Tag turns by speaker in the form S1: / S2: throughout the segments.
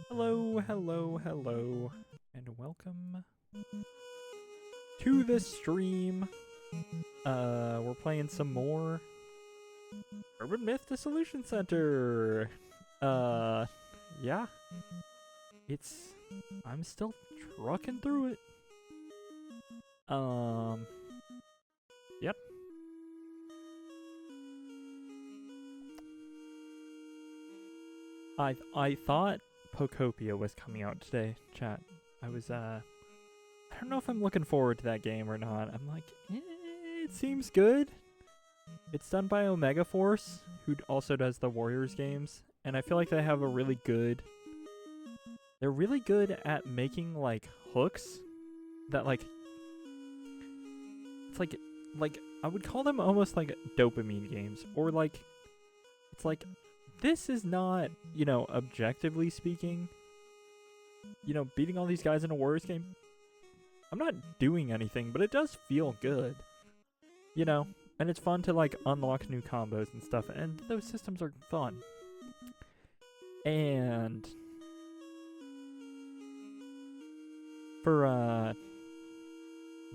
S1: Hello, hello, hello, and welcome to the stream. We're playing some more Urban Myth Dissolution Center. Yeah. I'm still trucking through it. Yep. I thought Pokopia was coming out today, chat. I don't know if I'm looking forward to that game or not. I'm like, it seems good. It's done by Omega Force, who also does the Warriors games, and I feel like they have they're really good at making, like, hooks that, like, it's like, I would call them almost like dopamine games, or like, it's like, this is not, objectively speaking, beating all these guys in a Warriors game. I'm not doing anything, but it does feel good. And it's fun to, like, unlock new combos and stuff, and those systems are fun. And for,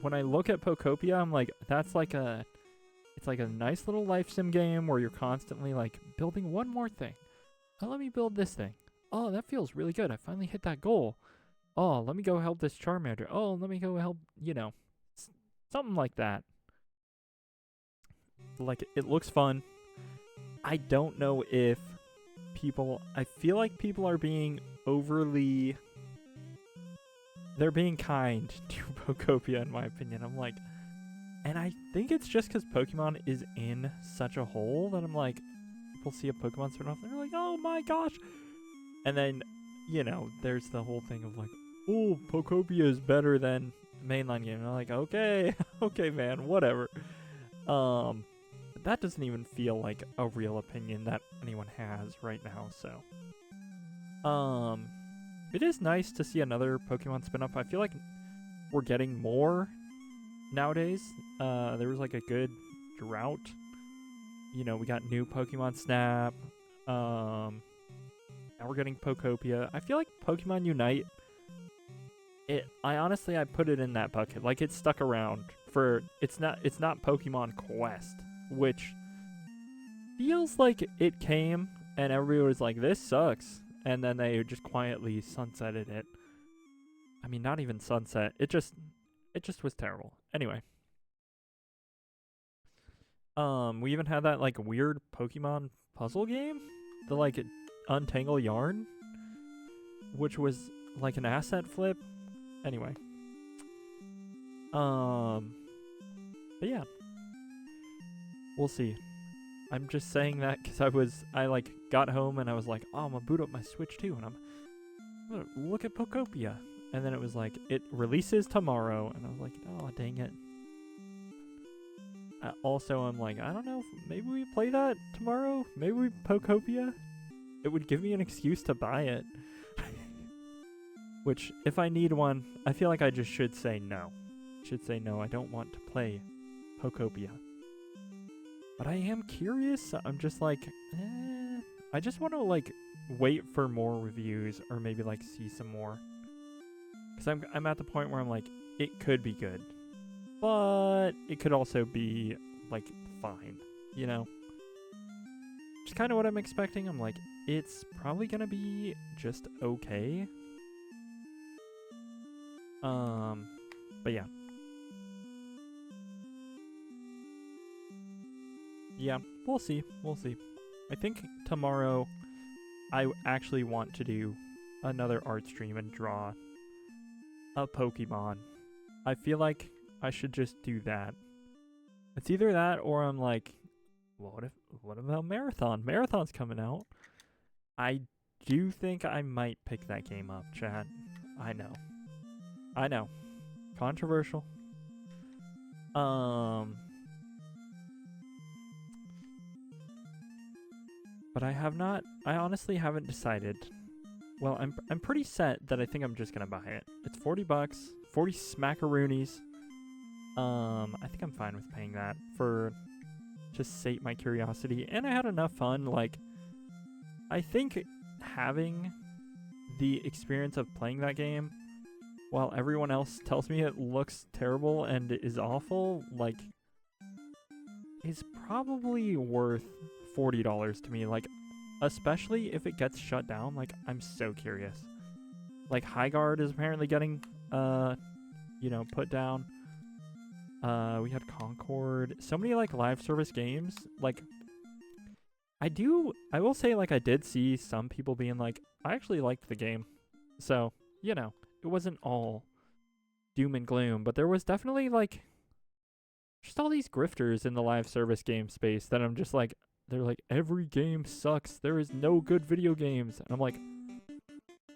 S1: when I look at Pokopia, I'm like, it's like a nice little life sim game where you're constantly, like, building one more thing. Oh, let me build this thing. Oh, that feels really good. I finally hit that goal. Oh, let me go help this Charmander. Oh, let me go help, something like that. Like, it looks fun. I don't know if I feel like people are being they're being kind to Pokopia, in my opinion. I'm like, and I think it's just because Pokemon is in such a hole that I'm like, people see a Pokemon start off, and they're like, oh my gosh. And then, there's the whole thing of like, oh, Pokopia is better than mainline game. And I'm like, okay, okay, man, whatever. But that doesn't even feel like a real opinion that anyone has right now, so. It is nice to see another Pokemon spin-off. I feel like we're getting more nowadays. There was like a good drought. We got new Pokemon Snap. Now we're getting Pokopia. I feel like Pokemon Unite, I put it in that bucket. Like, it's stuck around for, it's not Pokemon Quest, which feels like it came and everybody was like, this sucks. And then they just quietly sunsetted it. I mean, not even sunset. It just was terrible. Anyway. We even had that, like, weird Pokemon puzzle game. The, like, Untangle Yarn. Which was, like, an asset flip. Anyway. But yeah. We'll see. I'm just saying that because I got home and I was like, oh, I'm gonna boot up my Switch too, and I'm gonna look at Pokopia. And then it was like, it releases tomorrow, and I was like, oh, dang it. also I'm like, I don't know, maybe we play that tomorrow? Maybe we Pokopia? It would give me an excuse to buy it. Which, if I need one, I feel like I just should say no. Should say no, I don't want to play Pokopia. But I am curious. I'm just like, I just want to like wait for more reviews or maybe like see some more. Because I'm at the point where I'm like, it could be good. But it could also be like fine, you know? Which is kind of what I'm expecting. I'm like, it's probably going to be just okay. But yeah. Yeah, we'll see. We'll see. I think tomorrow I actually want to do another art stream and draw a Pokemon. I feel like I should just do that. It's either that or I'm like, what about Marathon? Marathon's coming out. I do think I might pick that game up, chat. I know. Controversial. But I honestly haven't decided. Well, I'm pretty set that I think I'm just gonna buy it. It's $40, 40 smackaroonies. I think I'm fine with paying that for just sate my curiosity. And I had enough fun. Like, I think having the experience of playing that game while everyone else tells me it looks terrible and is awful, like, is probably worth $40 to me. Like, especially if it gets shut down. Like, I'm so curious. Like, High Guard is apparently getting, put down. We had Concord. So many, like, live service games. Like, I will say, like, I did see some people being like, I actually liked the game. So, it wasn't all doom and gloom. But there was definitely, like, just all these grifters in the live service game space that I'm just like, they're like, every game sucks. There is no good video games. And I'm like,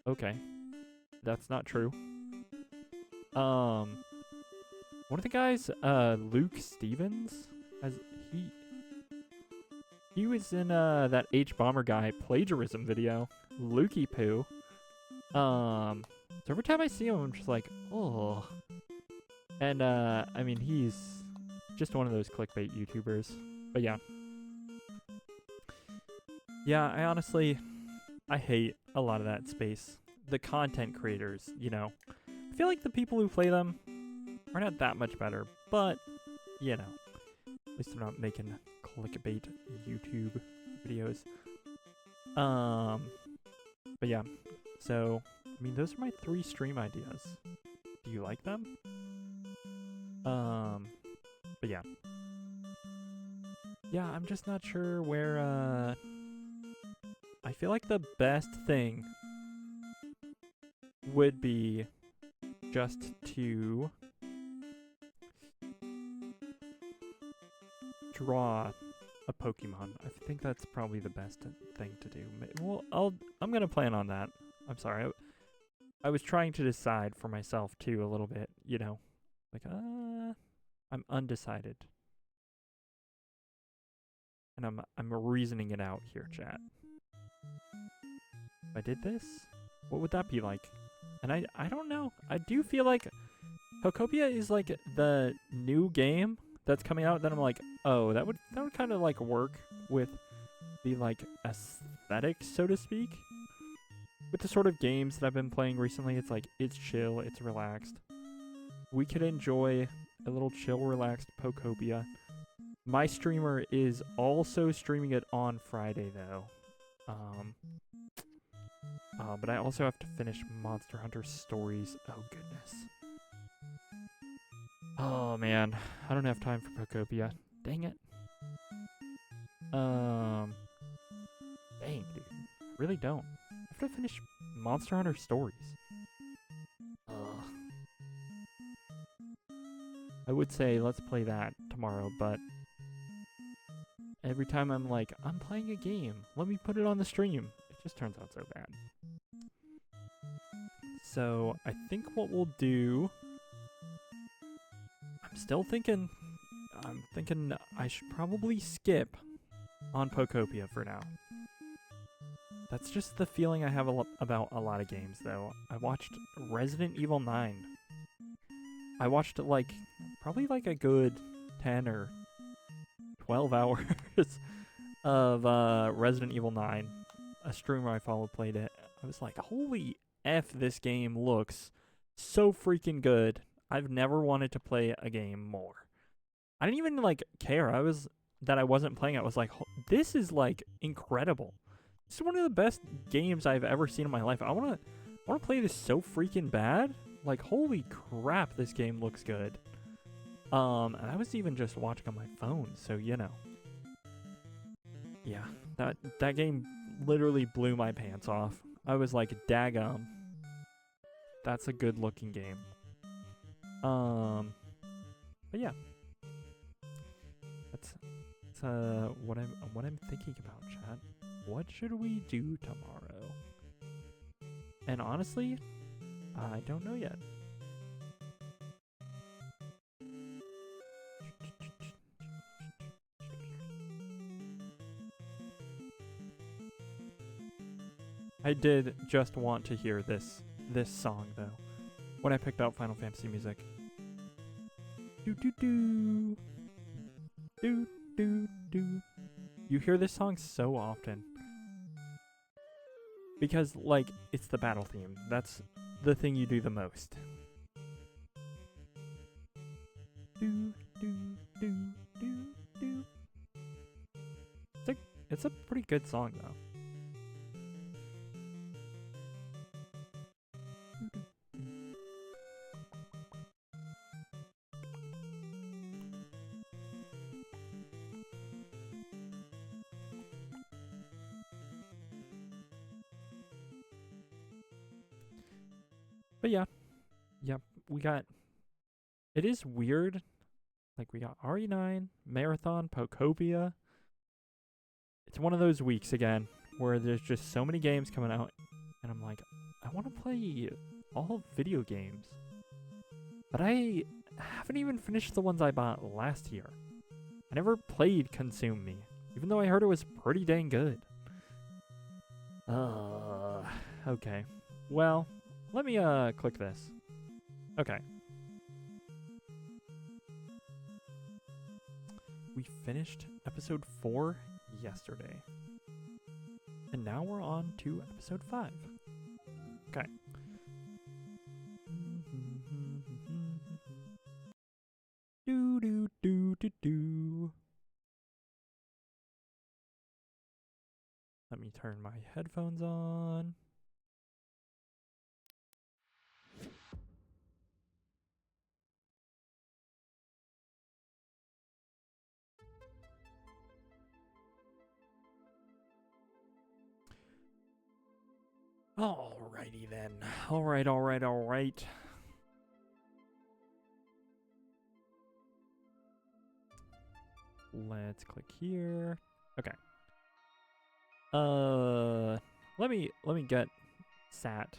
S1: okay, that's not true. One of the guys, Luke Stevens, he was in that H Bomber guy plagiarism video, Lukey Poo. So every time I see him, I'm just like, oh. And I mean, he's just one of those clickbait YouTubers. But yeah. Yeah, I hate a lot of that space. The content creators, I feel like the people who play them are not that much better, but, at least they're not making clickbait YouTube videos. But yeah, so, I mean, those are my 3 stream ideas. Do you like them? But yeah. Yeah, I'm just not sure where, I feel like the best thing would be just to draw a Pokemon. I think that's probably the best thing to do. Well, I'm gonna plan on that. I'm sorry. I was trying to decide for myself too a little bit, like I'm undecided. And I'm reasoning it out here, chat. If I did this, what would that be like? And I don't know. I do feel like Pokopia is like the new game that's coming out. Then I'm like, oh, that would kind of like work with the like aesthetic, so to speak. With the sort of games that I've been playing recently, it's like, it's chill, it's relaxed. We could enjoy a little chill, relaxed Pokopia. My streamer is also streaming it on Friday, though. But I also have to finish Monster Hunter Stories. Oh, goodness. Oh, man. I don't have time for Pokopia. Dang it. Dang, dude. I really don't. I have to finish Monster Hunter Stories. Ugh. I would say let's play that tomorrow, but every time I'm like, I'm playing a game, let me put it on the stream, it just turns out so bad. So I think what we'll do, I'm still thinking, I'm thinking I should probably skip on Pokopia for now. That's just the feeling I have about a lot of games, though. I watched Resident Evil 9. I watched, like, probably, like, a good 10 or 12 hours of Resident Evil 9. A streamer I followed played it. I was like, holy F, this game looks so freaking good. I've never wanted to play a game more. I didn't even, like, care. That I wasn't playing it. I was like, this is, like, incredible. This is one of the best games I've ever seen in my life. I wanna play this so freaking bad. Like, holy crap, this game looks good. And I was even just watching on my phone, so you know. Yeah, that game literally blew my pants off. I was like, daggum. That's a good looking game. But yeah. That's what I'm thinking about, chat. What should we do tomorrow? And honestly, I don't know yet. I did just want to hear this song though when I picked out Final Fantasy music. Do do do do do do. You hear this song so often because like it's the battle theme. That's the thing you do the most. Do do do do do. It's a pretty good song though. But yeah, it is weird. Like we got RE9, Marathon, Pokopia. It's one of those weeks again where there's just so many games coming out and I'm like, I want to play all video games. But I haven't even finished the ones I bought last year. I never played Consume Me, even though I heard it was pretty dang good. Okay. Well, let me click this. Okay. We finished episode 4 yesterday. And now we're on to episode 5. Okay. Do do do do do. Let me turn my headphones on. Alrighty then. Alright. Let's click here. Okay. Let me get sat,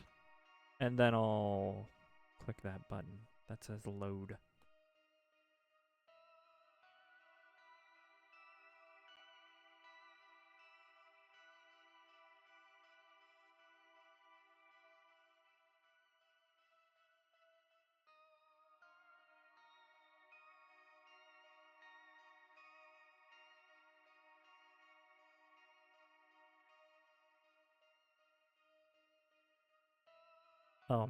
S1: and then I'll click that button that says load. Oh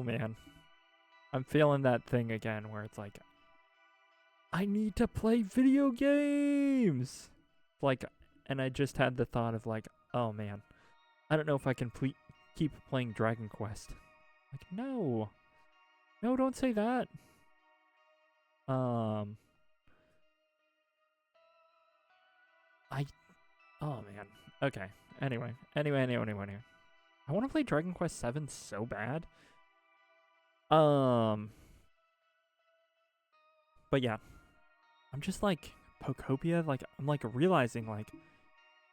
S1: man. I'm feeling that thing again where it's like, I need to play video games. Like, and I just had the thought of like, oh man, I don't know if I can keep playing Dragon Quest. Like, no, don't say that. Oh man. Okay. Anyway. I want to play Dragon Quest 7 so bad. But yeah. I'm just like Pokopia, like I'm like realizing like,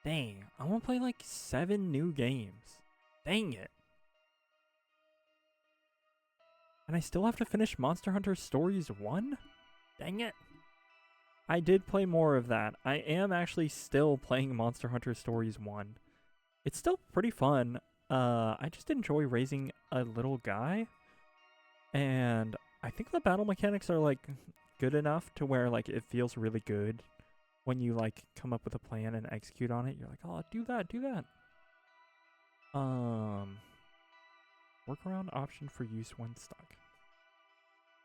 S1: dang, I want to play like 7 new games. Dang it. And I still have to finish Monster Hunter Stories 1? Dang it. I did play more of that. I am actually still playing Monster Hunter Stories 1. It's still pretty fun. I just enjoy raising a little guy. And I think the battle mechanics are, like, good enough to where, like, it feels really good when you, like, come up with a plan and execute on it. You're like, oh, do that, do that. Workaround option for use when stuck.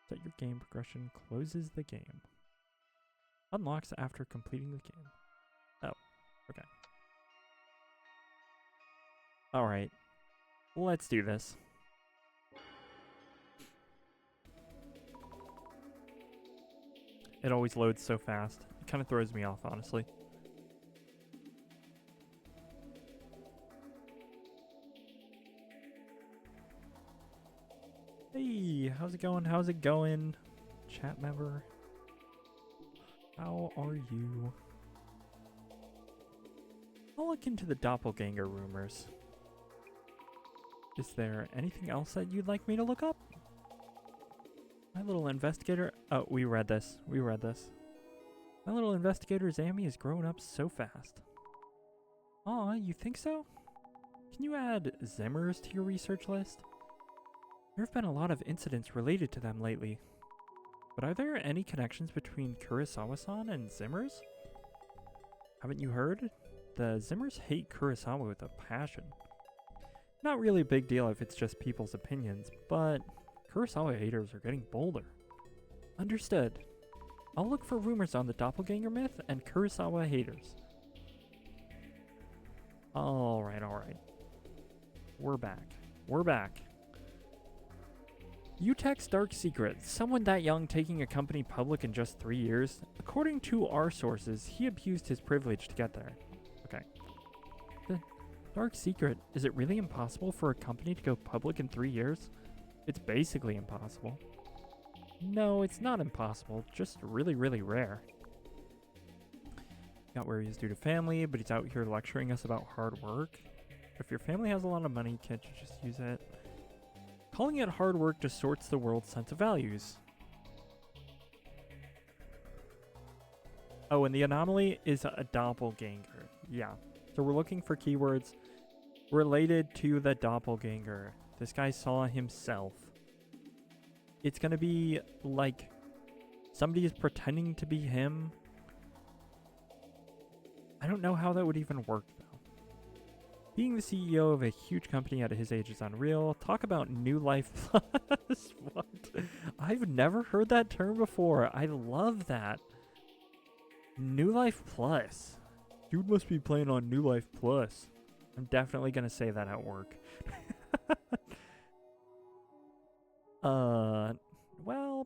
S1: Set your game progression, closes the game. Unlocks after completing the game. Oh, okay. Alright. Let's do this. It always loads so fast. It kind of throws me off, honestly. Hey, how's it going? How's it going? Chat member. How are you? I'll look into the doppelganger rumors. Is there anything else that you'd like me to look up? My little investigator... Oh, we read this. We read this. My little investigator Zammy is growing up so fast. Aw, you think so? Can you add Zimmers to your research list? There have been a lot of incidents related to them lately. But are there any connections between Kurosawa-san and Zimmers? Haven't you heard? The Zimmers hate Kurosawa with a passion. Not really a big deal if it's just people's opinions, but Kurosawa haters are getting bolder. Understood. I'll look for rumors on the doppelganger myth and Kurosawa haters. Alright, alright. We're back. We're back. UTech's dark secret. Someone that young taking a company public in just 3 years. According to our sources, he abused his privilege to get there. Okay. The dark secret. Is it really impossible for a company to go public in 3 years? It's basically impossible. No, it's not impossible. Just really, really rare. Got where he's due to family, but he's out here lecturing us about hard work. If your family has a lot of money, can't you just use it? Calling it hard work distorts the world's sense of values. Oh, and the anomaly is a doppelganger. Yeah. So we're looking for keywords related to the doppelganger. This guy saw himself. It's gonna be like somebody is pretending to be him. I don't know how that would even work, though. Being the CEO of a huge company at his age is unreal. Talk about New Life Plus. What? I've never heard that term before. I love that. New Life Plus. Dude must be playing on New Life Plus. I'm definitely going to say that at work. Well,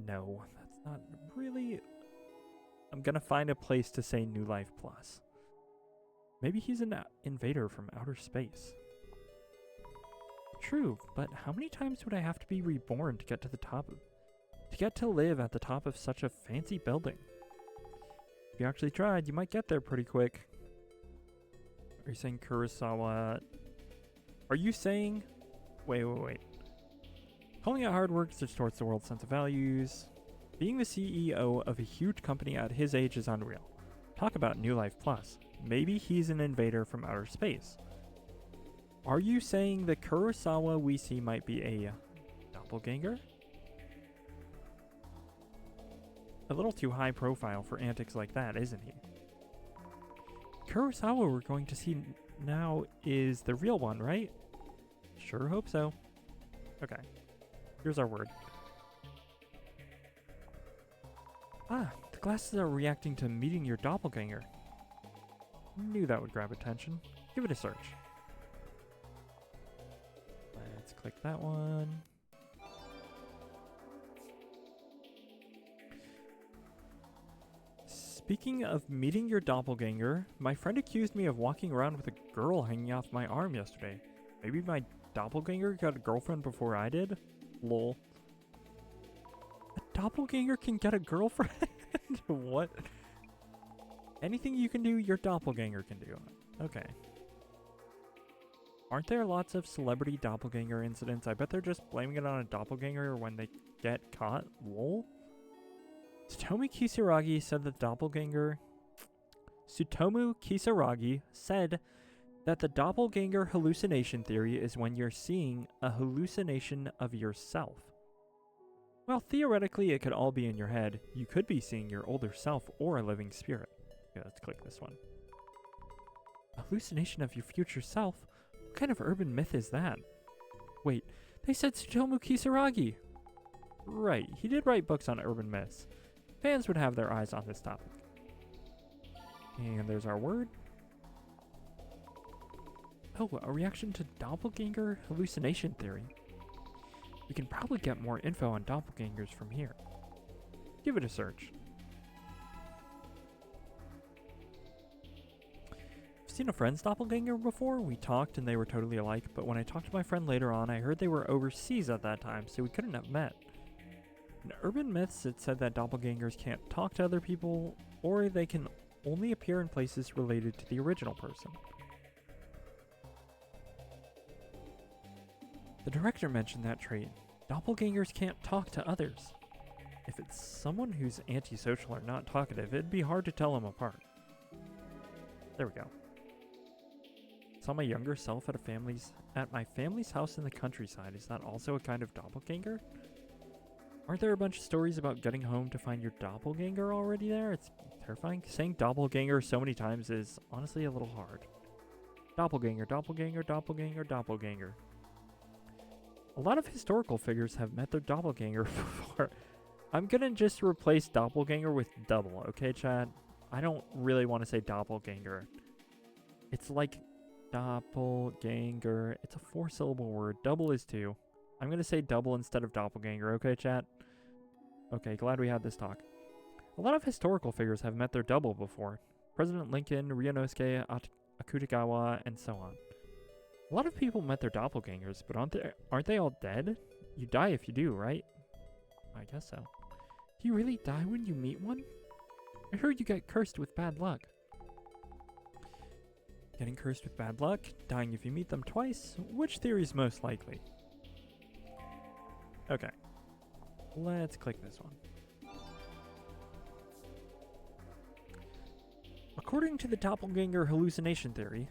S1: no. That's not really... I'm going to find a place to say New Life Plus. Maybe he's an invader from outer space. True, but how many times would I have to be reborn to get to the top of... to get to live at the top of such a fancy building? If you actually tried, you might get there pretty quick. Are you saying Kurosawa... Are you saying... Wait. Calling it hard work distorts the world's sense of values. Being the CEO of a huge company at his age is unreal. Talk about New Life Plus. Maybe he's an invader from outer space. Are you saying the Kurosawa we see might be a doppelganger? A little too high profile for antics like that, isn't he? Kurosawa we're going to see now is the real one, right? Sure hope so. Okay. Here's our word. Ah, the glasses are reacting to meeting your doppelganger. Knew that would grab attention. Give it a search. Let's click that one. Speaking of meeting your doppelganger, my friend accused me of walking around with a girl hanging off my arm yesterday. Maybe my doppelganger got a girlfriend before I did? Lol. A doppelganger can get a girlfriend? What? Anything you can do, your doppelganger can do. Okay. Aren't there lots of celebrity doppelganger incidents? I bet they're just blaming it on a doppelganger when they get caught. Lol. Tsutomu Kisaragi said that doppelganger... Tsutomu Kisaragi said that the doppelganger hallucination theory is when you're seeing a hallucination of yourself. Well, theoretically, it could all be in your head. You could be seeing your older self or a living spirit. Okay, let's click this one. A hallucination of your future self? What kind of urban myth is that? Wait, they said Tsutomu Kisaragi! Right, he did write books on urban myths. Fans would have their eyes on this topic. And there's our word. Oh, a reaction to doppelganger hallucination theory. We can probably get more info on doppelgangers from here. Give it a search. I've seen a friend's doppelganger before. We talked and they were totally alike, but when I talked to my friend later on, I heard they were overseas at that time, so we couldn't have met. In urban myths, it said that doppelgangers can't talk to other people, or they can only appear in places related to the original person. The director mentioned that trait. Doppelgangers can't talk to others. If it's someone who's antisocial or not talkative, it'd be hard to tell them apart. There we go. Saw my younger self at my family's house in the countryside. Is that also a kind of doppelganger? Aren't there a bunch of stories about getting home to find your doppelganger already there? It's terrifying. Saying doppelganger so many times is honestly a little hard. Doppelganger, doppelganger, doppelganger, doppelganger. A lot of historical figures have met their doppelganger before. I'm gonna just replace doppelganger with double, okay, chat? I don't really want to say doppelganger. It's like doppelganger. It's a 4-syllable word. Double is 2. I'm gonna say double instead of doppelganger, okay, chat? Okay, glad we had this talk. A lot of historical figures have met their double before. President Lincoln, Ryunosuke Akutagawa, and so on. A lot of people met their doppelgangers, but aren't they all dead? You die if you do, right? I guess so. Do you really die when you meet one? I heard you get cursed with bad luck. Getting cursed with bad luck? Dying if you meet them twice? Which theory is most likely? Okay. Let's click this one. According to the doppelganger hallucination theory,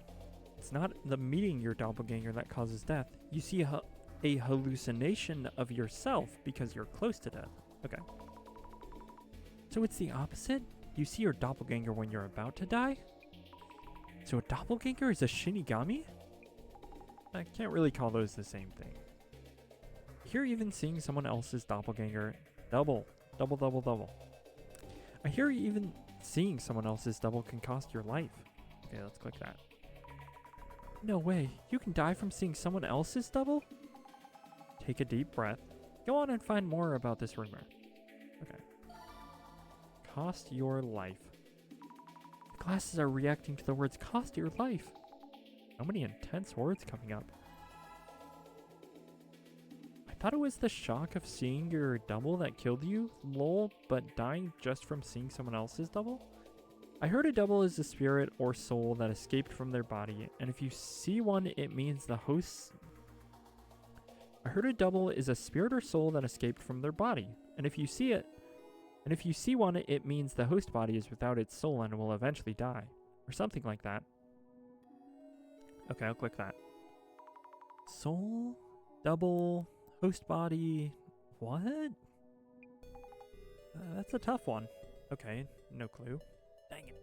S1: it's not the meeting your doppelganger that causes death. You see a hallucination of yourself because you're close to death. Okay. So it's the opposite? You see your doppelganger when you're about to die? So a doppelganger is a shinigami? I can't really call those the same thing. Here, even seeing someone else's doppelganger, double. I hear even seeing someone else's double can cost your life. Okay, let's click that. No way, you can die from seeing someone else's double? Take a deep breath. Go on and find more about this rumor. Okay. Cost your life. The glasses are reacting to the words cost your life. So many intense words coming up. I thought it was the shock of seeing your double that killed you, lol, but dying just from seeing someone else's double? I heard a double is a spirit or soul that escaped from their body, and if you see one, it means the host... I heard a double is a spirit or soul that escaped from their body, and if you see one, it means the host body is without its soul and will eventually die, or something like that. Okay, I'll click that. Soul, double, host body, what? That's a tough one. Okay, no clue. Dang it.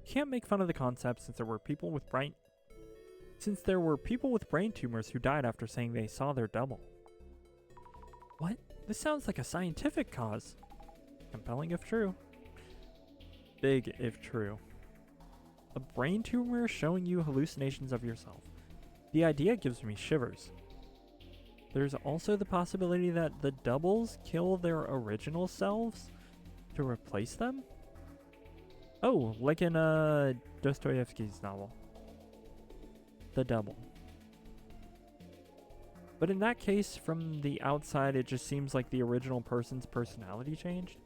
S1: You can't make fun of the concept since there were people with brain tumors who died after saying they saw their double. What? This sounds like a scientific cause. Compelling if true. Big if true. A brain tumor showing you hallucinations of yourself. The idea gives me shivers. There's also the possibility that the doubles kill their original selves to replace them? Oh, like in Dostoevsky's novel. The Double. But in that case, from the outside, it just seems like the original person's personality changed.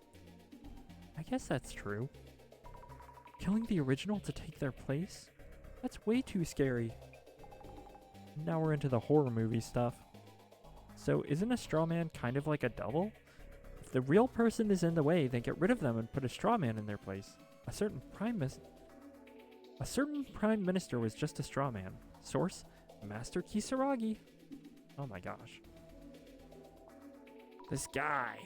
S1: I guess that's true. Killing the original to take their place? That's way too scary. Now we're into the horror movie stuff. So isn't a straw man kind of like a double? If the real person is in the way, then get rid of them and put a straw man in their place. A certain prime minister was just a straw man. Source, Master Kisaragi. Oh my gosh. This guy.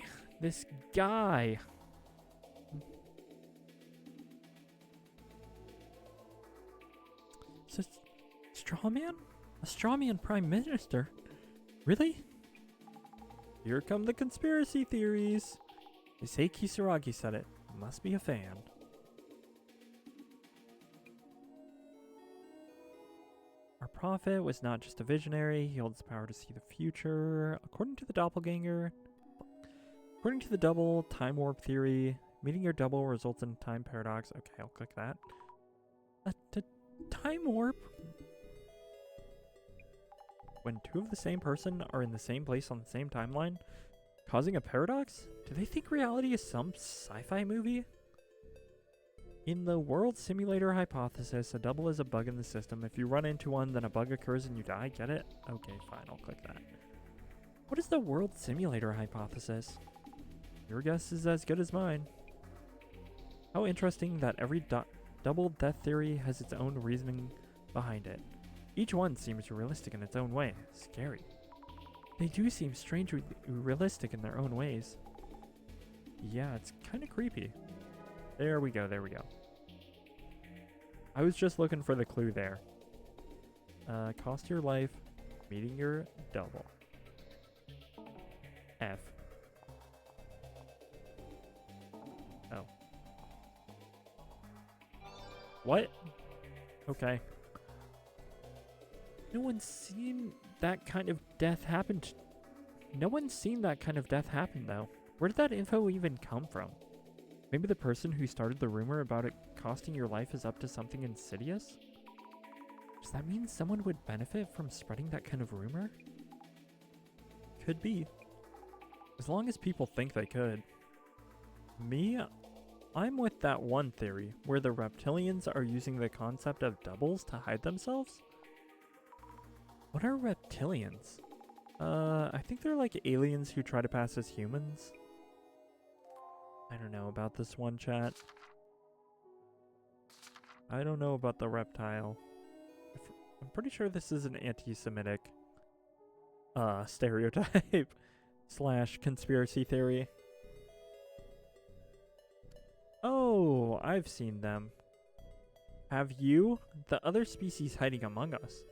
S1: So, straw man? A straw man prime minister? Really? Here come the conspiracy theories. They say Kisaragi said it. Must be a fan. Our prophet was not just a visionary. He holds the power to see the future. According to the doppelganger, according to the double time warp theory, meeting your double results in time paradox. Okay, I'll click that. A time warp? When two of the same person are in the same place on the same timeline, causing a paradox? Do they think reality is some sci-fi movie? In the world simulator hypothesis, a double is a bug in the system. If you run into one, then a bug occurs and you die. Get it? Okay, fine, I'll click that. What is the world simulator hypothesis? Your guess is as good as mine. How interesting that every double death theory has its own reasoning behind it. Each one seems realistic in its own way. Scary. They do seem strangely realistic in their own ways. Yeah, it's kind of creepy. There we go. I was just looking for the clue there. Cost your life, meeting your double. F. Oh. What? Okay. No one's seen that kind of death happen. No one's seen that kind of death happen, though. Where did that info even come from? Maybe the person who started the rumor about it costing your life is up to something insidious? Does that mean someone would benefit from spreading that kind of rumor? Could be. As long as people think they could. Me, I'm with that one theory, where the reptilians are using the concept of doubles to hide themselves? What are reptilians? I think they're like aliens who try to pass as humans. I don't know about this one, chat. I don't know about the reptile. I'm pretty sure this is an anti-Semitic stereotype slash conspiracy theory. Oh, I've seen them. Have you? The other species hiding among us.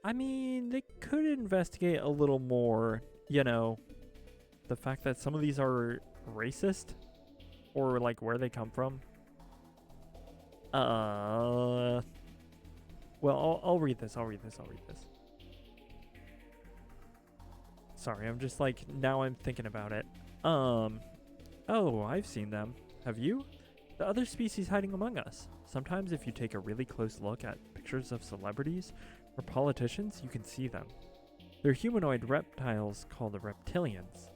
S1: I mean, they could investigate a little more, you know, the fact that some of these are racist or like where they come from. Well, I'll read this. Sorry, I'm just like, now I'm thinking about it. Oh, I've seen them. Have you? The other species hiding among us. Sometimes if you take a really close look at pictures of celebrities or politicians, you can see them. They're humanoid reptiles called the reptilians.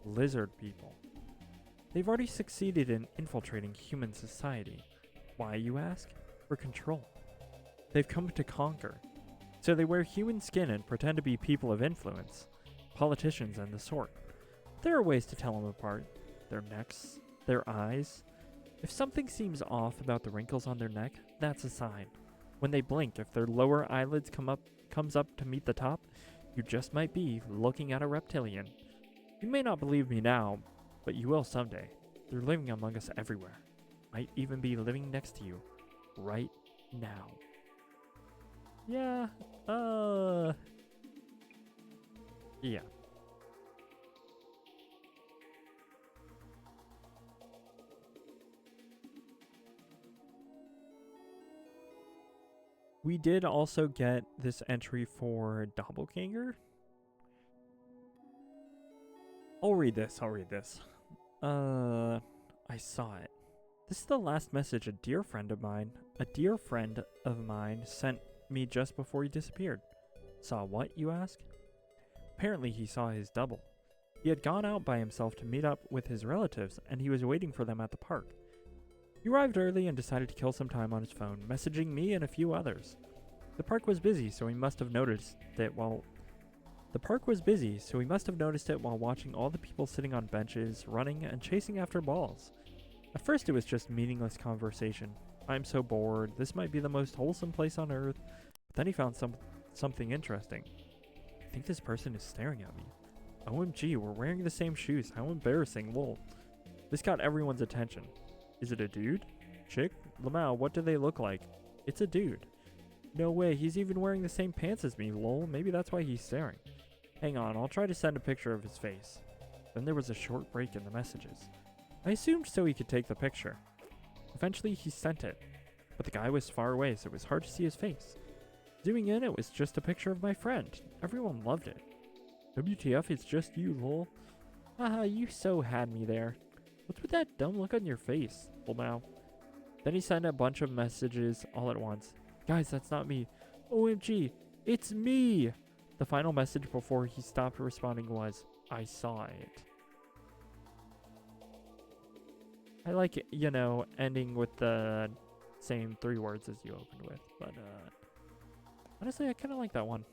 S1: Lizard people. They've already succeeded in infiltrating human society. Why, you ask? For control. They've come to conquer. So they wear human skin and pretend to be people of influence. Politicians and the sort. There are ways to tell them apart. Their necks, their eyes. If something seems off about the wrinkles on their neck, that's a sign. When they blink, if their lower eyelids comes up to meet the top, you just might be looking at a reptilian. You may not believe me now, but you will someday. They're living among us everywhere. Might even be living next to you. Right now. Yeah, yeah. We did also get this entry for Doppelganger. I'll read this. I saw it. This is the last message a dear friend of mine sent me just before he disappeared. Saw what, you ask? Apparently he saw his double. He had gone out by himself to meet up with his relatives, and he was waiting for them at the park. He arrived early and decided to kill some time on his phone, messaging me and a few others. The park was busy, so he must have noticed it while The park was busy, so he must have noticed it while watching all the people sitting on benches, running, and chasing after balls. At first it was just meaningless conversation. I'm so bored, this might be the most wholesome place on earth. But then he found something interesting. I think this person is staring at me. OMG, we're wearing the same shoes, how embarrassing, lol. This got everyone's attention. Is it a dude? Chick? Lamau, what do they look like? It's a dude. No way, he's even wearing the same pants as me, lol. Maybe that's why he's staring. Hang on, I'll try to send a picture of his face. Then there was a short break in the messages. I assumed so he could take the picture. Eventually he sent it, but the guy was far away, so it was hard to see his face. Zooming in, it was just a picture of my friend. Everyone loved it. WTF, it's just you, lol. Haha, you so had me there. What's with that dumb look on your face, Lamau? Then he sent a bunch of messages all at once. Guys, that's not me. OMG, it's me! The final message before he stopped responding was, I saw it. I like it, you know, ending with the same 3 words as you opened with, but honestly, I kind of like that one.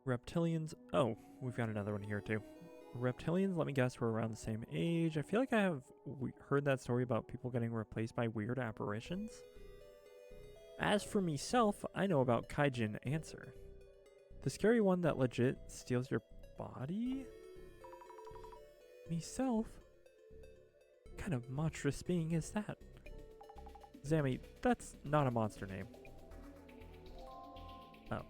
S1: Reptilians. Oh, we've got another one here too. Reptilians, let me guess, were around the same age. I feel like I have heard that story about people getting replaced by weird apparitions. As for myself, I know about Kaijin Answer. The scary one that legit steals your body? Myself? What kind of monstrous being is that? Zammy, that's not a monster name. Oh.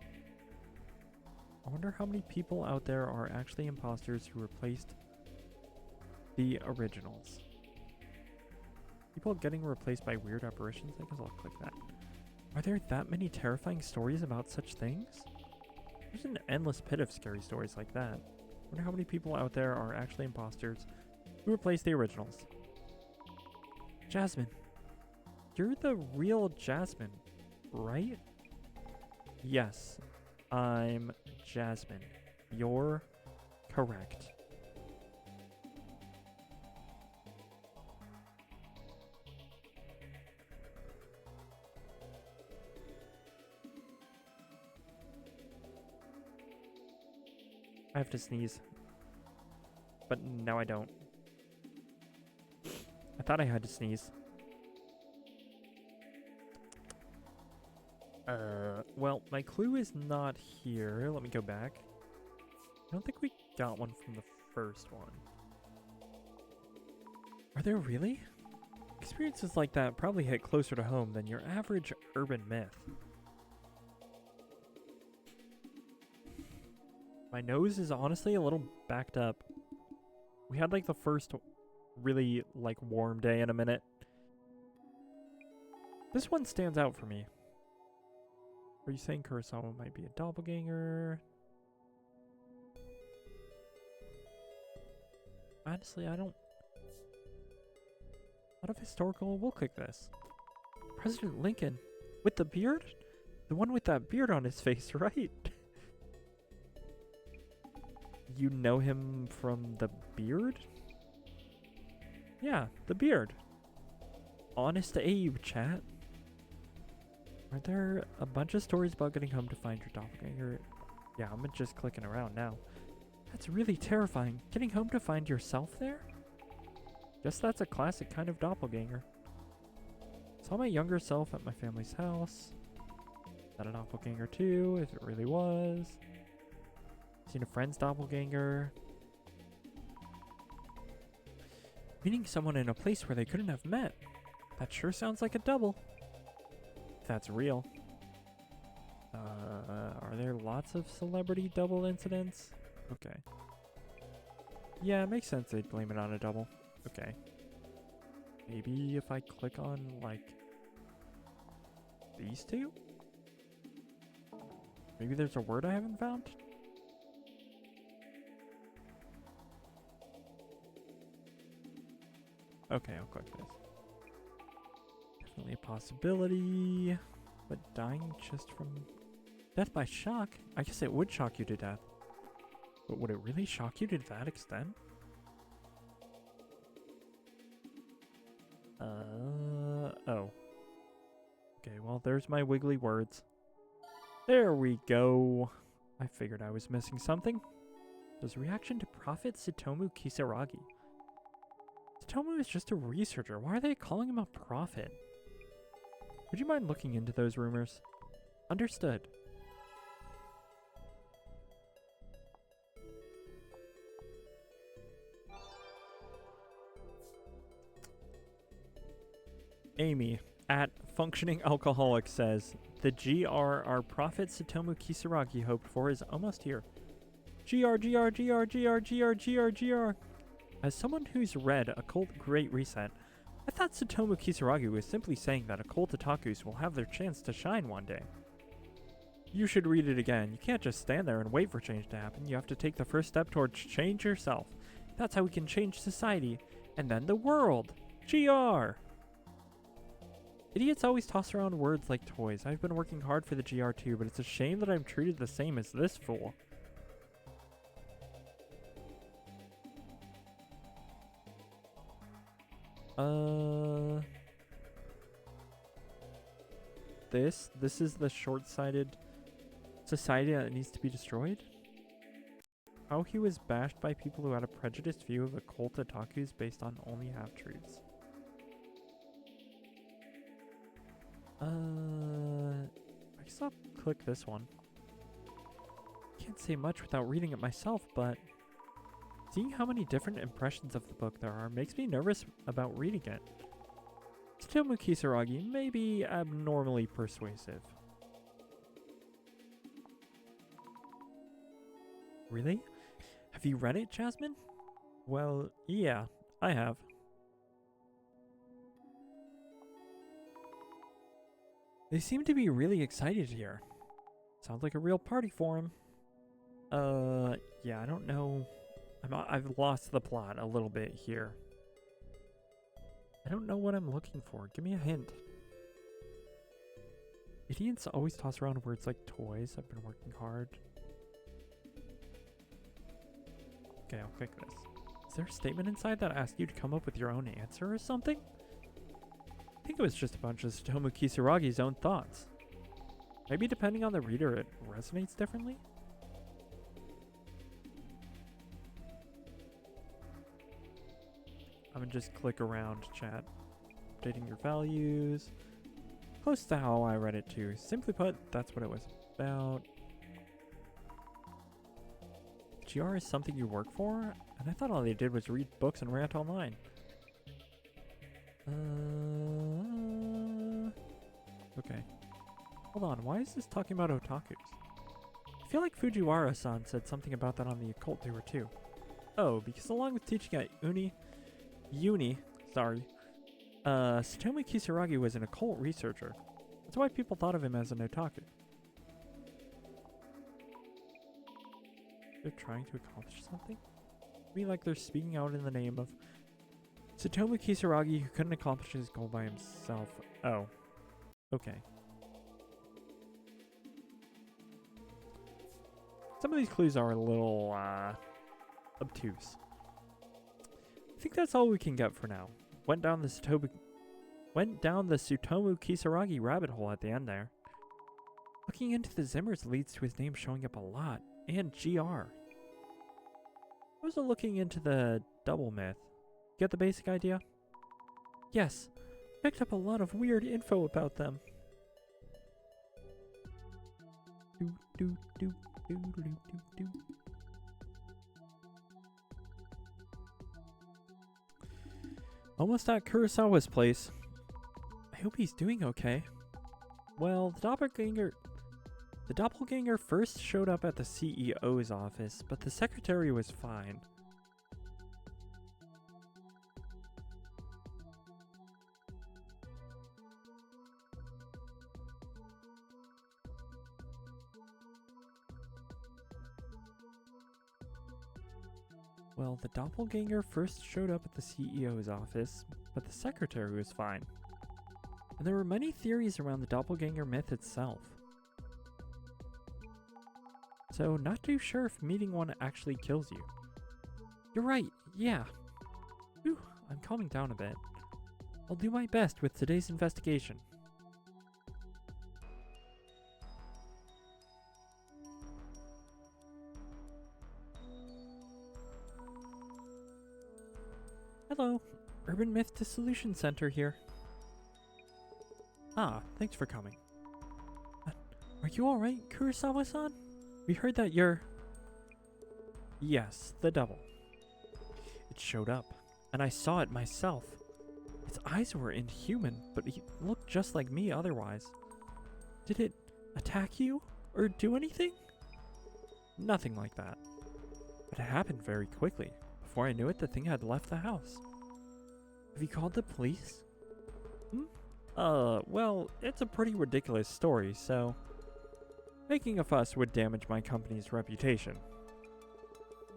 S1: I wonder how many people out there are actually imposters who replaced the originals. People getting replaced by weird apparitions? I guess I'll click that. Are there that many terrifying stories about such things? There's an endless pit of scary stories like that. I wonder how many people out there are actually imposters who replaced the originals. Jasmine. You're the real Jasmine, right? Yes, I'm Jasmine. You're correct. I have to sneeze. But now I don't. I thought I had to sneeze. Well, my clue is not here. Let me go back. I don't think we got one from the first one. Are there really? Experiences like that probably hit closer to home than your average urban myth. My nose is honestly a little backed up. We had like the first really like warm day in a minute. This one stands out for me. Are you saying Kurosawa might be a doppelganger? Honestly, I don't... Out of historical, we'll click this. President Lincoln? With the beard? The one with that beard on his face, right? You know him from the beard? Yeah, the beard. Honest Abe, chat. Are there a bunch of stories about getting home to find your doppelganger? Yeah, I'm just clicking around now. That's really terrifying. Getting home to find yourself there? Guess that's a classic kind of doppelganger. Saw my younger self at my family's house. Is that a doppelganger too, if it really was? Seen a friend's doppelganger. Meeting someone in a place where they couldn't have met. That sure sounds like a double. If that's real. Are there lots of celebrity double incidents? Okay. Yeah, it makes sense they'd blame it on a double. Okay. Maybe if I click on, like, these two? Maybe there's a word I haven't found? Okay, I'll click this. Definitely a possibility. But dying just from death by shock? I guess it would shock you to death. But would it really shock you to that extent? Oh. Okay, well, there's my wiggly words. There we go. I figured I was missing something. His reaction to Prophet Tsutomu Kisaragi. Tsutomu is just a researcher. Why are they calling him a prophet? Would you mind looking into those rumors? Understood. Amy, at Functioning Alcoholic, says, the GR our Prophet Tsutomu Kisaragi hoped for is almost here. GR. As someone who's read Occult Great Reset, I thought Tsutomu Kisaragi was simply saying that occult otakus will have their chance to shine one day. You should read it again. You can't just stand there and wait for change to happen. You have to take the first step towards change yourself. That's how we can change society, and then the world. GR! Idiots always toss around words like toys. I've been working hard for the GR too, but it's a shame that I'm treated the same as this fool. This is the short-sighted society that needs to be destroyed? How he was bashed by people who had a prejudiced view of occult otakus based on only half-truths. I guess I'll click this one. Can't say much without reading it myself, but seeing how many different impressions of the book there are makes me nervous about reading it. Tsutomu Kisaragi may be abnormally persuasive. Really? Have you read it, Jasmine? Well, yeah, I have. They seem to be really excited here. Sounds like a real party for him. Yeah, I don't know. I've lost the plot a little bit here. I don't know what I'm looking for. Give me a hint. Idiots always toss around words like toys. I've been working hard. Okay, I'll click this. Is there a statement inside that asks you to come up with your own answer or something? I think it was just a bunch of Tsutomu Kisaragi's own thoughts. Maybe depending on the reader, it resonates differently? I'm gonna just click around chat. Updating your values. Close to how I read it too. Simply put, that's what it was about. GR is something you work for? And I thought all they did was read books and rant online. Okay. Hold on, why is this talking about otakus? I feel like Fujiwara-san said something about that on the occult tour too. Oh, because along with teaching at Tsutomu Kisaragi was an occult researcher. That's why people thought of him as an otaku. They're trying to accomplish something? I mean, like they're speaking out in the name of Tsutomu Kisaragi, who couldn't accomplish his goal by himself. Oh. Okay. Some of these clues are a little, obtuse. I think that's all we can get for now. Went down the Tsutomu Kisaragi rabbit hole at the end there. Looking into the Zimmers leads to his name showing up a lot, and GR. I was looking into the double myth. Get the basic idea? Yes. Picked up a lot of weird info about them. Almost at Kurosawa's place. I hope he's doing okay. Well, the doppelganger first showed up at the CEO's office, but the secretary was fine. Well, the doppelganger first showed up at the CEO's office, but the secretary was fine. And there were many theories around the doppelganger myth itself. So, not too sure if meeting one actually kills you. You're right, yeah. Whew, I'm calming down a bit. I'll do my best with today's investigation. Hello, Urban Myth Dissolution Center here. Ah, thanks for coming. Are you alright, Kurosawa-san? We heard that you're... Yes, the double. It showed up, and I saw it myself. Its eyes were inhuman, but he looked just like me otherwise. Did it attack you, or do anything? Nothing like that. But it happened very quickly. Before I knew it, the thing had left the house. Have you called the police? Well, it's a pretty ridiculous story, so... Making a fuss would damage my company's reputation.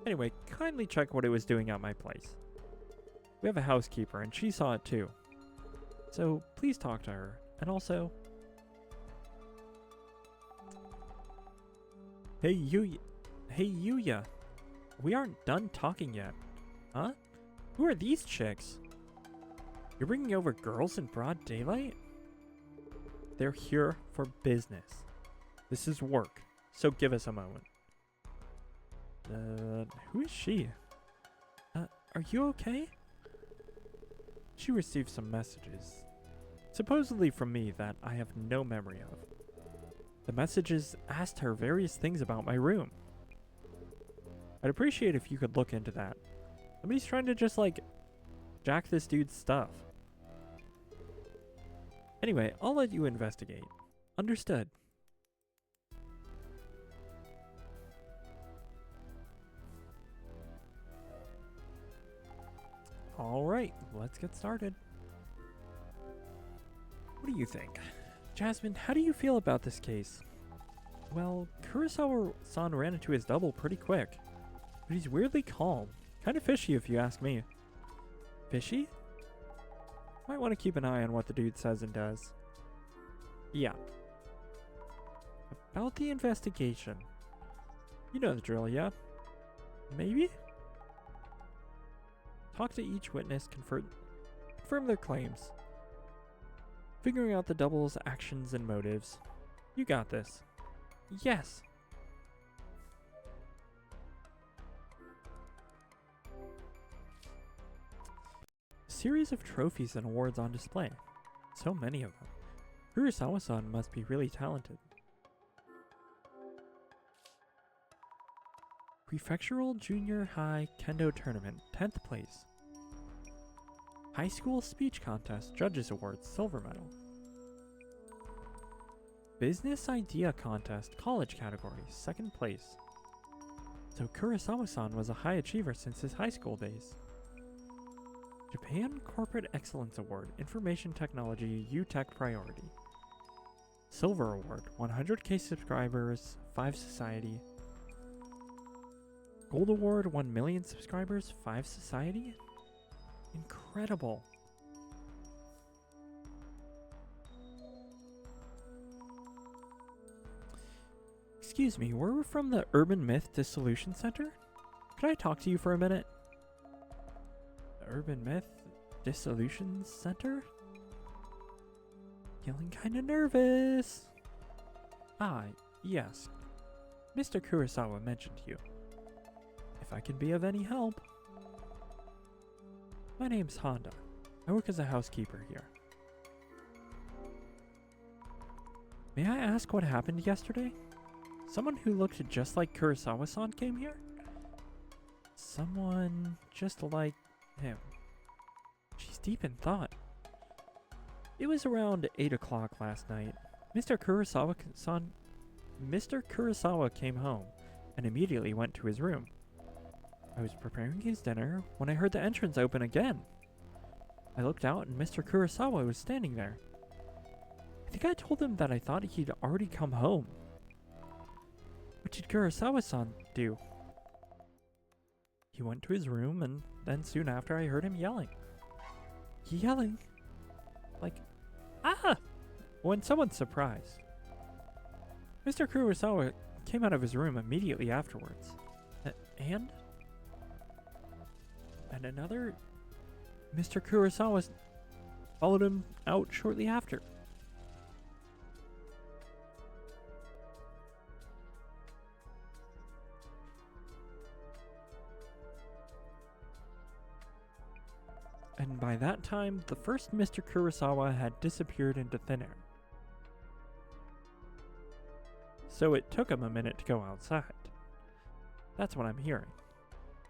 S1: Anyway, kindly check what it was doing at my place. We have a housekeeper, and she saw it too. So, please talk to her. And also... Hey, Yuya. We aren't done talking yet. Huh? Who are these chicks? You're bringing over girls in broad daylight? They're here for business. This is work, so give us a moment. Who is she? Are you okay? She received some messages, supposedly from me, that I have no memory of. The messages asked her various things about my room. I'd appreciate if you could look into that. Somebody's trying to just, like, jack this dude's stuff. Anyway, I'll let you investigate. Understood. Alright, let's get started. What do you think? Jasmine, how do you feel about this case? Well, Kurosawa-san ran into his double pretty quick, but he's weirdly calm. Kind of fishy if you ask me. Fishy? Might want to keep an eye on what the dude says and does. Yeah. About the investigation. You know the drill, yeah? Maybe? Talk to each witness, confirm their claims. Figuring out the double's actions and motives. You got this. Yes! Series of trophies and awards on display. So many of them. Kurosawa-san must be really talented. Prefectural Junior High Kendo Tournament, 10th place. High School Speech Contest, Judges Awards, silver medal. Business Idea Contest, college category, 2nd place. So Kurosawa-san was a high achiever since his high school days. Japan Corporate Excellence Award, Information Technology, U-Tech Priority. Silver Award, 100k subscribers, 5 Society. Gold Award, 1 million subscribers, 5 Society? Incredible. Excuse me, we're from the Urban Myth Dissolution Center? Could I talk to you for a minute? The Urban Myth Dissolution Center? Feeling kinda nervous. Ah, yes. Mr. Kurosawa mentioned you. If I can be of any help. My name's Honda. I work as a housekeeper here. May I ask what happened yesterday? Someone who looked just like Kurosawa-san came here? Someone just like him. She's deep in thought. It was around 8 o'clock last night. Mr. Kurosawa came home and immediately went to his room. I was preparing his dinner when I heard the entrance open again. I looked out and Mr. Kurosawa was standing there. I think I told him that I thought he'd already come home. What did Kurosawa-san do? He went to his room and then soon after I heard him yelling. Yelling? Like, ah! When someone's surprised. Mr. Kurosawa came out of his room immediately afterwards. And another Mr. Kurosawa's... followed him out shortly after. And by that time, the first Mr. Kurosawa had disappeared into thin air. So it took him a minute to go outside. That's what I'm hearing.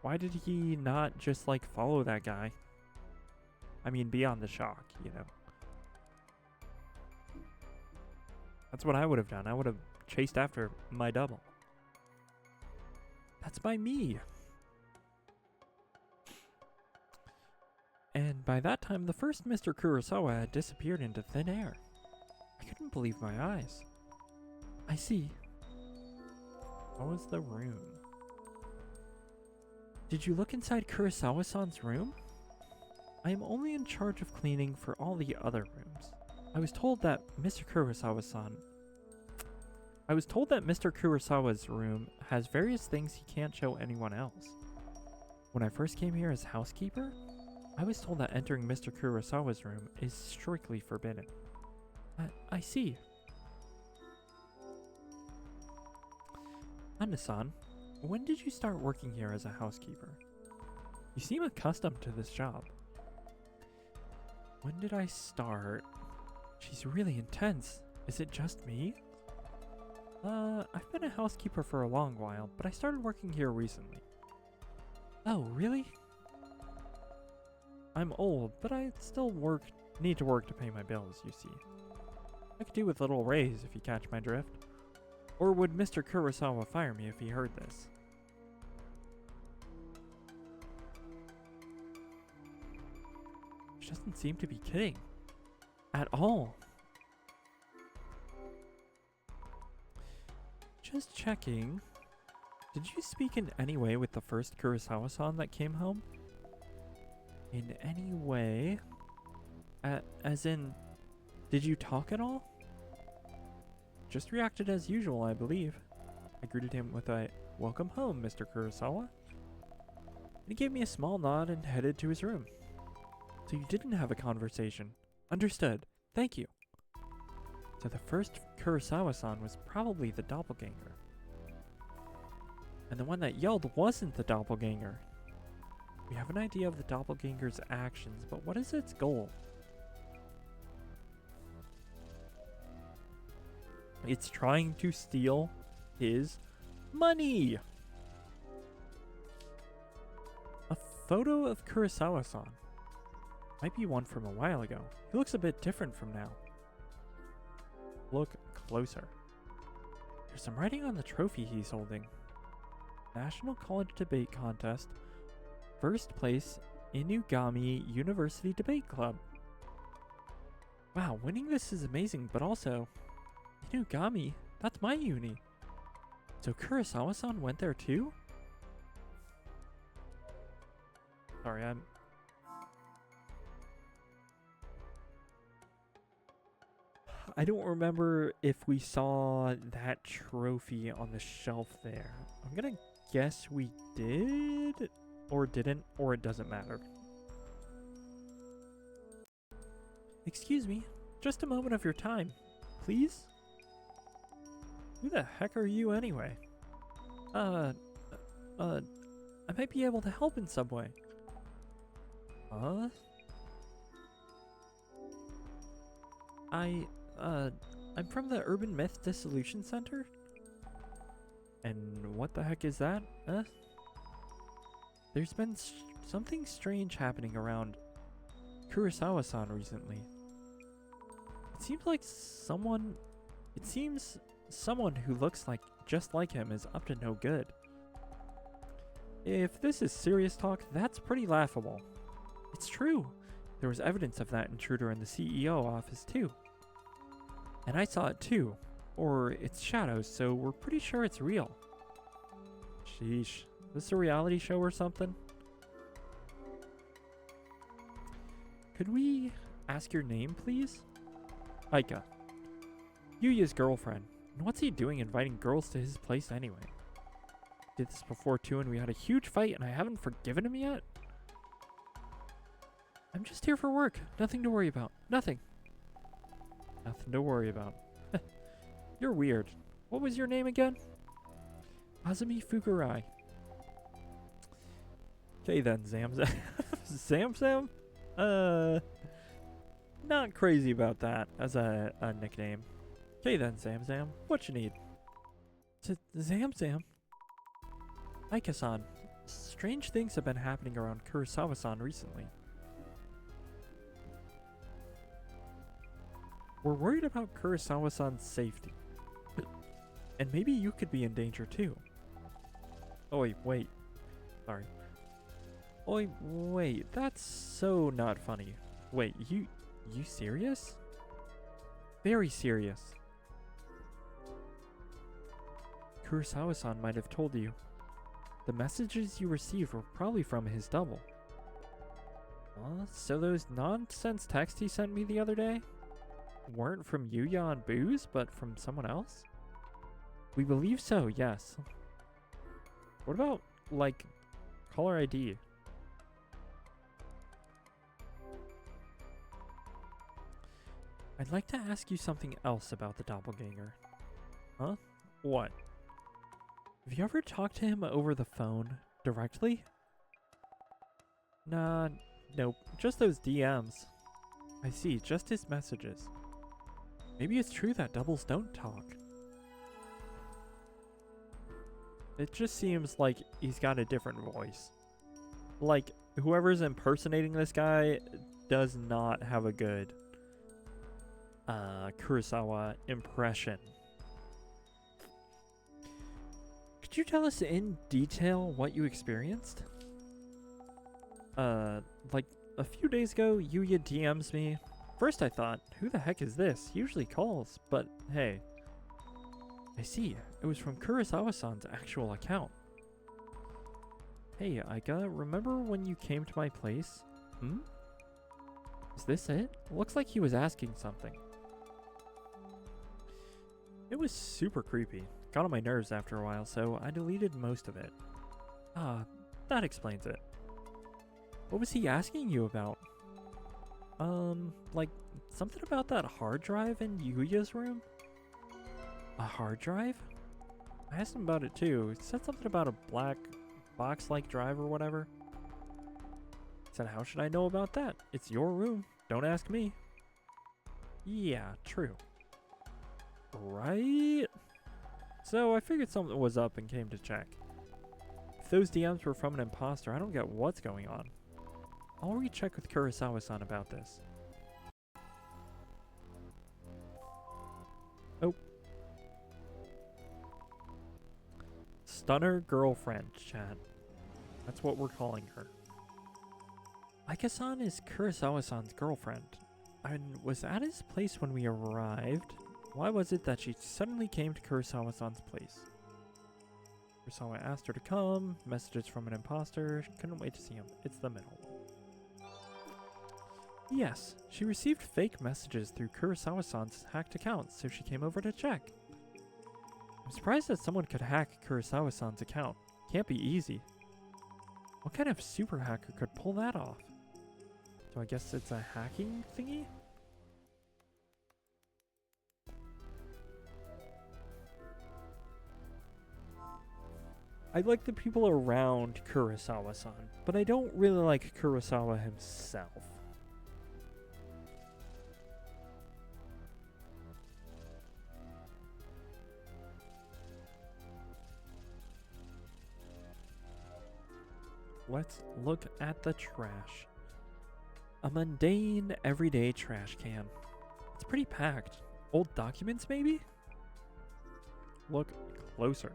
S1: Why did he not just, like, follow that guy? I mean, beyond the shock, you know. That's what I would have done. I would have chased after my double. That's by me. And by that time, the first Mr. Kurosawa had disappeared into thin air. I couldn't believe my eyes. I see. What was the room? Did you look inside Kurosawa-san's room? I am only in charge of cleaning for all the other rooms. I was told that Mr. Kurosawa's room has various things he can't show anyone else. When I first came here as housekeeper, I was told that entering Mr. Kurosawa's room is strictly forbidden. I see. Anna-san, when did you start working here as a housekeeper? You seem accustomed to this job. When did I start? She's really intense. Is it just me? I've been a housekeeper for a long while, but I started working here recently. Oh, really? I'm old, but I still need to work to pay my bills, you see. I could do with a little raise if you catch my drift. Or would Mr. Kurosawa fire me if he heard this? She doesn't seem to be kidding. At all. Just checking. Did you speak in any way with the first Kurosawa-san that came home? In any way? As in, did you talk at all? Just reacted as usual, I believe. I greeted him with a, "Welcome home, Mr. Kurosawa." And he gave me a small nod and headed to his room. So you didn't have a conversation. Understood. Thank you. So the first Kurosawa-san was probably the doppelganger. And the one that yelled wasn't the doppelganger. We have an idea of the doppelganger's actions, but what is its goal? It's trying to steal his money. A photo of Kurosawa-san. Might be one from a while ago. He looks a bit different from now. Look closer. There's some writing on the trophy he's holding. National College Debate Contest. First place, Inugami University Debate Club. Wow, winning this is amazing, but also, Inugami, that's my uni. So Kurosawa-san went there too? Sorry, I don't remember if we saw that trophy on the shelf there. I'm gonna guess we did, or didn't, or it doesn't matter. Excuse me, just a moment of your time, please? Who the heck are you anyway? I might be able to help in some way. I'm from the Urban Myth Dissolution Center. And what the heck is that? There's been something strange happening around Kurosawa-san recently. It seems someone who looks just like him is up to no good. If this is serious talk, that's pretty laughable. It's true. There was evidence of that intruder in the CEO office too. And I saw it too. Or its shadows, so we're pretty sure it's real. Sheesh. Is this a reality show or something? Could we ask your name, please? Aika. Yuya's girlfriend. And what's he doing inviting girls to his place anyway? Did this before too and we had a huge fight and I haven't forgiven him yet? I'm just here for work. Nothing to worry about. Nothing. Nothing to worry about. You're weird. What was your name again? Azumi Fukurai. Okay then, Zamzam. Zamzam? Not crazy about that as a nickname. Okay then, Zamzam. What you need? Zamzam? Aika-san, strange things have been happening around Kurosawa-san recently. We're worried about Kurosawa-san's safety. And maybe you could be in danger too. Oh wait. Sorry. Oh wait, that's so not funny. Wait, you serious? Very serious. Kurosawa-san might have told you. The messages you received were probably from his double. So those nonsense texts he sent me the other day weren't from Yuya and Booze, but from someone else? We believe so, yes. What about, like, caller ID? I'd like to ask you something else about the doppelganger. Huh? What? Have you ever talked to him over the phone directly? Nah, nope. Just those DMs. I see, just his messages. Maybe it's true that doubles don't talk. It just seems like he's got a different voice. Like, whoever's impersonating this guy does not have a good Kurosawa impression. Could you tell us in detail what you experienced? Like a few days ago, Yuya DMs me. First I thought, who the heck is this? He usually calls, but hey. I see, it was from Kurosawa-san's actual account. Hey, Aika, remember when you came to my place? Is this it? Looks like he was asking something. It was super creepy. Got on my nerves after a while, so I deleted most of it. That explains it. What was he asking you about? Like, something about that hard drive in Yuya's room? A hard drive? I asked him about it too. He said something about a black box-like drive or whatever. I said, how should I know about that? It's your room. Don't ask me. Yeah, true. Right? So I figured something was up and came to check. If those DMs were from an imposter, I don't get what's going on. I'll recheck with Kurosawa-san about this. Oh. Stunner girlfriend, chat. That's what we're calling her. Aika-san is Kurosawa-san's girlfriend. I was at his place when we arrived. Why was it that she suddenly came to Kurosawa-san's place? Kurosawa asked her to come. Messages from an imposter. Couldn't wait to see him. It's the middle. Yes, she received fake messages through Kurosawa-san's hacked account, so she came over to check. I'm surprised that someone could hack Kurosawa-san's account. Can't be easy. What kind of super hacker could pull that off? So I guess it's a hacking thingy? I like the people around Kurosawa-san, but I don't really like Kurosawa himself. Let's look at the trash. A mundane, everyday trash can. It's pretty packed. Old documents, maybe? Look closer.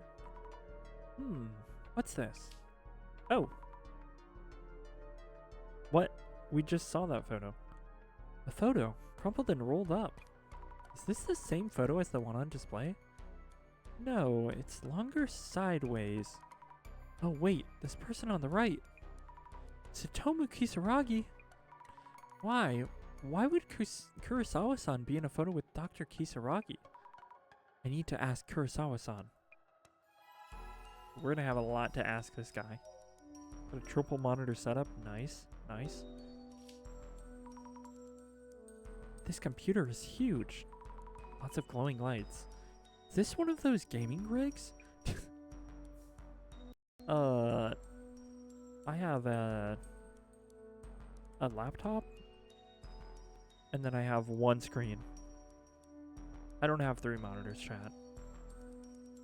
S1: What's this? Oh. What? We just saw that photo. A photo, crumpled and rolled up. Is this the same photo as the one on display? No, it's longer sideways. Oh wait, this person on the right. Satomu Kisaragi? Why? Why would Kurosawa-san be in a photo with Dr. Kisaragi? I need to ask Kurosawa-san. We're gonna have a lot to ask this guy. Got a triple monitor setup. Nice, nice. This computer is huge. Lots of glowing lights. Is this one of those gaming rigs? I have a laptop, and then I have one screen. I don't have 3 monitors, chat.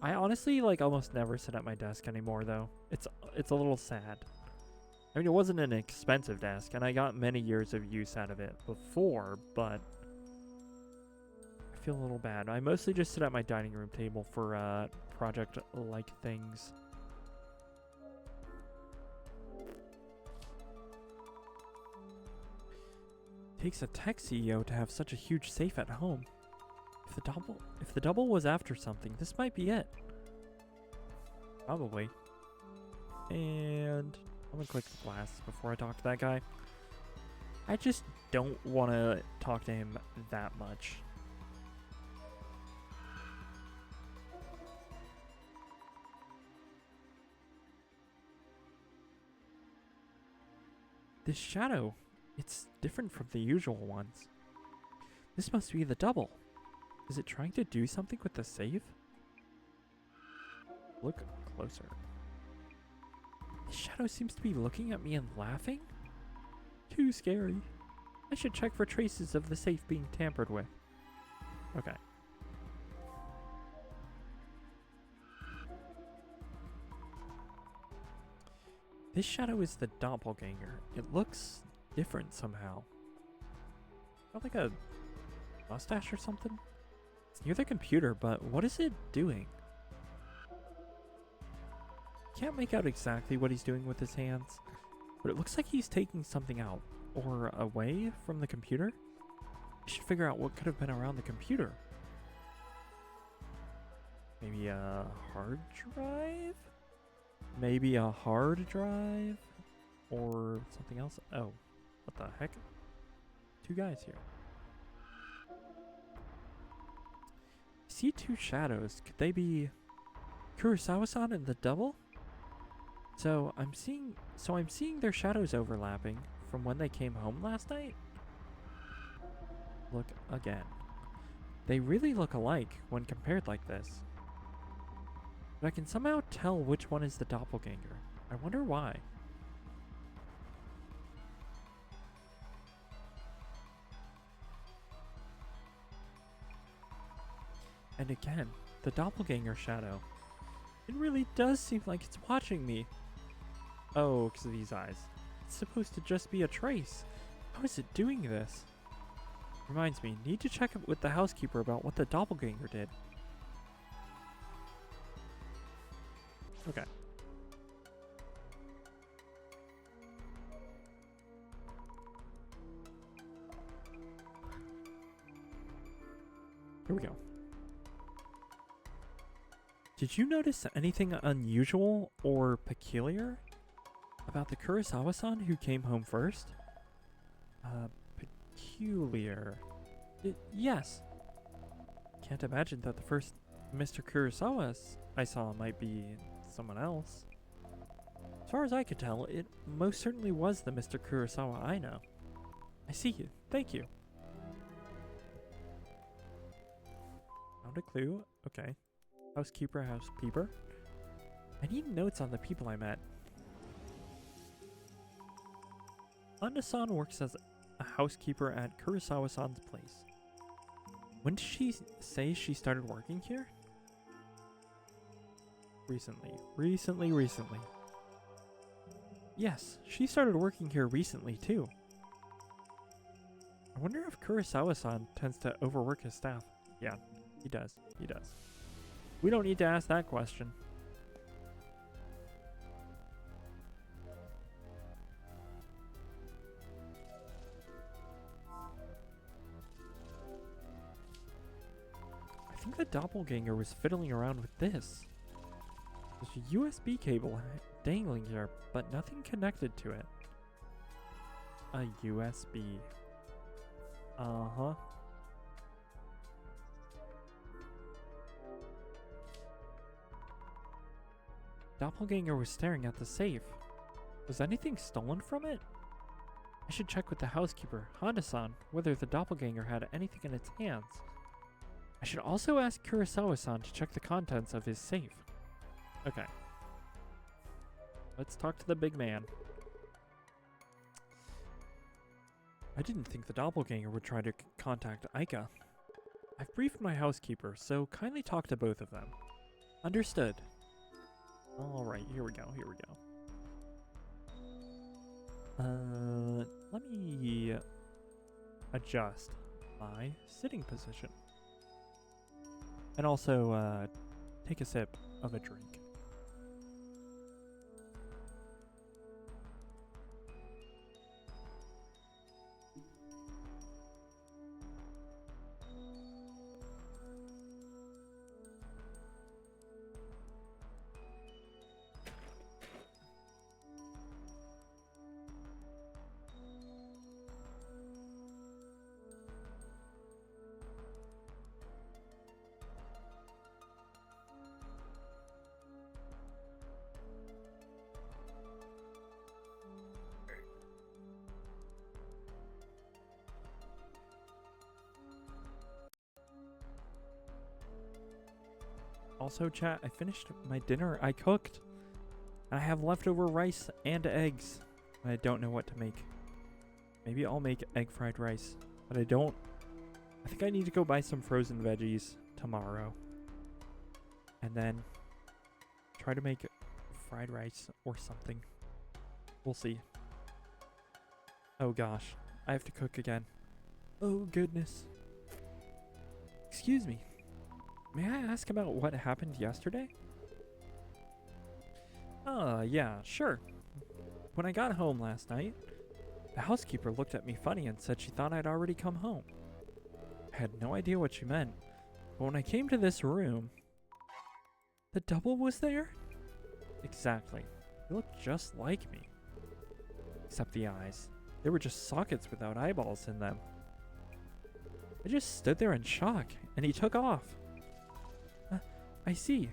S1: I honestly like almost never sit at my desk anymore, though. It's a little sad. I mean, it wasn't an expensive desk, and I got many years of use out of it before, but I feel a little bad. I mostly just sit at my dining room table for project-like things. Takes a tech CEO to have such a huge safe at home. If the double was after something, this might be it. Probably. And I'm gonna click the glass before I talk to that guy. I just don't want to talk to him that much. This shadow, it's different from the usual ones. This must be the double. Is it trying to do something with the safe? Look closer. The shadow seems to be looking at me and laughing? Too scary. I should check for traces of the safe being tampered with. Okay. This shadow is the doppelganger. It looks different somehow. Got like a mustache or something? It's near the computer, but what is it doing? Can't make out exactly what he's doing with his hands, but it looks like he's taking something out or away from the computer. I should figure out what could have been around the computer. Maybe a hard drive? Maybe a hard drive? Or something else? Oh, what the heck? 2 guys here. See 2 shadows. Could they be Kurosawa-san and the double? So I'm seeing their shadows overlapping from when they came home last night. Look again. They really look alike when compared like this. But I can somehow tell which one is the doppelganger. I wonder why. And again, the doppelganger shadow. It really does seem like it's watching me. Oh, because of these eyes. It's supposed to just be a trace. How is it doing this? Reminds me, need to check with the housekeeper about what the doppelganger did. Okay. Here we go. Did you notice anything unusual or peculiar about the Kurosawa-san who came home first? Peculiar. Yes. Can't imagine that the first Mr. Kurosawa I saw might be someone else. As far as I could tell, it most certainly was the Mr. Kurosawa I know. I see you. Thank you. Found a clue. Okay. Housekeeper. I need notes on the people I met. Anda-san works as a housekeeper at Kurosawa-san's place. When did she say she started working here? Recently. Yes, she started working here recently too. I wonder if Kurosawa-san tends to overwork his staff. Yeah, he does. We don't need to ask that question. I think the doppelganger was fiddling around with this. There's a USB cable dangling here, but nothing connected to it. A USB. Uh-huh. Doppelganger was staring at the safe. Was anything stolen from it? I should check with the housekeeper, Honda-san, whether the doppelganger had anything in its hands. I should also ask Kurosawa-san to check the contents of his safe. Okay. Let's talk to the big man. I didn't think the doppelganger would try to contact Aika. I've briefed my housekeeper, so kindly talk to both of them. Understood. Alright, here we go. Let me adjust my sitting position. And also, take a sip of a drink. Also, chat, I finished my dinner. I cooked. I have leftover rice and eggs. I don't know what to make. Maybe I'll make egg fried rice. But I think I need to go buy some frozen veggies tomorrow. And then try to make fried rice or something. We'll see. Oh gosh, I have to cook again. Oh goodness. Excuse me. May I ask about what happened yesterday? Yeah, sure. When I got home last night, the housekeeper looked at me funny and said she thought I'd already come home. I had no idea what she meant, but when I came to this room, the double was there? Exactly. He looked just like me. Except the eyes. They were just sockets without eyeballs in them. I just stood there in shock, and he took off. I see.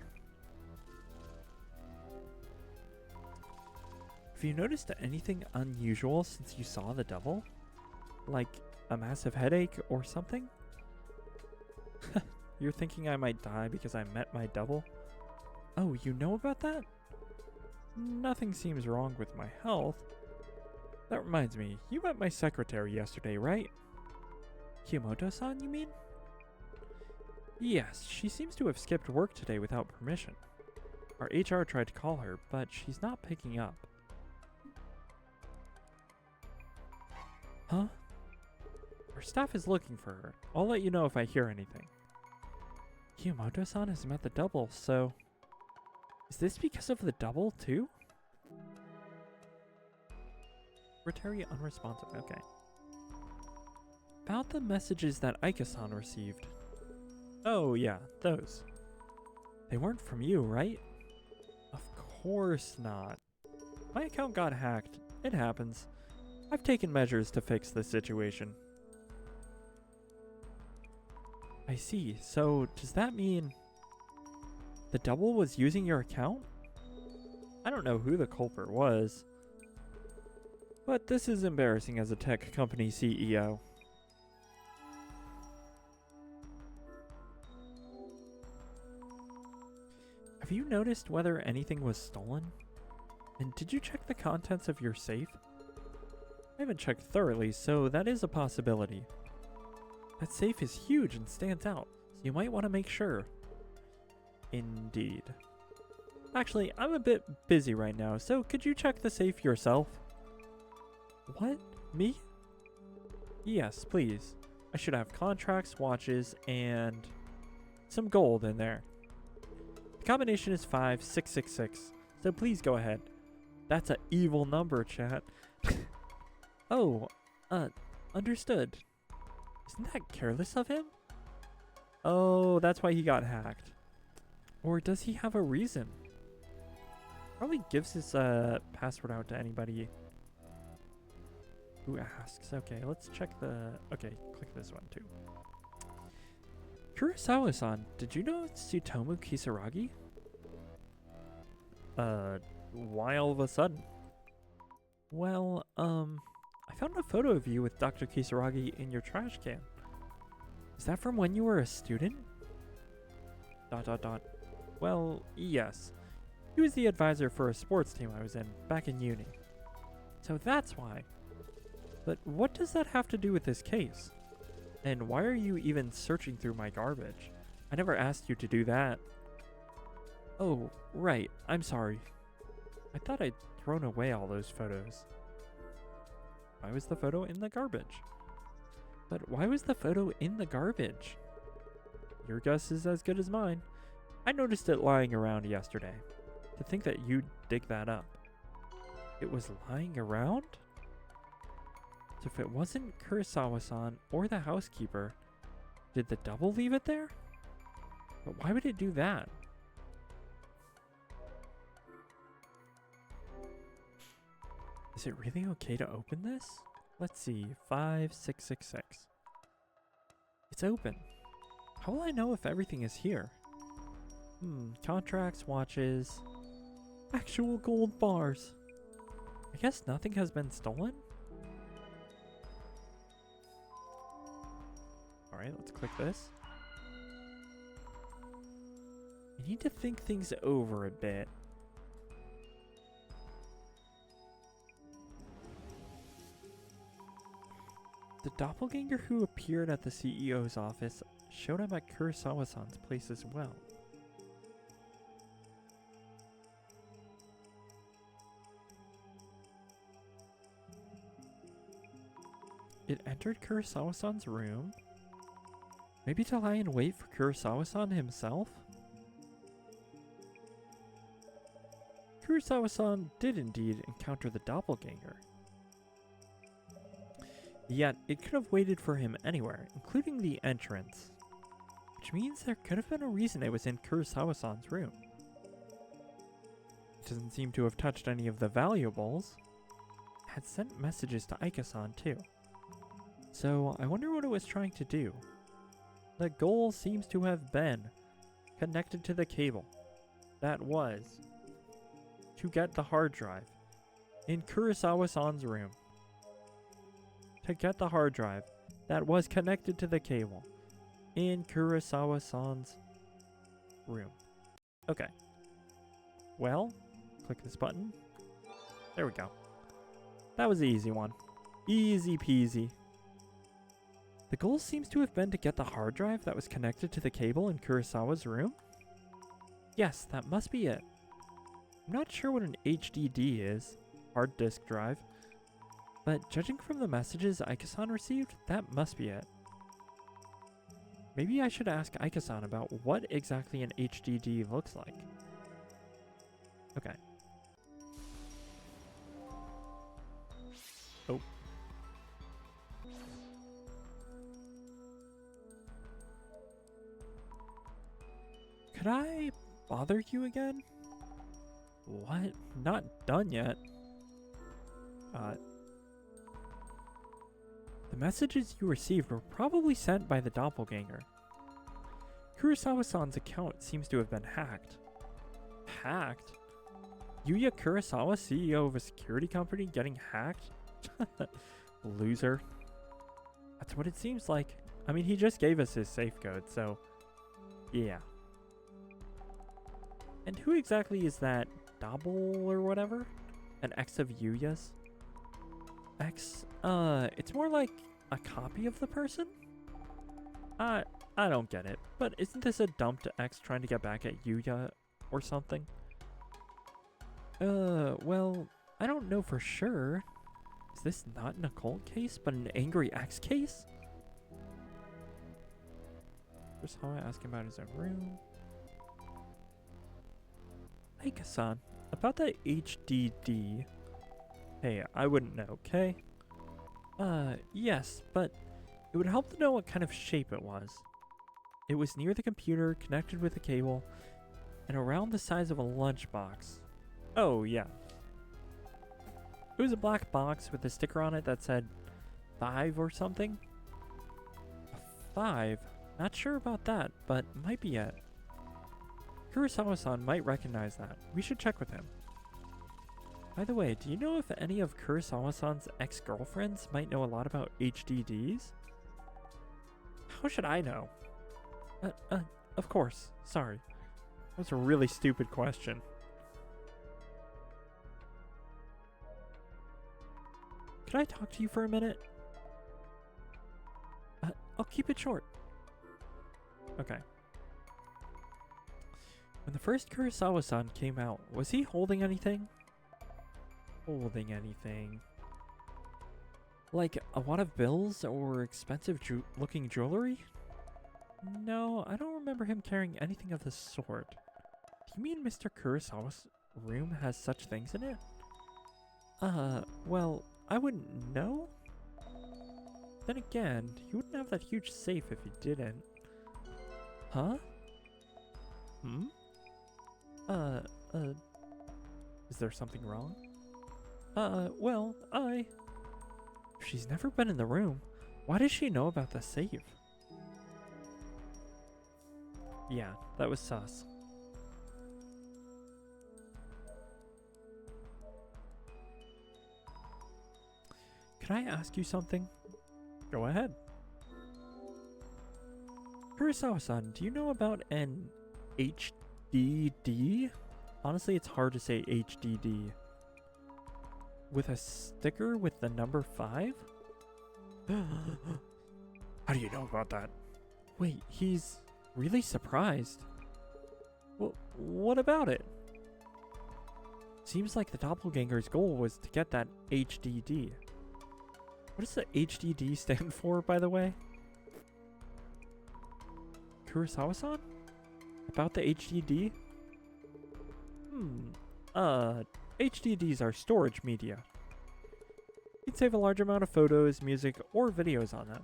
S1: Have you noticed anything unusual since you saw the double? Like a massive headache or something? You're thinking I might die because I met my double? Oh, you know about that? Nothing seems wrong with my health. That reminds me, you met my secretary yesterday, right? Kiyomoto-san, you mean? Yes, she seems to have skipped work today without permission. Our HR tried to call her, but she's not picking up. Huh? Our staff is looking for her. I'll let you know if I hear anything. Kiyomoto-san has met the double, so... Is this because of the double, too? Secretary unresponsive, okay. About the messages that Aika-san received. Oh yeah, those. They weren't from you, right? Of course not. My account got hacked. It happens. I've taken measures to fix the situation. I see. So, does that mean the double was using your account? I don't know who the culprit was, but this is embarrassing as a tech company CEO. Have you noticed whether anything was stolen? And did you check the contents of your safe? I haven't checked thoroughly, so that is a possibility. That safe is huge and stands out, so you might want to make sure. Indeed. Actually, I'm a bit busy right now, so could you check the safe yourself? What? Me? Yes, please. I should have contracts, watches, and some gold in there. The combination is 5666, so please go ahead. That's an evil number, chat. Oh, understood. Isn't that careless of him? Oh, that's why he got hacked. Or does he have a reason? Probably gives his password out to anybody who asks. Okay, let's check the... Okay, click this one too. Kurosawa-san, did you know it's Tsutomu Kisaragi? Why all of a sudden? Well, I I found a photo of you with Dr. Kisaragi in your trash can. Is that from when you were a student? ... Well, yes. He was the advisor for a sports team I was in back in uni. So that's why. But what does that have to do with this case? And why are you even searching through my garbage? I never asked you to do that. Oh, right. I'm sorry. I thought I'd thrown away all those photos. Why was the photo in the garbage? But why was the photo in the garbage? Your guess is as good as mine. I noticed it lying around yesterday. To think that you'd dig that up. It was lying around? So if it wasn't Kurosawa-san or the housekeeper, did the double leave it there? But why would it do that? Is it really okay to open this? Let's see, 5666. It's open. How will I know if everything is here? Contracts, watches, actual gold bars. I guess nothing has been stolen? Alright, let's click this. I need to think things over a bit. The doppelganger who appeared at the CEO's office showed up at Kurosawa-san's place as well. It entered Kurosawa-san's room. Maybe to lie in wait for Kurosawa-san himself? Kurosawa-san did indeed encounter the doppelganger. Yet, it could have waited for him anywhere, including the entrance. Which means there could have been a reason it was in Kurosawa-san's room. It doesn't seem to have touched any of the valuables. It had sent messages to Aika-san too. So, I wonder what it was trying to do. The goal seems to have been connected to the cable. That was to get the hard drive in Kurosawa-san's room. To get the hard drive that was connected to the cable in Kurosawa-san's room. Okay. Well, click this button. There we go. That was the easy one. Easy peasy. The goal seems to have been to get the hard drive that was connected to the cable in Kurosawa's room? Yes, that must be it. I'm not sure what an HDD is, hard disk drive, but judging from the messages Aika-san received, that must be it. Maybe I should ask Aika-san about what exactly an HDD looks like. Okay. Oh. Could I bother you again? What? Not done yet. The messages you received were probably sent by the doppelganger. Kurosawa-san's account seems to have been hacked. Hacked? Yuya Kurosawa, CEO of a security company, getting hacked? Loser. That's what it seems like. I mean, he just gave us his safe code, so yeah. And who exactly is that Double or whatever? An ex of Yuya's? Ex? It's more like a copy of the person? I don't get it, but isn't this a dumped ex trying to get back at Yuya or something? Well, I don't know for sure. Is this not an occult case, but an angry ex case? First, how I ask him about his own room. Aika-san, about that HDD. Hey, I wouldn't know, okay? Yes, but it would help to know what kind of shape it was. It was near the computer, connected with a cable, and around the size of a lunchbox. Oh, yeah. It was a black box with a sticker on it that said 5 or something. A 5? Not sure about that, but might be it. Kurosawa-san might recognize that. We should check with him. By the way, do you know if any of Kurosawa-san's ex-girlfriends might know a lot about HDDs? How should I know? Of course. Sorry. That was a really stupid question. Could I talk to you for a minute? I'll keep it short. Okay. When the first Kurosawa-san came out, was he holding anything? Holding anything? Like a lot of bills or expensive looking jewelry? No, I don't remember him carrying anything of the sort. Do you mean Mr. Kurosawa's room has such things in it? Well, I wouldn't know. Then again, he wouldn't have that huge safe if he didn't. Huh? Hmm? Is there something wrong? Well, She's never been in the room. Why does she know about the safe? Yeah, that was sus. Can I ask you something? Go ahead. Kurosawa-san, do you know about an HDD? Honestly, it's hard to say HDD. With a sticker with the number 5? How do you know about that? Wait, he's really surprised. Well, what about it? Seems like the doppelganger's goal was to get that HDD. What does the HDD stand for, by the way? Kurosawa-san? About the HDD? HDDs are storage media. You'd save a large amount of photos, music, or videos on them.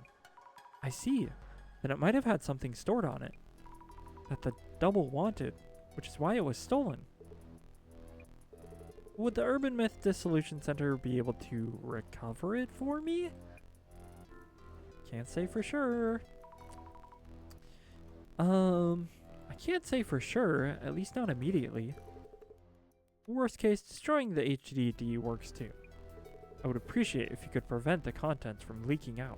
S1: I see. Then it might have had something stored on it that the double wanted, which is why it was stolen. Would the Urban Myth Dissolution Center be able to recover it for me? Can't say for sure. I can't say for sure, at least not immediately. Worst case, destroying the HDD works too. I would appreciate if you could prevent the contents from leaking out.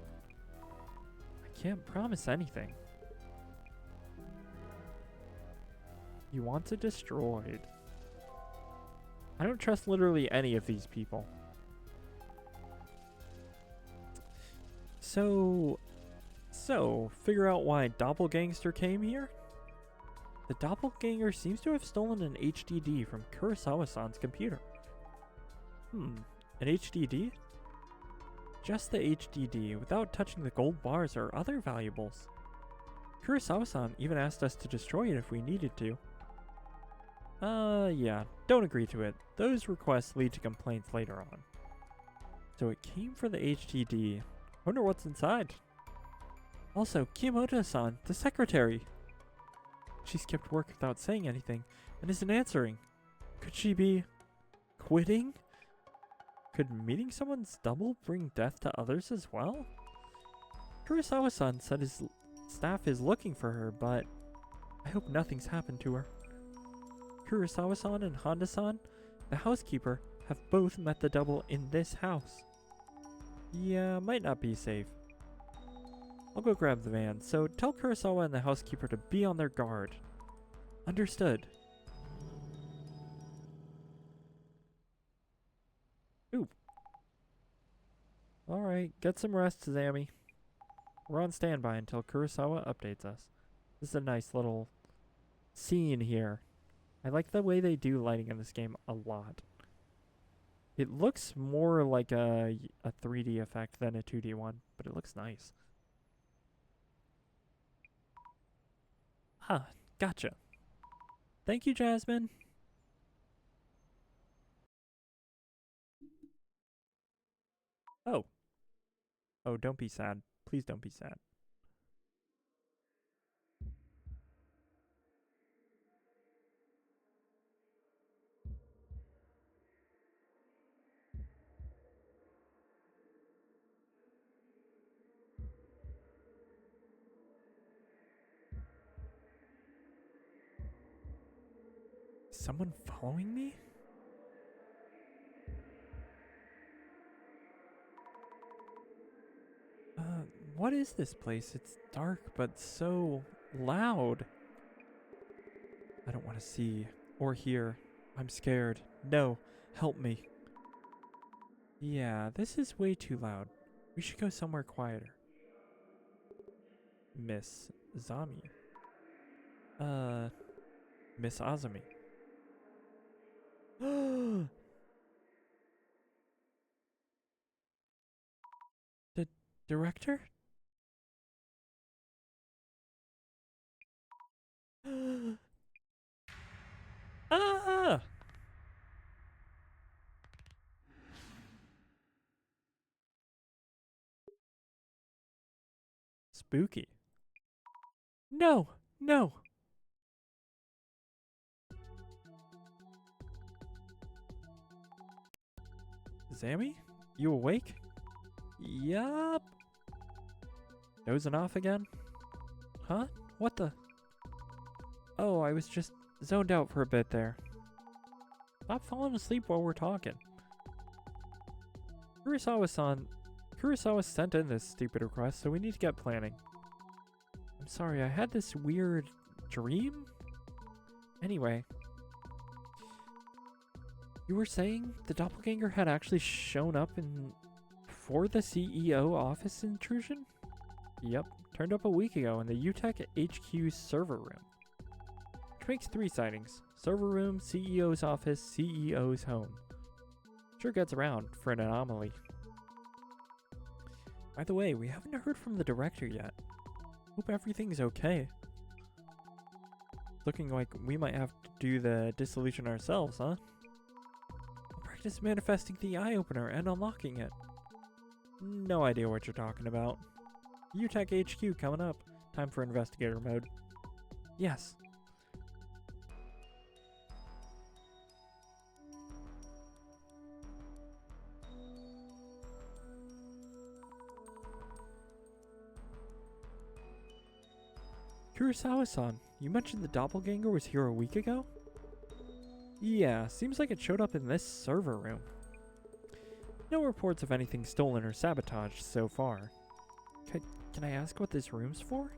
S1: I can't promise anything. You want it destroyed. I don't trust literally any of these people. So, figure out why Doppelgangster came here? The Doppelganger seems to have stolen an HDD from Kurosawa-san's computer. An HDD? Just the HDD, without touching the gold bars or other valuables. Kurosawa-san even asked us to destroy it if we needed to. Yeah, don't agree to it. Those requests lead to complaints later on. So it came for the HDD. Wonder what's inside. Also, Kiyomoto-san, the secretary. She skipped work without saying anything and isn't answering. Could she be quitting? Could meeting someone's double bring death to others as well? Kurosawa-san said his staff is looking for her, but I hope nothing's happened to her. Kurosawa-san and Honda-san, the housekeeper, have both met the double in this house. Yeah, might not be safe. I'll go grab the van, so tell Kurosawa and the housekeeper to be on their guard. Understood. Ooh. Alright, get some rest, Zami. We're on standby until Kurosawa updates us. This is a nice little scene here. I like the way they do lighting in this game a lot. It looks more like a 3D effect than a 2D one, but it looks nice. Ah, gotcha. Thank you, Jasmine. Oh. Oh, don't be sad. Please don't be sad. Is someone following me? What is this place? It's dark, but so loud. I don't want to see or hear. I'm scared. No, help me. Yeah, this is way too loud. We should go somewhere quieter. Miss Zami. Miss Azami. The director? Ah! Spooky. No, no. Zami? You awake? Yup. Dozing off again? Huh? What the? Oh, I was just zoned out for a bit there. Stop falling asleep while we're talking. Kurosawa sent in this stupid request, so we need to get planning. I'm sorry, I had this weird dream? Anyway. You were saying the doppelganger had actually shown up for the CEO office intrusion? Yep, turned up a week ago in the UTech HQ server room. Which makes 3 sightings. Server room, CEO's office, CEO's home. Sure gets around for an anomaly. By the way, we haven't heard from the director yet. Hope everything's okay. Looking like we might have to do the dissolution ourselves, huh? I'll practice manifesting the eye opener and unlocking it. No idea what you're talking about. UTech HQ coming up. Time for investigator mode. Yes. Kurosawa-san, you mentioned the doppelganger was here a week ago? Yeah, seems like it showed up in this server room. No reports of anything stolen or sabotaged so far. Can I ask what this room's for?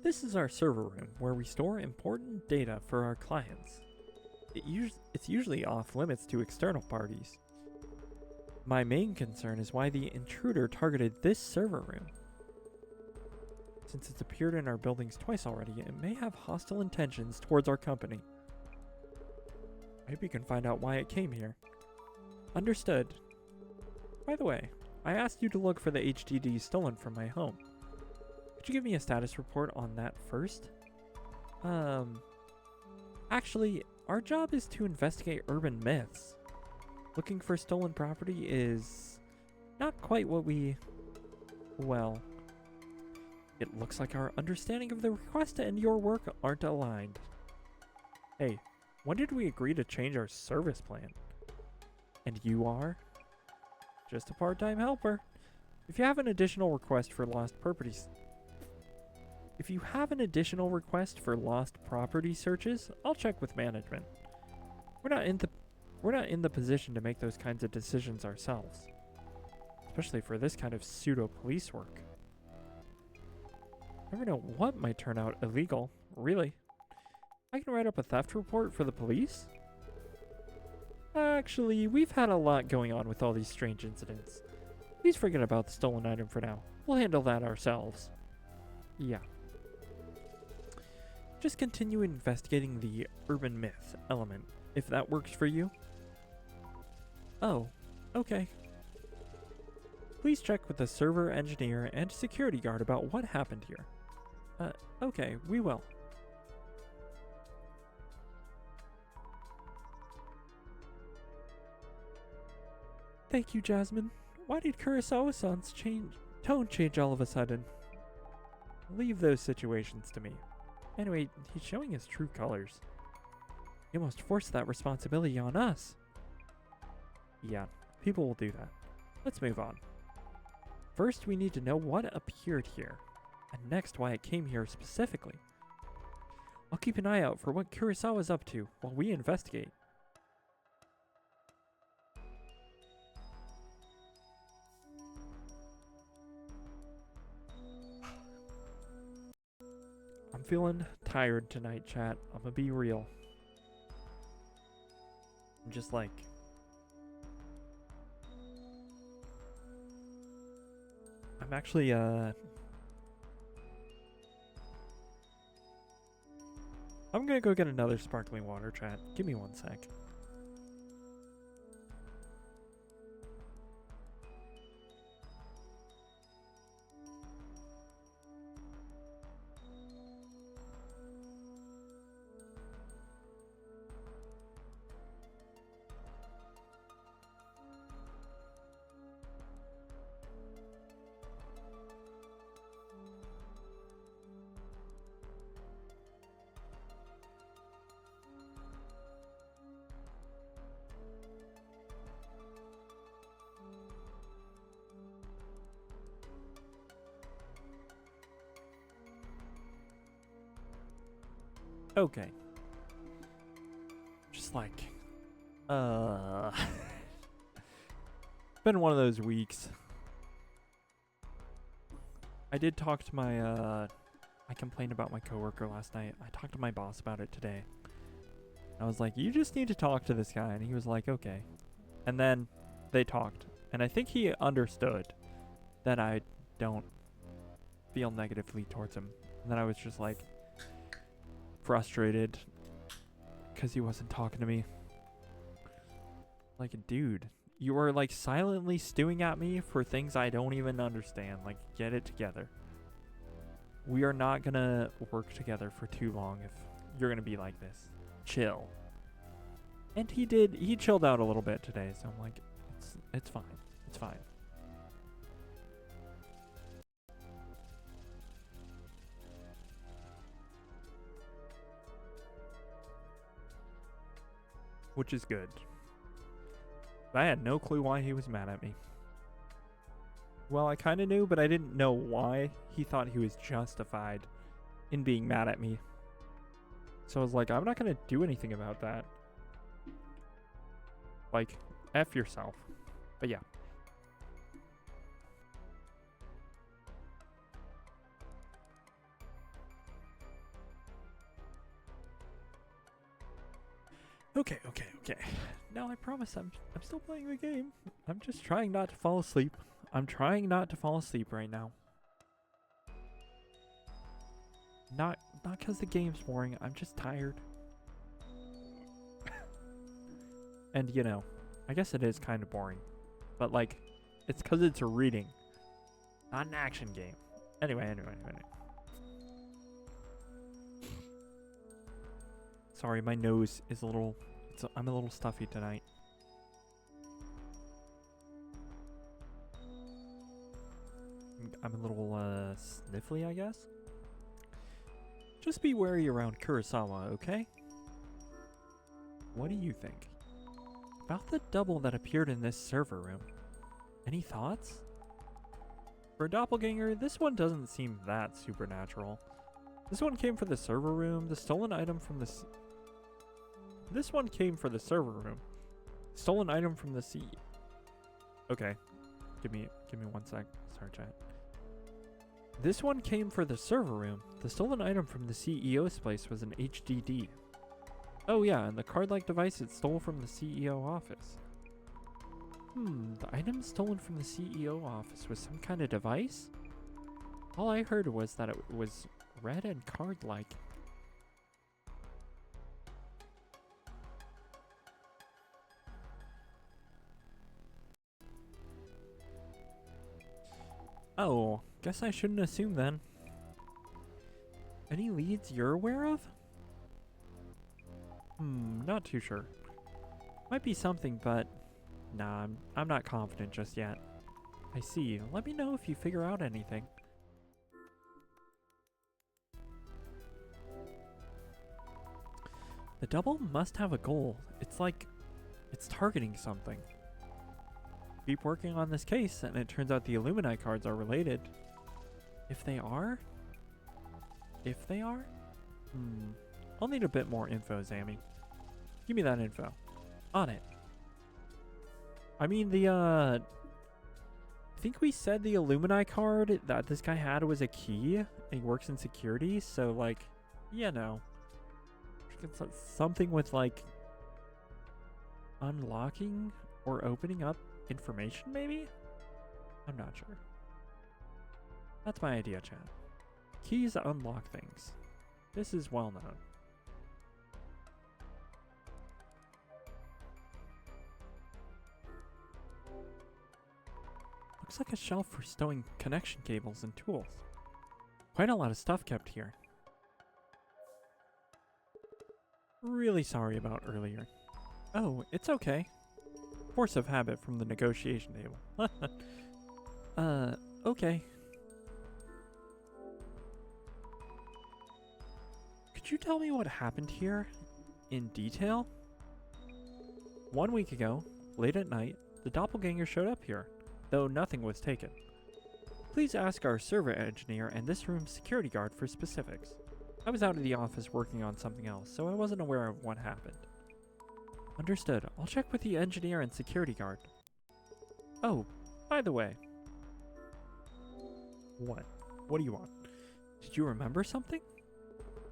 S1: This is our server room, where we store important data for our clients. It's usually off limits to external parties. My main concern is why the intruder targeted this server room. Since it's appeared in our buildings twice already, it may have hostile intentions towards our company. Maybe we can find out why it came here. Understood. By the way, I asked you to look for the HDD stolen from my home. Could you give me a status report on that first? Actually, our job is to investigate urban myths. Looking for stolen property is not quite what we... Well, it looks like our understanding of the request and your work aren't aligned. Hey, when did we agree to change our service plan? And you are? Just a part-time helper. If you have an additional request for lost properties... If you have an additional request for lost property searches, I'll check with management. We're not in the position to make those kinds of decisions ourselves. Especially for this kind of pseudo-police work. Never know what might turn out illegal, really. I can write up a theft report for the police? Actually, we've had a lot going on with all these strange incidents. Please forget about the stolen item for now. We'll handle that ourselves. Yeah. Just continue investigating the urban myth element, if that works for you. Oh, okay. Please check with the server engineer and security guard about what happened here. Okay, we will. Thank you, Jasmine. Why did Kurosawa-san's tone change all of a sudden? Leave those situations to me. Anyway, he's showing his true colors. You must force that responsibility on us. Yeah, people will do that. Let's move on. First, we need to know what appeared here, and next why it came here specifically. I'll keep an eye out for what Kurosawa's up to while we investigate. I'm feeling tired tonight, chat. I'm gonna be real. I'm just like... I'm actually, I'm gonna go get another sparkling water, chat. Give me 1 sec. Okay. Just like, it's been one of those weeks. I did talk to my, I complained about my coworker last night. I talked to my boss about it today. I was like, you just need to talk to this guy. And he was like, okay. And then they talked. And I think he understood that I don't feel negatively towards him. And then I was just like, frustrated because he wasn't talking to me. Like, dude, you are like silently stewing at me for things I don't even understand. Like, get it together. We are not gonna work together for too long if you're gonna be like this. Chill. And he chilled out a little bit today, so I'm like, it's fine. It's fine. Which is good. I had no clue why he was mad at me. Well, I kind of knew, but I didn't know why he thought he was justified in being mad at me. So I was like, I'm not going to do anything about that. Like, F yourself. But yeah. Okay. Now I promise I'm still playing the game. I'm just trying not to fall asleep. I'm trying not to fall asleep right now. Not because the game's boring. I'm just tired. And you know, I guess it is kind of boring. But like, it's because it's a reading, not an action game. Anyway. Sorry, my nose is a little... I'm a little stuffy tonight. I'm a little, sniffly, I guess? Just be wary around Kurosawa, okay? What do you think? About the double that appeared in this server room. Any thoughts? For a doppelganger, this one doesn't seem that supernatural. This one came for the server room. The stolen item from the... This one came for the server room. Stolen item from the sea. Okay. Give me 1 sec. Sorry, chat. This one came for the server room. The stolen item from the CEO's place was an HDD. Oh yeah, and the card-like device it stole from the CEO office. The item stolen from the CEO office was some kind of device? All I heard was that it was red and card-like. Oh, guess I shouldn't assume then. Any leads you're aware of? Not too sure. Might be something, but nah, I'm not confident just yet. I see. Let me know if you figure out anything. The double must have a goal. It's like it's targeting something. Keep working on this case, and it turns out the Illumini cards are related. If they are? I'll need a bit more info, Zammy. Give me that info. On it. I mean, I think we said the Illumini card that this guy had was a key, and he works in security, so like, you know, it's something with like unlocking or opening up information, maybe? I'm not sure. That's my idea, Chad. Keys unlock things. This is well known. Looks like a shelf for stowing connection cables and tools. Quite a lot of stuff kept here. Really sorry about earlier. Oh, it's okay. Force of habit from the negotiation table. Okay. Could you tell me what happened here in detail? 1 week ago, late at night, the doppelganger showed up here, though nothing was taken. Please ask our server engineer and this room's security guard for specifics. I was out of the office working on something else, so I wasn't aware of what happened. Understood. I'll check with the engineer and security guard. Oh, by the way. What? What do you want? Did you remember something?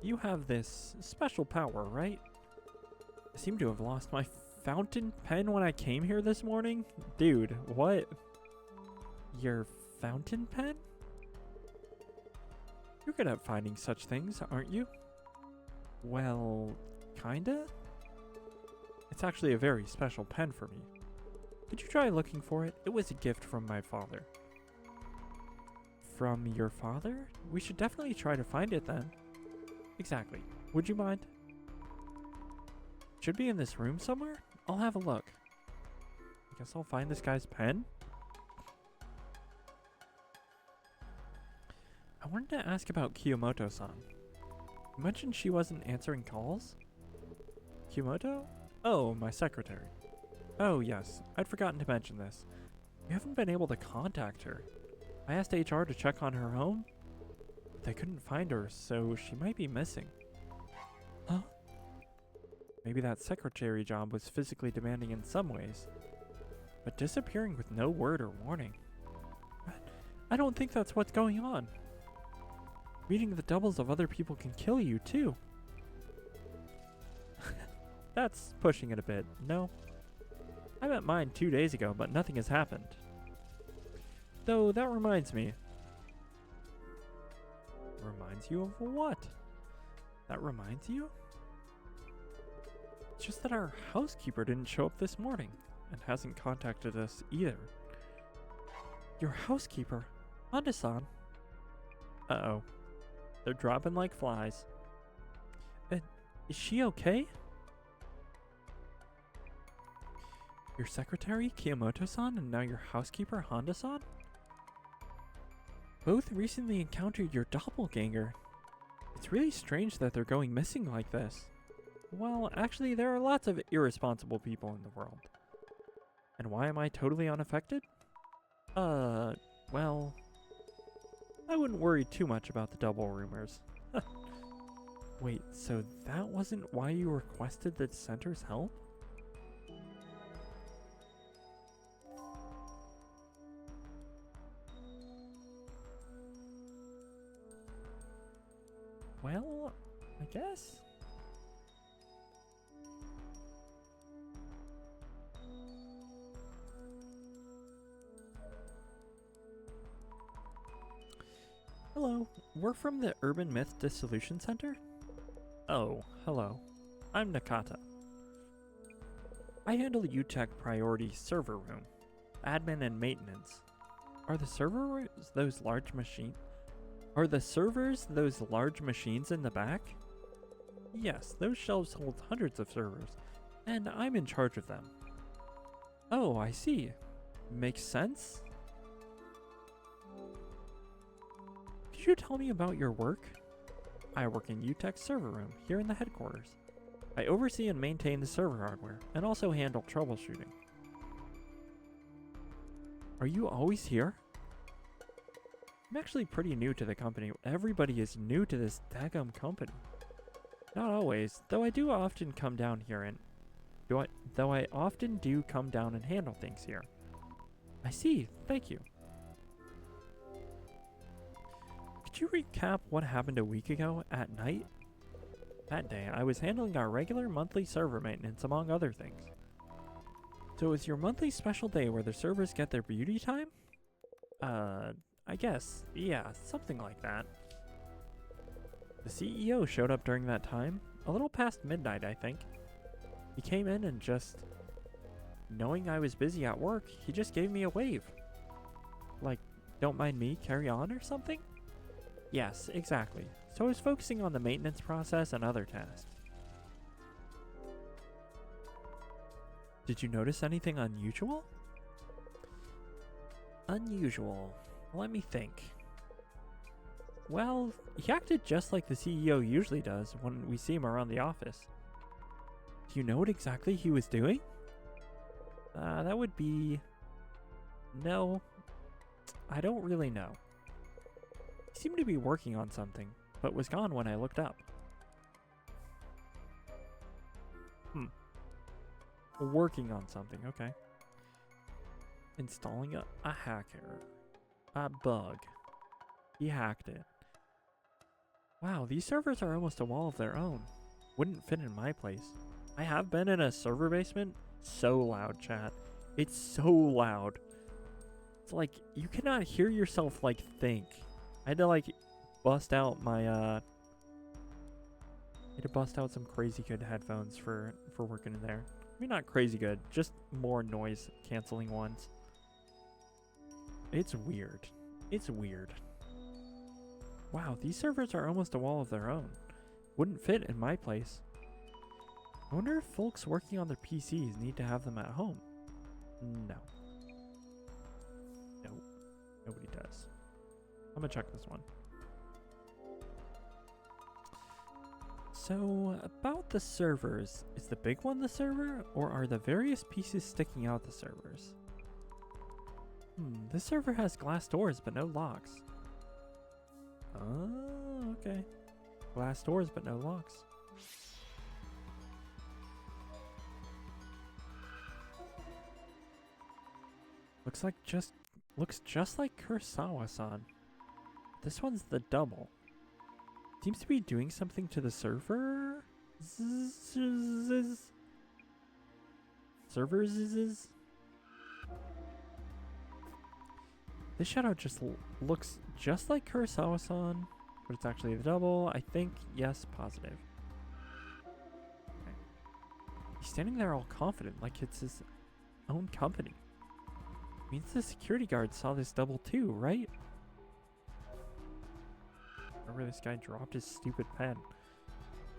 S1: You have this special power, right? I seem to have lost my fountain pen when I came here this morning. Dude, what? Your fountain pen? You're good at finding such things, aren't you? Well, kinda? It's actually a very special pen for me. Did you try looking for it? It was a gift from my father. From your father? We should definitely try to find it then. Exactly. Would you mind? Should be in this room somewhere? I'll have a look. I guess I'll find this guy's pen. I wanted to ask about Kiyomoto-san. You mentioned she wasn't answering calls? Kiyomoto? Oh, my secretary. Oh, yes. I'd forgotten to mention this. We haven't been able to contact her. I asked HR to check on her home, but they couldn't find her, so she might be missing. Huh? Maybe that secretary job was physically demanding in some ways, but disappearing with no word or warning. I don't think that's what's going on. Reading the doubles of other people can kill you, too. That's pushing it a bit, no? I met mine 2 days ago, but nothing has happened. Though, that reminds me. Reminds you of what? That reminds you? It's just that our housekeeper didn't show up this morning, and hasn't contacted us either. Your housekeeper? Honda-san? Uh-oh. They're dropping like flies. Is she okay? Your secretary, Kiyomoto-san, and now your housekeeper, Honda-san? Both recently encountered your doppelganger. It's really strange that they're going missing like this. Well, actually, there are lots of irresponsible people in the world. And why am I totally unaffected? Well, I wouldn't worry too much about the double rumors. Wait, so that wasn't why you requested the center's help? Well, I guess. Hello, we're from the Urban Myth Dissolution Center? Oh, hello. I'm Nakata. I handle UTech Priority Server Room, admin and maintenance. Are the servers those large machines? Are the servers those large machines in the back? Yes, those shelves hold hundreds of servers, and I'm in charge of them. Oh, I see. Makes sense. Could you tell me about your work? I work in UTech's server room, here in the headquarters. I oversee and maintain the server hardware, and also handle troubleshooting. Are you always here? I'm actually pretty new to the company. Everybody is new to this daggum company. Not always, though I do often come down here and... Though I often do come down and handle things here. I see, thank you. Could Could you recap what happened a week ago at night? That day, I was handling our regular monthly server maintenance, among other things. So it was your monthly special day where the servers get their beauty time? I guess. Yeah, something like that. The CEO showed up during that time, a little past midnight, I think. He came in and just, knowing I was busy at work, he just gave me a wave. Like, don't mind me, carry on or something? Yes, exactly. So I was focusing on the maintenance process and other tasks. Did you notice anything unusual? Unusual. Let me think. Well, he acted just like the CEO usually does when we see him around the office. Do you know what exactly he was doing? That would be... No, I don't really know. He seemed to be working on something, but was gone when I looked up. Working on something, okay. Installing a hacker. A bug. He hacked it. Wow, these servers are almost a wall of their own. Wouldn't fit in my place. I have been in a server basement. So loud, chat. It's so loud. It's like, you cannot hear yourself, like, think. I had to, like, bust out my, I had to bust out some crazy good headphones for working in there. I mean, not crazy good, just more noise canceling ones. It's weird. It's weird. Wow, these servers are almost a wall of their own. Wouldn't fit in my place. I wonder if folks working on their PCs need to have them at home. No. Nope. Nobody does. I'm gonna check this one. So, about the servers, is the big one the server, or are the various pieces sticking out the servers? This server has glass doors but no locks. Oh, okay. Glass doors but no locks. Looks just like Kurosawa-san. This one's the double. Seems to be doing something to the server. Servers. This shadow just looks just like Kurosawa-san, but it's actually the double. I think, yes, positive. Okay. He's standing there all confident, like it's his own company. Means the security guard saw this double too, right? Remember this guy dropped his stupid pen.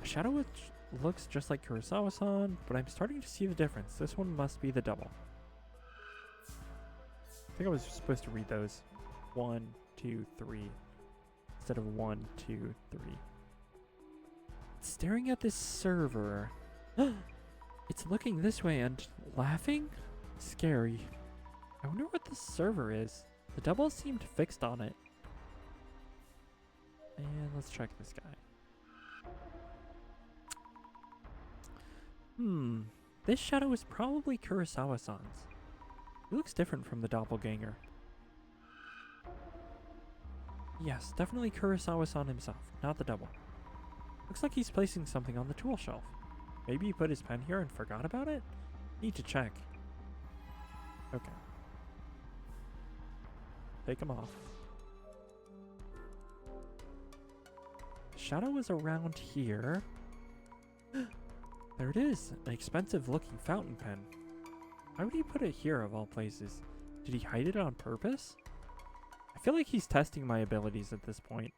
S1: The shadow which looks just like Kurosawa-san, but I'm starting to see the difference. This one must be the double. I think I was supposed to read those 1, 2, 3 instead of 1, 2, 3. It's staring at this server. It's looking this way and laughing? Scary. I wonder what this server is. The double seemed fixed on it. And let's check this guy. This shadow is probably Kurosawa-san's. He looks different from the doppelganger. Yes, definitely Kurosawa-san himself, not the double. Looks like he's placing something on the tool shelf. Maybe he put his pen here and forgot about it? Need to check. Okay. Take him off. Shadow is around here. There it is, an expensive looking fountain pen. Why would he put it here of all places? Did he hide it on purpose? I feel like he's testing my abilities at this point.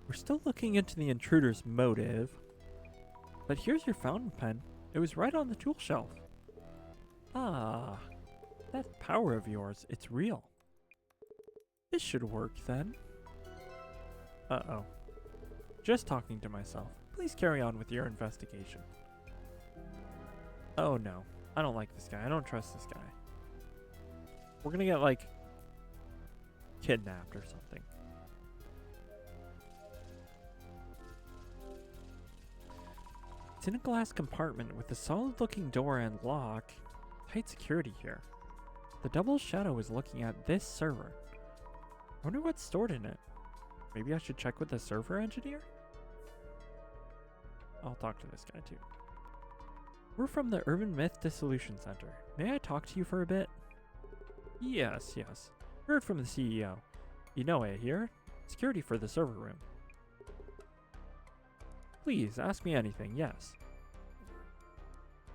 S1: We're still looking into the intruder's motive. But here's your fountain pen. It was right on the tool shelf. Ah, that power of yours, it's real. This should work then. Uh-oh. Just talking to myself. Please carry on with your investigation. Oh no, I don't like this guy. I don't trust this guy. We're gonna get, like, kidnapped or something. It's in a glass compartment with a solid-looking door and lock. Tight security here. The double shadow is looking at this server. I wonder what's stored in it. Maybe I should check with the server engineer? I'll talk to this guy too. We're from the Urban Myth Dissolution Center. May I talk to you for a bit? Yes. Heard from the CEO. Inoue here. Security for the server room. Please, ask me anything, yes.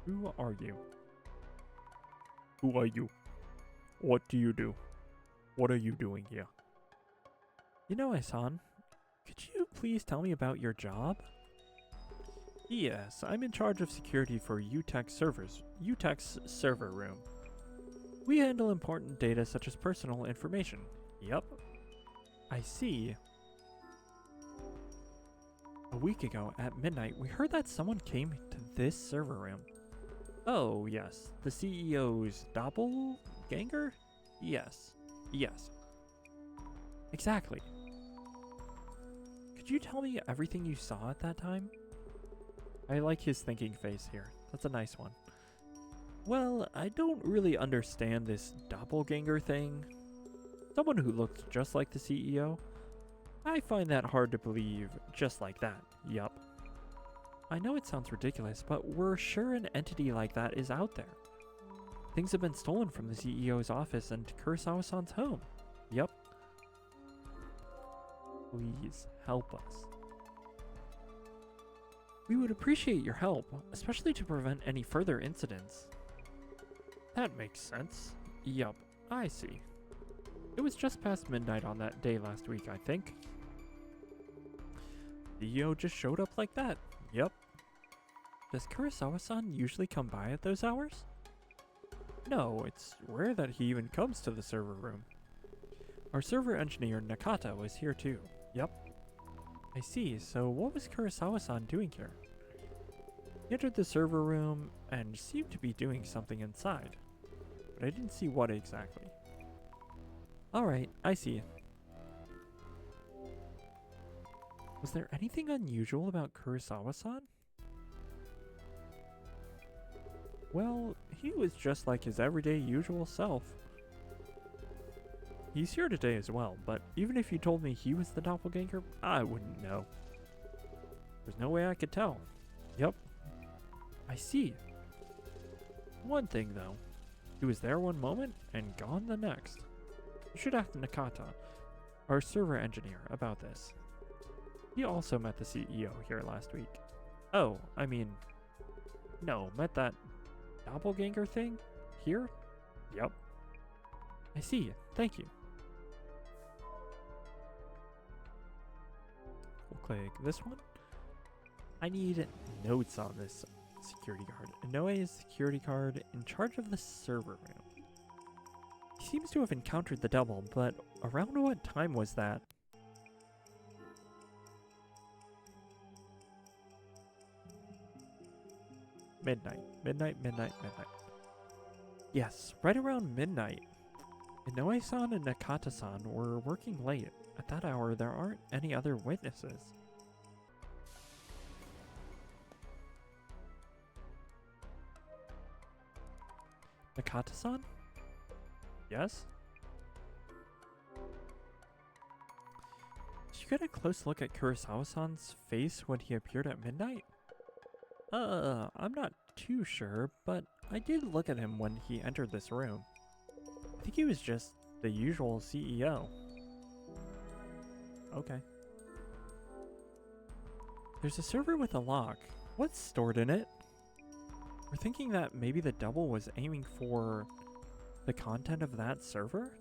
S1: Who are you? Who are you? What do you do? What are you doing here? Inoue-san, could you please tell me about your job? Yes, I'm in charge of security for UTech's server room. We handle important data such as personal information. Yep. I see. A week ago at midnight, we heard that someone came to this server room. Oh, yes. The CEO's doppelganger? Yes. Exactly. Could you tell me everything you saw at that time? I like his thinking face here. That's a nice one. Well, I don't really understand this doppelganger thing. Someone who looks just like the CEO? I find that hard to believe, just like that. Yup. I know it sounds ridiculous, but we're sure an entity like that is out there. Things have been stolen from the CEO's office and Kurosawa-san's home. Yup. Please, help us. We would appreciate your help, especially to prevent any further incidents. That makes sense. Yup, I see. It was just past midnight on that day last week, I think. The CEO just showed up like that. Yep. Does Kurosawa-san usually come by at those hours? No, it's rare that he even comes to the server room. Our server engineer Nakata was here too. Yep. I see, so what was Kurosawa-san doing here? He entered the server room and seemed to be doing something inside, but I didn't see what exactly. Alright, I see. Was there anything unusual about Kurosawa-san? Well, he was just like his everyday usual self. He's here today as well, but even if you told me he was the doppelganger, I wouldn't know. There's no way I could tell. Yep. I see. One thing though, he was there one moment and gone the next. You should ask Nakata, our server engineer, about this. He also met the CEO here last week. Oh, I mean, no, met that doppelganger thing here? Yep. I see. Thank you. We'll click this one. I need notes on this security guard. Inoue is security guard in charge of the server room. He seems to have encountered the double, but around what time was that? Midnight. Yes, right around midnight. Inoue-san and Nakata-san were working late. At that hour, there aren't any other witnesses. Nakata-san? Yes? Did you get a close look at Kurosawa-san's face when he appeared at midnight? I'm not too sure, but I did look at him when he entered this room. I think he was just the usual CEO. Okay. There's a server with a lock. What's stored in it? We're thinking that maybe the double was aiming for the content of that server?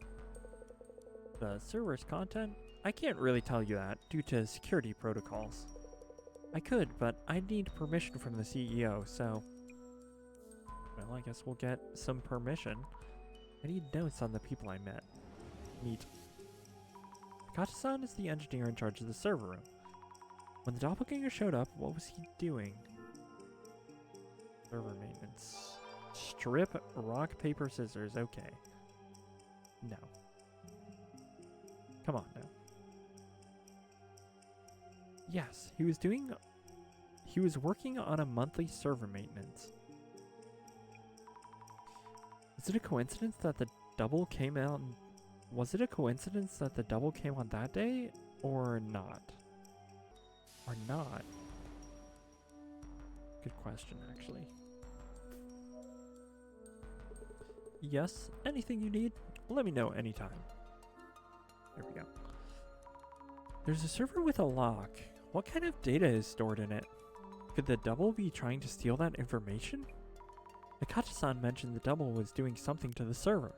S1: The server's content? I can't really tell you that due to security protocols. I could, but I'd need permission from the CEO, so... Well, I guess we'll get some permission. I need notes on the people I met. Neat. Nakata-san is the engineer in charge of the server room. When the doppelganger showed up, what was he doing? Server maintenance. Strip, rock, paper, scissors. Okay. No. Come on now. Yes, he he was working on a monthly server maintenance. Is it a coincidence that the double came out? Was it a coincidence that the double came on that day, or not? Or not? Good question, actually. Yes, anything you need, let me know anytime. There we go. There's a server with a lock. What kind of data is stored in it? Could the double be trying to steal that information? Nakata-san mentioned the double was doing something to the server.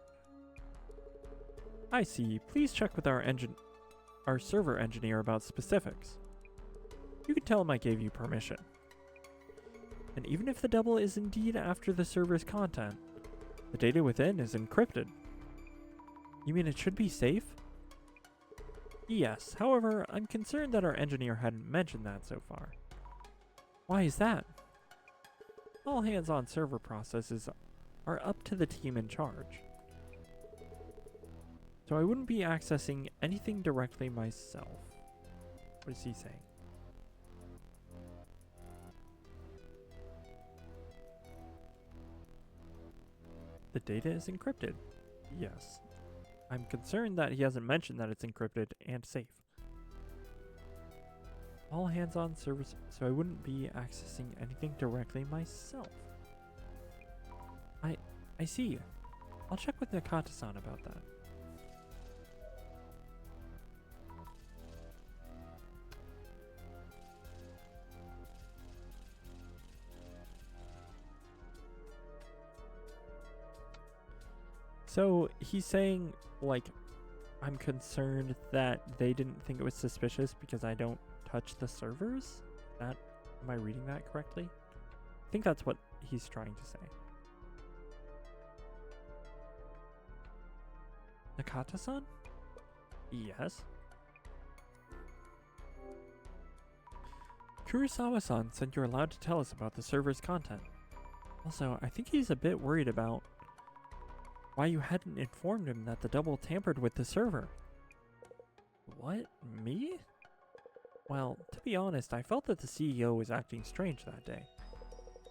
S1: I see. Please check with our server engineer about specifics. You can tell him I gave you permission. And even if the double is indeed after the server's content, the data within is encrypted. You mean it should be safe? Yes, however, I'm concerned that our engineer hadn't mentioned that so far. Why is that? All hands-on server processes are up to the team in charge. So I wouldn't be accessing anything directly myself. What is he saying? The data is encrypted. Yes. I'm concerned that he hasn't mentioned that it's encrypted and safe. All hands-on servers, so I wouldn't be accessing anything directly myself. I see. I'll check with Nakata-san about that. So he's saying, like, I'm concerned that they didn't think it was suspicious because I don't touch the servers? Am I reading that correctly? I think that's what he's trying to say. Nakata-san? Yes? Kurosawa-san said you're allowed to tell us about the server's content. Also, I think he's a bit worried about why you hadn't informed him that the double tampered with the server. What? Me? Well, to be honest, I felt that the CEO was acting strange that day.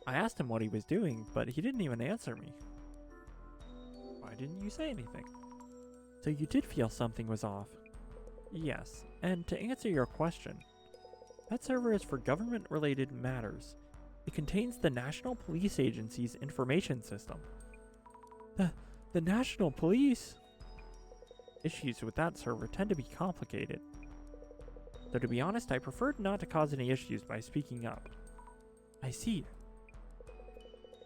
S1: I asked him what he was doing, but he didn't even answer me. Why didn't you say anything? So you did feel something was off? Yes, and to answer your question, that server is for government-related matters. It contains the National Police Agency's information system. The National Police? Issues with that server tend to be complicated. Though to be honest, I preferred not to cause any issues by speaking up. I see.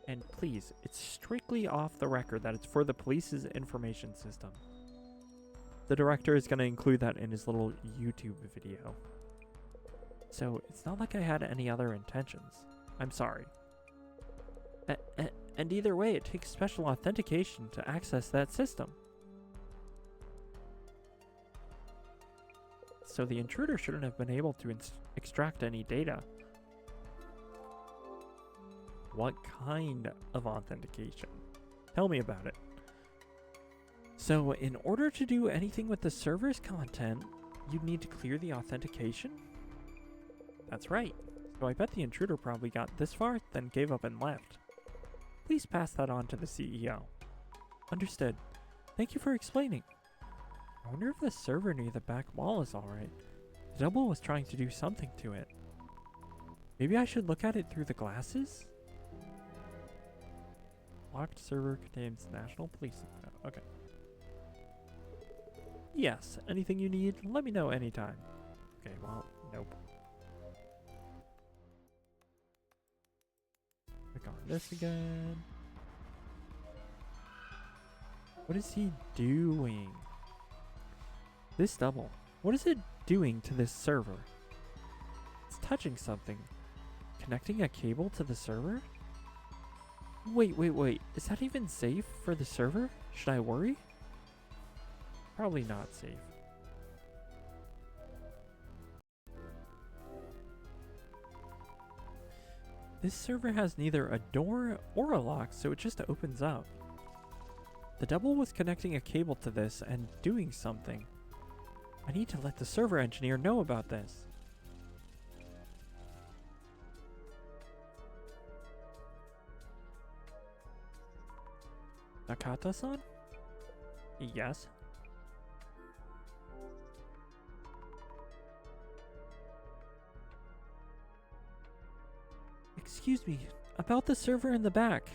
S1: And please, it's strictly off the record that it's for the police's information system. The director is going to include that in his little YouTube video. So it's not like I had any other intentions. I'm sorry. And either way, it takes special authentication to access that system. So the intruder shouldn't have been able to extract any data. What kind of authentication? Tell me about it. So in order to do anything with the server's content, you'd need to clear the authentication? That's right. So I bet the intruder probably got this far, then gave up and left. Please pass that on to the CEO. Understood. Thank you for explaining. I wonder if the server near the back wall is alright. The double was trying to do something to it. Maybe I should look at it through the glasses? Locked server contains National Police info. Okay. Yes, anything you need, let me know anytime. Okay, well, nope. Click on this again. What is he doing? This double. What is it doing to this server? It's touching something. Connecting a cable to the server? Wait. Is that even safe for the server? Should I worry? Probably not safe. This server has neither a door or a lock, so it just opens up. The double was connecting a cable to this and doing something. I need to let the server engineer know about this. Nakata-san? Yes. Excuse me, about the server in the back.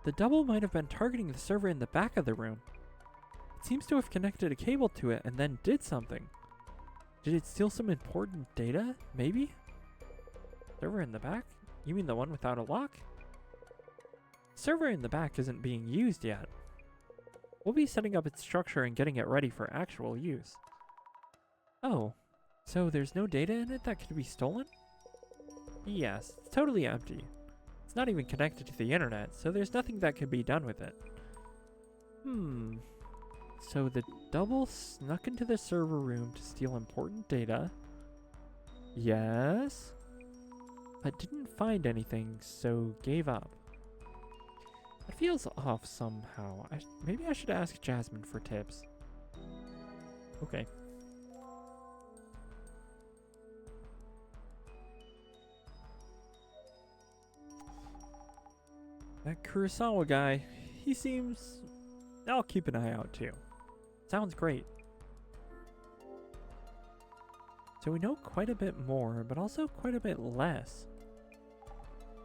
S1: The double might have been targeting the server in the back of the room. It seems to have connected a cable to it and then did something. Did it steal some important data? Maybe? Server in the back? You mean the one without a lock? Server in the back isn't being used yet. We'll be setting up its structure and getting it ready for actual use. Oh, so there's no data in it that could be stolen? Yes, it's totally empty. It's not even connected to the internet, so there's nothing that could be done with it. So the double snuck into the server room to steal important data. Yes. But didn't find anything, so gave up. It feels off somehow. Maybe I should ask Jasmine for tips. Okay. That Kurosawa guy, he seems... I'll keep an eye out too. Sounds great. So we know quite a bit more, but also quite a bit less.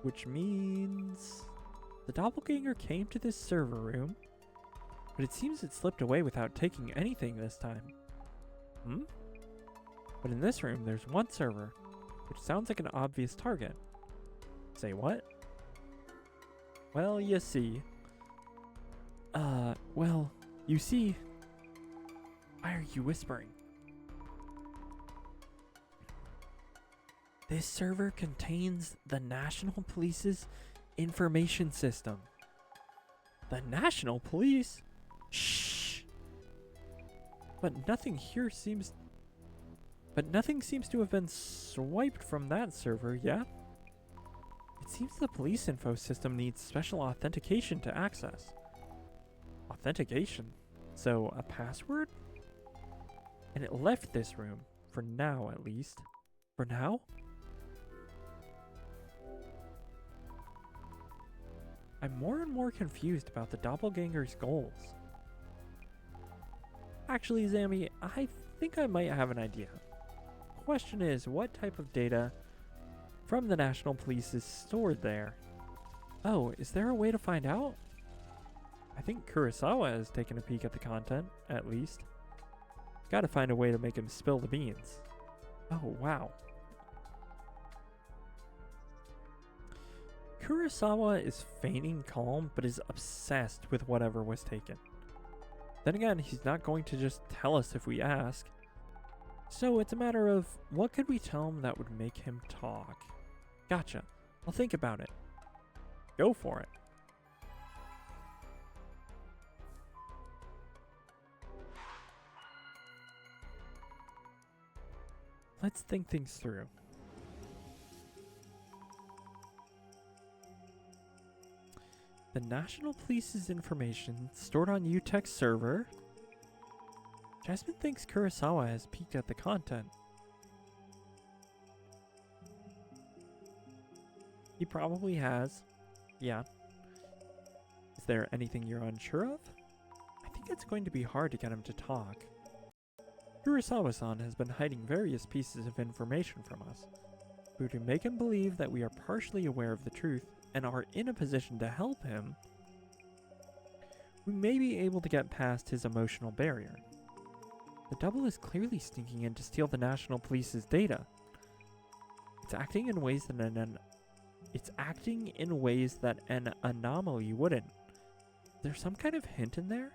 S1: Which means... the doppelganger came to this server room, but it seems it slipped away without taking anything this time. But in this room, there's one server, which sounds like an obvious target. Say what? Well, you see. Well, you see. Why are you whispering? This server contains the National Police's information system. The National Police? Shh. But nothing seems to have been swiped from that server, yeah? It seems the police info system needs special authentication to access. Authentication? So, a password? And it left this room, for now at least. For now? I'm more and more confused about the doppelganger's goals. Actually, Zammy, I think I might have an idea. Question is, what type of data from the National Police is stored there? Oh, is there a way to find out? I think Kurosawa has taken a peek at the content, at least. Gotta find a way to make him spill the beans. Oh, wow. Kurosawa is feigning calm, but is obsessed with whatever was taken. Then again, he's not going to just tell us if we ask. So it's a matter of, what could we tell him that would make him talk? Gotcha. I'll think about it. Go for it. Let's think things through. The National Police's information stored on UTech's server. Jasmine thinks Kurosawa has peeked at the content. He probably has. Yeah. Is there anything you're unsure of? I think it's going to be hard to get him to talk. Kurosawa-san has been hiding various pieces of information from us. If we were to make him believe that we are partially aware of the truth and are in a position to help him, we may be able to get past his emotional barrier. The double is clearly sneaking in to steal the National Police's data. It's acting in ways that an anomaly wouldn't. Is there some kind of hint in there?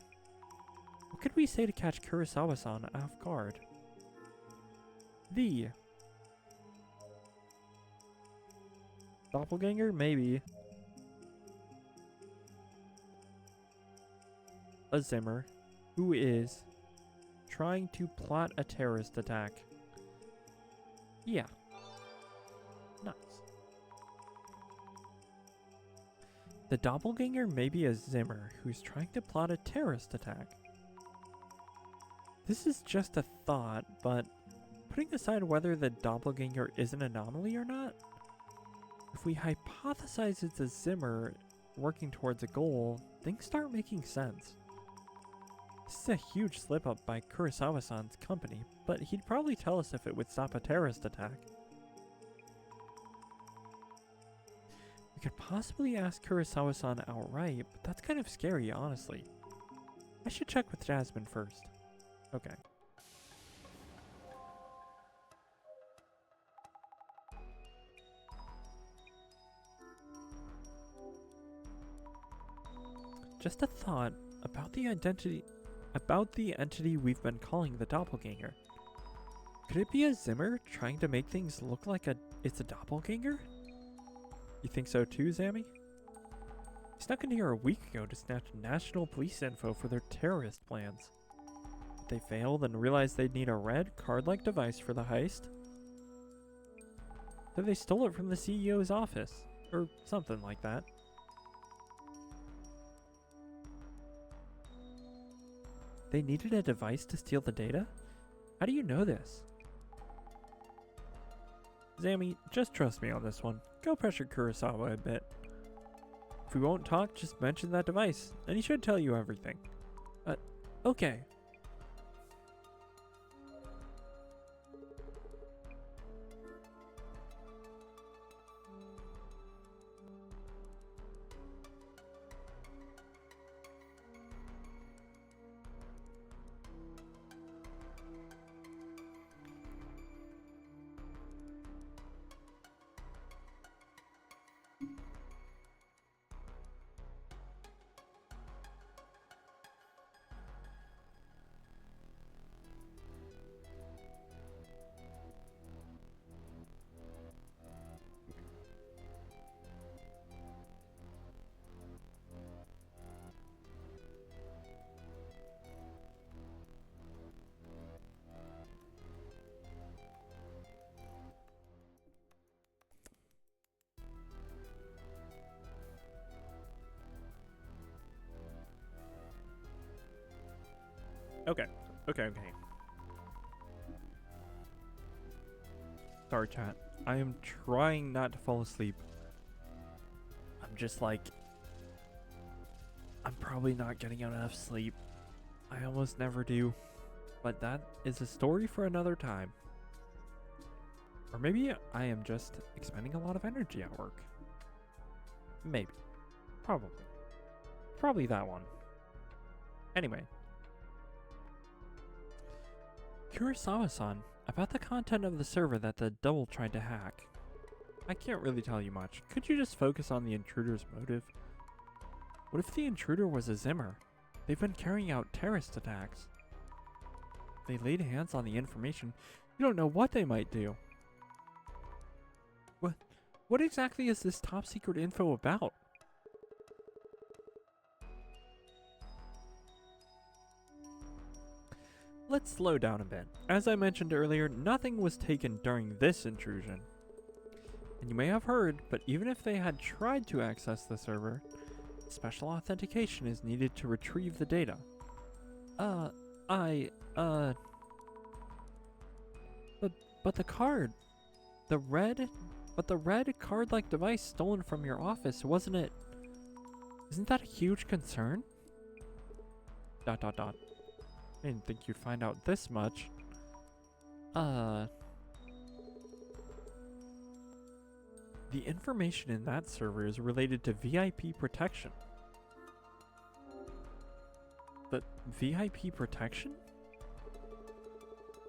S1: What could we say to catch Kurosawa-san off guard? The doppelganger? Maybe. A Zimmer who is trying to plot a terrorist attack. Yeah. Nice. The doppelganger may be a Zimmer who's trying to plot a terrorist attack. This is just a thought, but putting aside whether the doppelganger is an anomaly or not, if we hypothesize it's a Zimmer, working towards a goal, things start making sense. This is a huge slip-up by Kurosawa-san's company, but he'd probably tell us if it would stop a terrorist attack. We could possibly ask Kurosawa-san outright, but that's kind of scary, honestly. I should check with Jasmine first. Okay. Just a thought about the entity we've been calling the doppelganger. Could it be a Zimmer trying to make things look like it's a doppelganger? You think so too, Zammy? He snuck in here a week ago to snatch national police info for their terrorist plans. They failed and realized they'd need a red card-like device for the heist. So they stole it from the CEO's office, or something like that. They needed a device to steal the data? How do you know this? Zammy, just trust me on this one. Go pressure Kurosawa a bit. If we won't talk, just mention that device, and he should tell you everything. Okay. Okay. Sorry, chat. I am trying not to fall asleep. I'm just like... I'm probably not getting enough sleep. I almost never do. But that is a story for another time. Or maybe I am just expending a lot of energy at work. Maybe. Probably. Probably that one. Anyway. Kurosawa-san, about the content of the server that the double tried to hack. I can't really tell you much. Could you just focus on the intruder's motive? What if the intruder was a Zimmer? They've been carrying out terrorist attacks. If they laid hands on the information, you don't know what they might do. What exactly is this top secret info about? Let's slow down a bit. As I mentioned earlier, nothing was taken during this intrusion. And you may have heard, but even if they had tried to access the server, special authentication is needed to retrieve the data. But the card, the red card-like device stolen from your office, wasn't it? Isn't that a huge concern? ... I didn't think you'd find out this much. The information in that server is related to VIP protection. But VIP protection?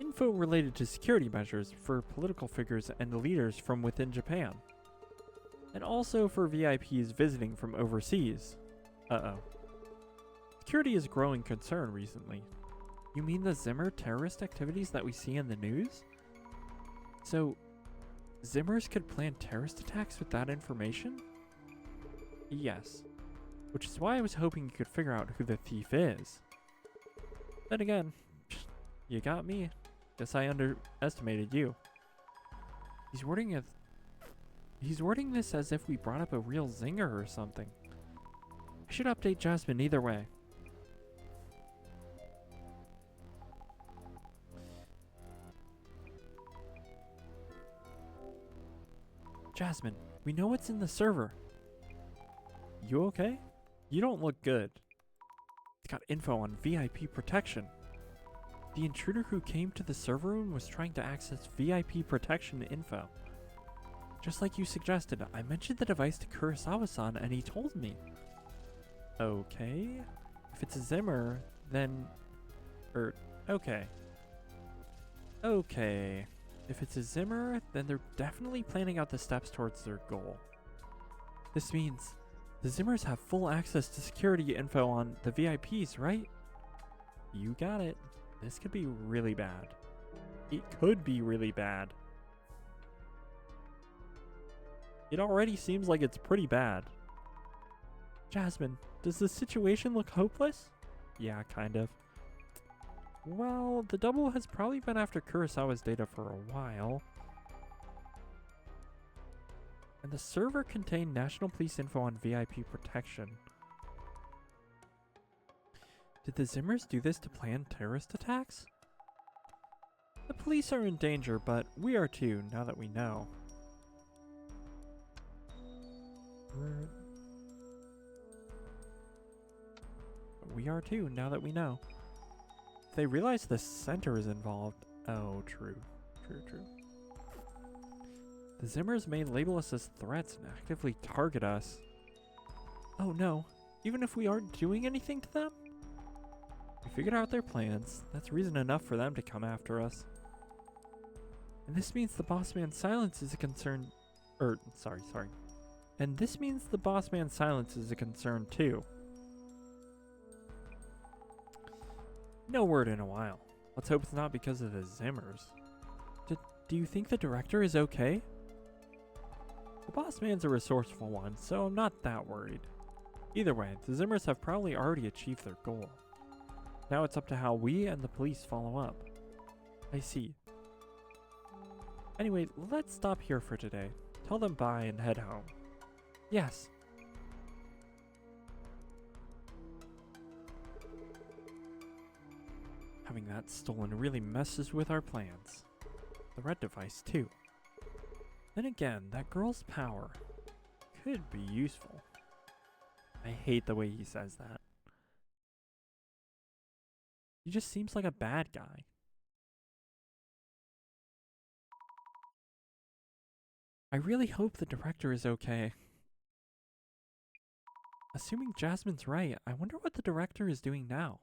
S1: Info related to security measures for political figures and leaders from within Japan. And also for VIPs visiting from overseas. Security is a growing concern recently. You mean the Zimmer terrorist activities that we see in the news? So, Zimmers could plan terrorist attacks with that information? Yes. Which is why I was hoping you could figure out who the thief is. Then again, you got me. Guess I underestimated you. He's wording this as if we brought up a real zinger or something. I should update Jasmine either way. Jasmine, we know what's in the server. you okay? You don't look good. It's got info on VIP protection. The intruder who came to the server room was trying to access VIP protection info. Just like you suggested, I mentioned the device to Kurosawa-san and he told me. Okay. If it's a Zimmer, then... okay. Okay. If it's a Zimmer, then they're definitely planning out the steps towards their goal. This means the Zimmers have full access to security info on the VIPs, right? You got it. This could be really bad. It could be really bad. It already seems like it's pretty bad. Jasmine, does the situation look hopeless? Yeah, kind of. Well, the double has probably been after Kurosawa's data for a while. And the server contained National Police info on VIP protection. Did the Zimmers do this to plan terrorist attacks? The police are in danger, but we are too, now that we know. We are too, now that we know. If they realize the center is involved. Oh, true. True. The Zimmers may label us as threats and actively target us. Oh no, even if we aren't doing anything to them? We figured out their plans. That's reason enough for them to come after us. And this means the boss man's silence is a concern. Sorry. And this means the boss man's silence is a concern too. No word in a while. Let's hope it's not because of the Zimmers. Do you think the director is okay? The boss man's a resourceful one, so I'm not that worried. Either way, the Zimmers have probably already achieved their goal. Now it's up to how we and the police follow up. I see. Anyway, let's stop here for today. Tell them bye and head home. Yes. Having that stolen really messes with our plans. The red device, too. Then again, that girl's power could be useful. I hate the way he says that. He just seems like a bad guy. I really hope the director is okay. Assuming Jasmine's right, I wonder what the director is doing now.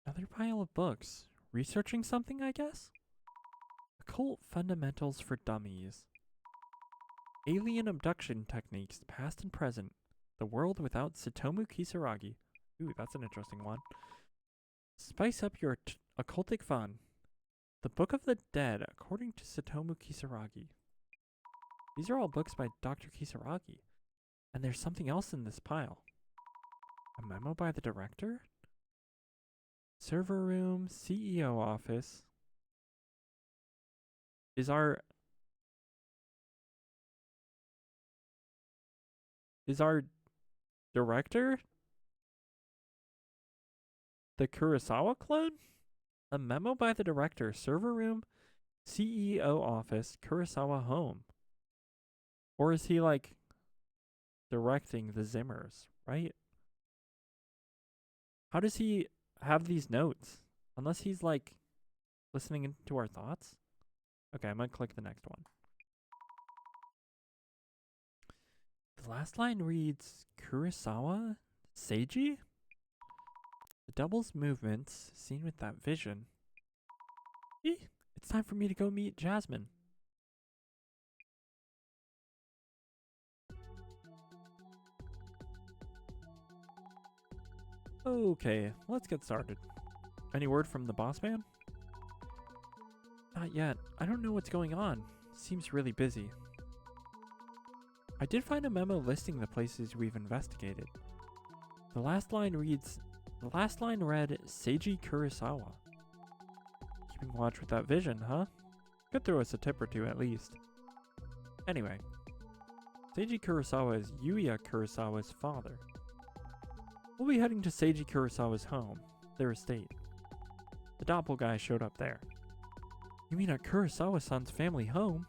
S1: Another pile of books. Researching something, I guess? Occult Fundamentals for Dummies. Alien Abduction Techniques, Past and Present. The World Without Satomu Kisaragi. Ooh, that's an interesting one. Spice up your occultic fun. The Book of the Dead, according to Satomu Kisaragi. These are all books by Dr. Kisaragi. And there's something else in this pile. A memo by the director? Server room, CEO office. Is our director the Kurosawa clone? A memo by the director, server room, CEO office, Kurosawa home. Or is he like directing the Zimmers, right? How does he have these notes? Unless he's like listening into our thoughts? Okay, I'm gonna click the next one. The last line reads, Kurosawa? Seiji? The double's movements, seen with that vision. It's time for me to go meet Jasmine. Okay, let's get started. Any word from the boss man? Not yet. I don't know what's going on. Seems really busy. I did find a memo listing the places we've investigated. The last line read Seiji Kurosawa. Keeping watch with that vision, huh? Could throw us a tip or two at least. Anyway, Seiji Kurosawa is Yuya Kurosawa's father. We'll be heading to Seiji Kurosawa's home, their estate. The doppel guy showed up there. You mean at Kurosawa-san's family home?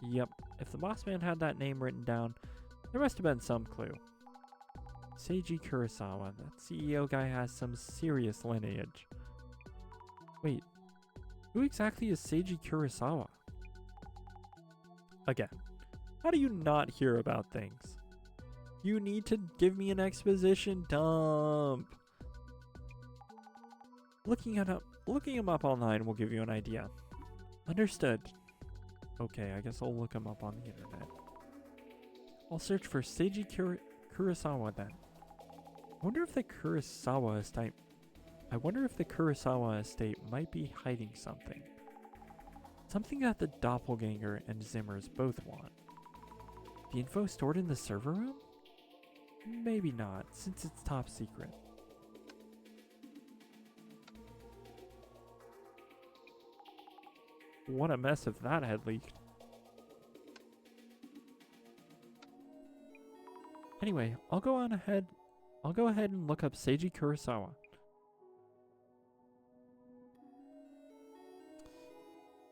S1: Yep. if the boss man had that name written down, there must have been some clue. Seiji Kurosawa, that CEO guy has some serious lineage. Wait, who exactly is Seiji Kurosawa? Again, how do you not hear about things? You need to give me an exposition dump. Looking him up online will give you an idea. Understood. Okay, I guess I'll look him up on the internet. I'll search for Seiji Kurosawa then. I wonder if the Kurosawa estate might be hiding something. Something that the doppelganger and Zimmers both want. The info stored in the server room? Maybe not, since it's top secret. What a mess if that had leaked. Anyway, I'll go ahead and look up Seiji Kurosawa.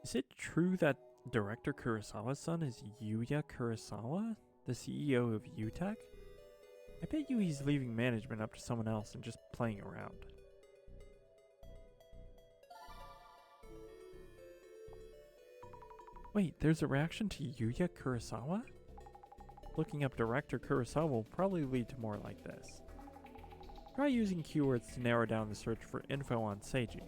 S1: Is it true that Director Kurosawa's son is Yuya Kurosawa, the CEO of UTech? I bet you he's leaving management up to someone else and just playing around. Wait, there's a reaction to Yuya Kurosawa? Looking up Director Kurosawa will probably lead to more like this. Try using keywords to narrow down the search for info on Seiji.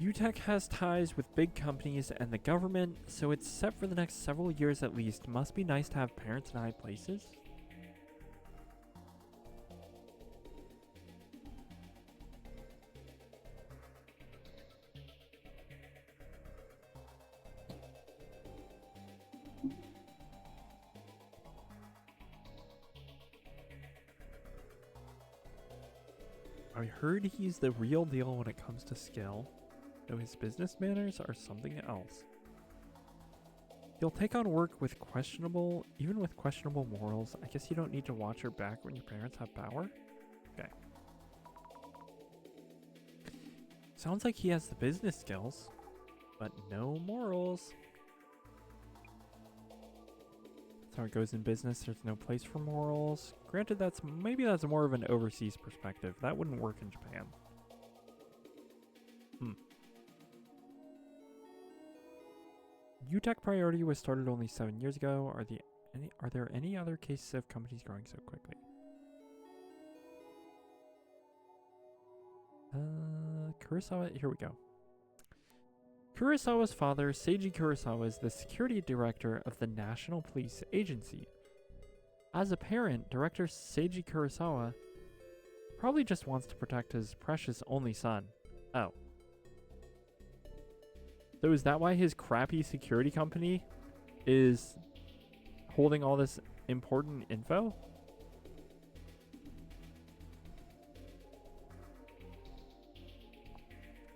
S1: UTech has ties with big companies and the government, so it's set for the next several years at least. Must be nice to have parents in high places. I heard he's the real deal when it comes to skill, though his business manners are something else. He'll take on work even with questionable morals. I guess you don't need to watch your back when your parents have power? Okay. Sounds like he has the business skills, but no morals. That's how it goes in business. There's no place for morals. Granted, maybe that's more of an overseas perspective. That wouldn't work in Japan. UTech Priority was started only 7 years ago. Are there any other cases of companies growing so quickly? Kurosawa, here we go. Kurosawa's father, Seiji Kurosawa, is the security director of the National Police Agency. As a parent, Director Seiji Kurosawa probably just wants to protect his precious only son. Oh. So is that why his crappy security company is holding all this important info?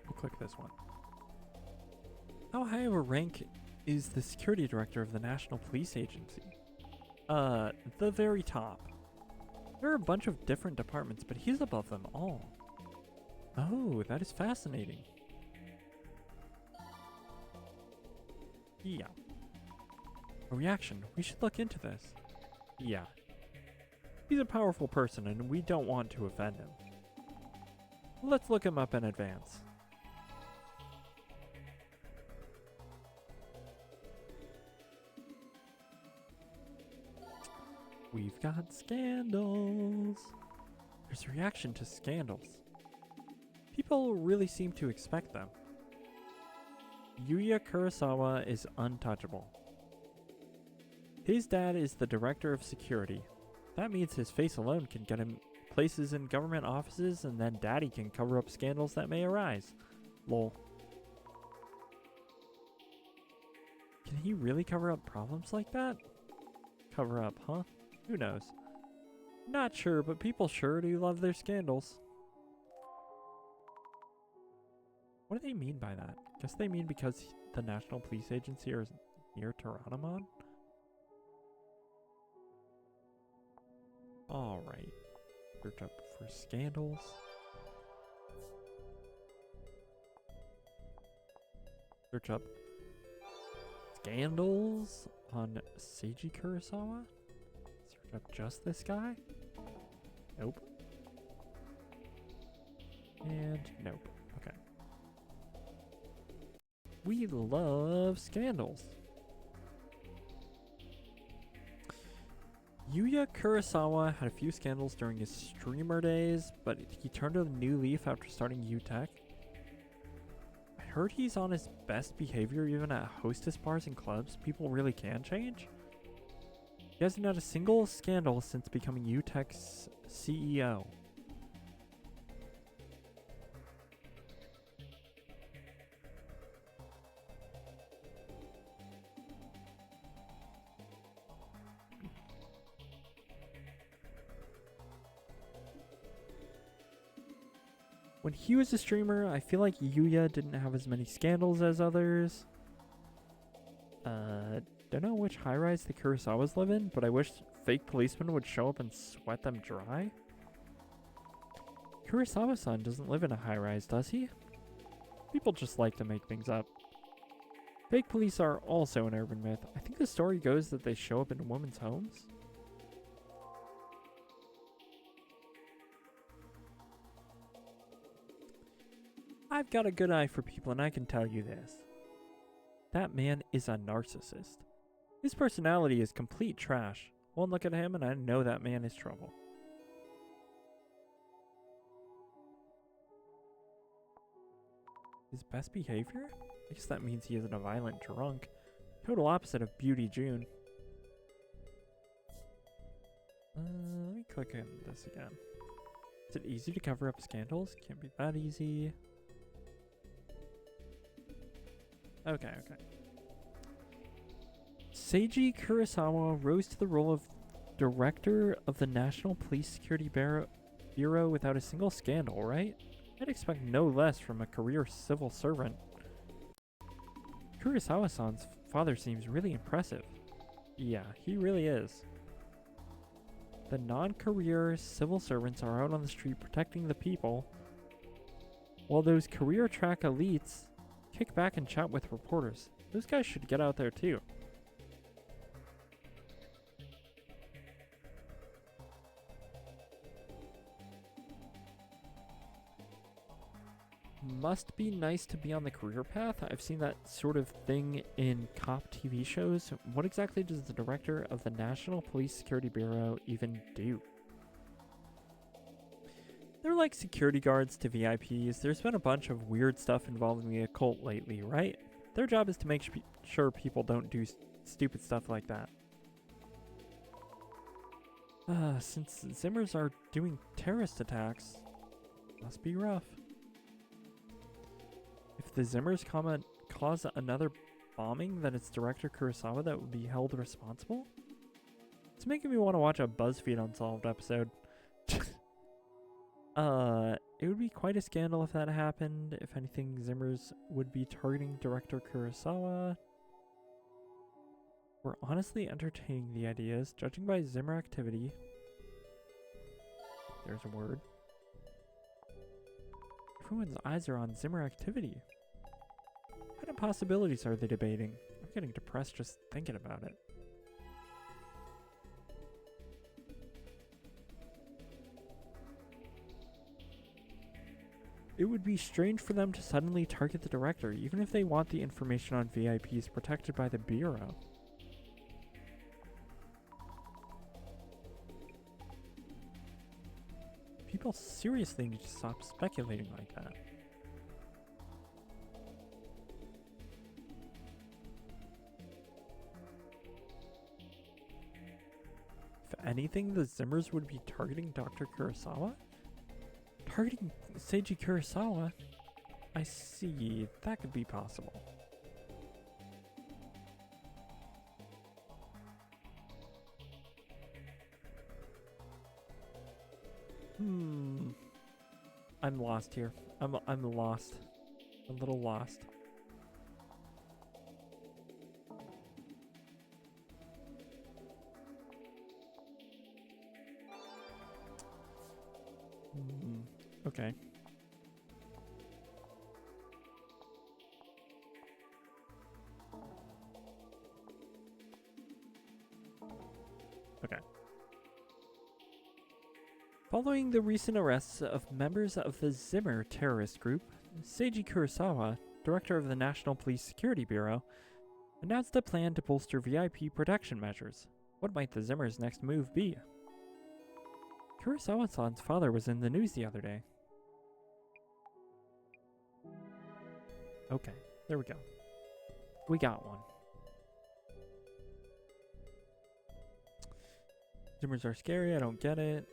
S1: We'll click this one. How high of a rank is the security director of the National Police Agency? The very top. There are a bunch of different departments, but he's above them all. Oh, that is fascinating. Yeah. A reaction. We should look into this. Yeah. He's a powerful person and we don't want to offend him. Let's look him up in advance. We've got scandals. There's a reaction to scandals. People really seem to expect them. Yuya Kurosawa is untouchable. His dad is the director of security. That means his face alone can get him places in government offices, and then daddy can cover up scandals that may arise. Lol. Can he really cover up problems like that? Cover up, huh? Who knows? Not sure, but people sure do love their scandals. What do they mean by that? Guess they mean because the National Police Agency is near Toronto. Alright. Search up for scandals. Search up scandals on Seiji Kurosawa. Search up just this guy. Nope. And nope. Okay. We love scandals. Yuya Kurosawa had a few scandals during his streamer days, but he turned a new leaf after starting UTech. I heard he's on his best behavior even at hostess bars and clubs. People really can change. He hasn't had a single scandal since becoming UTech's CEO. When he was a streamer, I feel like Yuya didn't have as many scandals as others. Don't know which high-rise the Kurosawas live in, but I wish fake policemen would show up and sweat them dry. Kurosawa-san doesn't live in a high-rise, does he? People just like to make things up. Fake police are also an urban myth. I think the story goes that they show up in women's homes. I've got a good eye for people, and I can tell you this. That man is a narcissist. His personality is complete trash. One look at him, and I know that man is trouble. His best behavior? I guess that means he isn't a violent drunk. Total opposite of Beauty June. Let me click on this again. Is it easy to cover up scandals? Can't be that easy. Okay. Seiji Kurosawa rose to the role of director of the National Police Security Bureau without a single scandal, right? I'd expect no less from a career civil servant. Kurosawa-san's father seems really impressive. Yeah, he really is. The non-career civil servants are out on the street protecting the people, while those career track elites kick back and chat with reporters. Those guys should get out there too. Must be nice to be on the career path. I've seen that sort of thing in cop TV shows. What exactly does the director of the National Police Security Bureau even do? They're like security guards to VIPs. There's been a bunch of weird stuff involving the occult lately, right? Their job is to make sure people don't do stupid stuff like that. Since Zimmers are doing terrorist attacks, must be rough. If the Zimmers cause another bombing, then it's director Kurosawa that would be held responsible? It's making me want to watch a BuzzFeed Unsolved episode. It would be quite a scandal if that happened. If anything, Zimmers would be targeting director Kurosawa. We're honestly entertaining the ideas, judging by Zimmer activity. There's a word. Everyone's eyes are on Zimmer activity. What kind of possibilities are they debating? I'm getting depressed just thinking about it. It would be strange for them to suddenly target the director, even if they want the information on VIPs protected by the Bureau. People seriously need to stop speculating like that. If anything, the Zimmers would be targeting Dr. Kurosawa? Targeting Seiji Kurosawa? I see. That could be possible. I'm lost here. I'm lost. A little lost. Okay. Okay. Following the recent arrests of members of the Zimmer terrorist group, Seiji Kurosawa, director of the National Police Security Bureau, announced a plan to bolster VIP protection measures. What might the Zimmers' next move be? Kurosawa-san's father was in the news the other day. Okay, there we go. We got one. Zimmers are scary, I don't get it.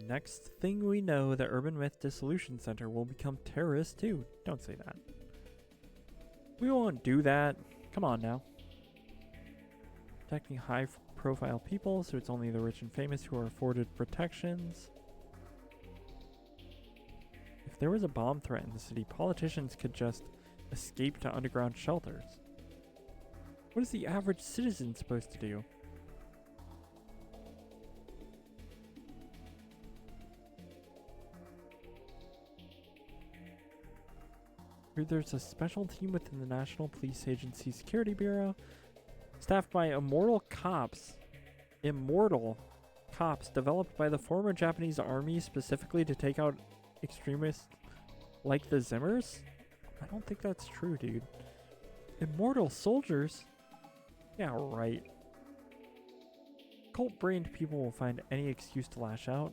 S1: Next thing we know, the Urban Myth Dissolution Center will become terrorist too. Don't say that. We won't do that. Come on now. Protecting high-profile people, so it's only the rich and famous who are afforded protections. If there was a bomb threat in the city, politicians could just escape to underground shelters. What is the average citizen supposed to do? There's a special team within the National Police Agency Security Bureau, staffed by immortal cops developed by the former Japanese army specifically to take out extremists like the Zimmers? I don't think that's true, dude. Immortal soldiers? Yeah, right. Cult-brained people will find any excuse to lash out.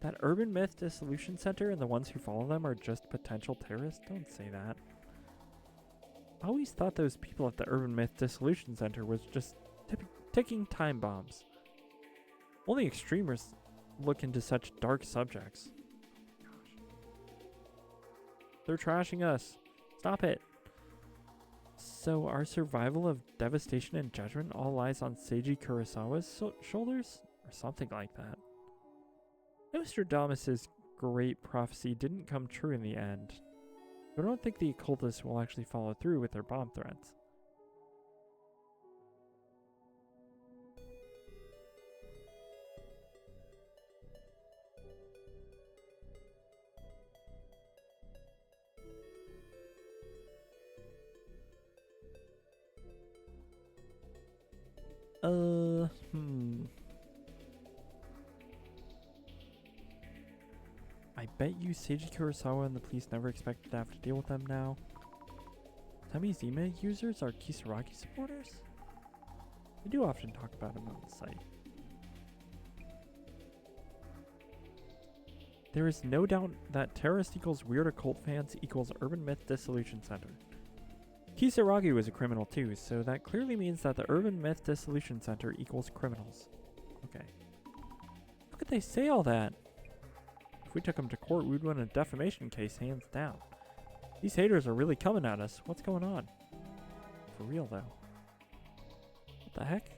S1: That Urban Myth Dissolution Center and the ones who follow them are just potential terrorists? Don't say that. I always thought those people at the Urban Myth Dissolution Center was just ticking time bombs. Only extremists look into such dark subjects. Gosh. They're trashing us. Stop it. So our survival of devastation and judgment all lies on Seiji Kurosawa's shoulders? Or something like that. Nostradamus' great prophecy didn't come true in the end. I don't think the occultists will actually follow through with their bomb threats. I bet you Seiji Kurosawa and the police never expected to have to deal with them now. Tamizime users are Kisaragi supporters? We do often talk about them on the site. There is no doubt that terrorist equals weird occult fans equals Urban Myth Dissolution Center. Kisaragi was a criminal too, so that clearly means that the Urban Myth Dissolution Center equals criminals. Okay. How could they say all that? If we took them to court, we'd win a defamation case hands down. These haters are really coming at us. What's going on? For real though. What the heck?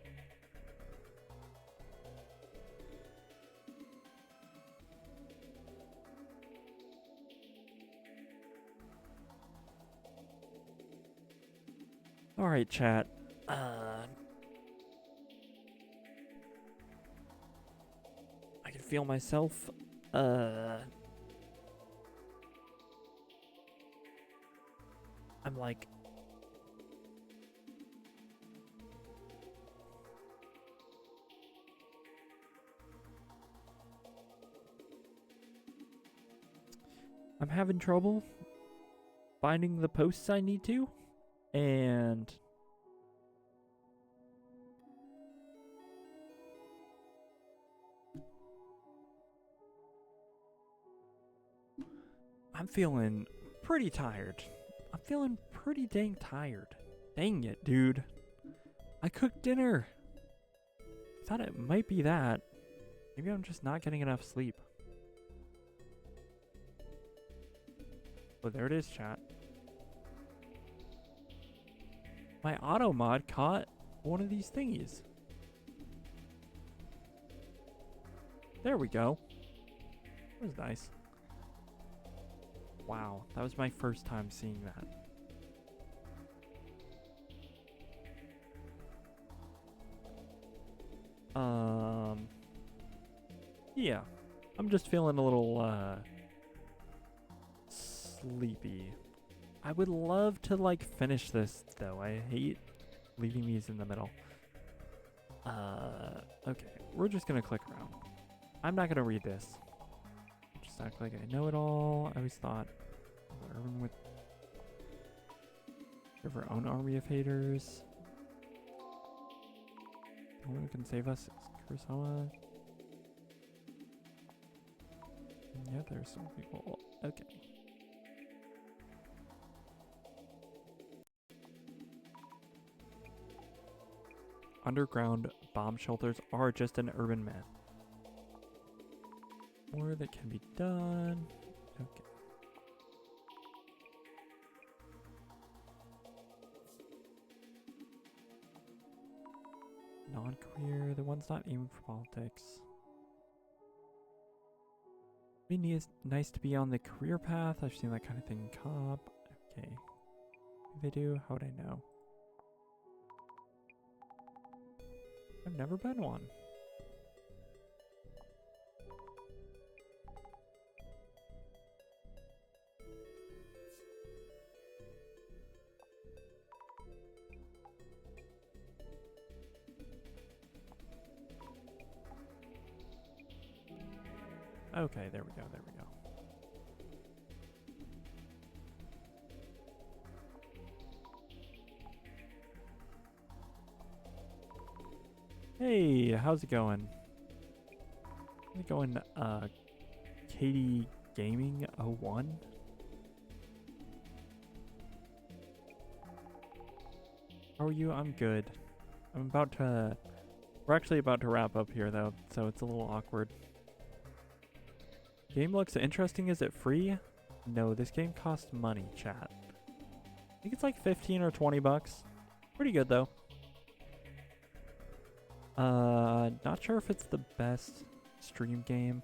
S1: Alright, chat. I can feel myself. I'm like... I'm having trouble finding the posts I need to, and... I'm feeling pretty tired. I'm feeling pretty dang tired. Dang it, dude. I cooked dinner. Thought it might be that. Maybe I'm just not getting enough sleep. Oh, there it is, chat. My auto mod caught one of these thingies. There we go. That was nice. Wow, that was my first time seeing that. Yeah. I'm just feeling a little sleepy. I would love to like finish this though. I hate leaving these in the middle. Okay, we're just gonna click around. I'm not gonna read this. Just act like I know it all. I always thought everyone would have our own army of haters. The one who can save us is Kurosawa. Yeah, there's some people. Okay. Underground bomb shelters are just an urban myth. More that can be done. Okay. Non-career. The one's not aiming for politics. It'd be nice to be on the career path. I've seen that kind of thing in COP. Okay. If they do, how would I know? I've never been one. Okay, there we go, there we go. Hey, how's it going? How's it going, Katie Gaming 01? How are you? I'm good. We're actually about to wrap up here though, so it's a little awkward. Game looks interesting. Is it free? No, this game costs money, chat. I think it's like 15 or 20 bucks. Pretty good though. Not sure if it's the best stream game.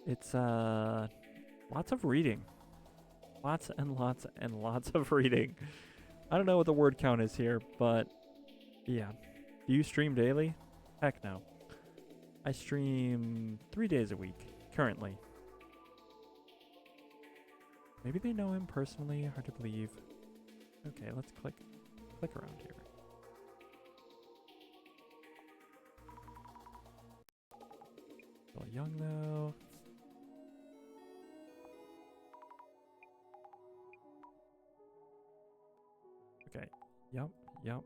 S1: It's lots of reading. Lots and lots and lots of reading. I don't know what the word count is here, but yeah. Do you stream daily? Heck no. I stream 3 days a week, currently. Maybe they know him personally, hard to believe. Okay, let's click around here. Still young though. Okay, yep.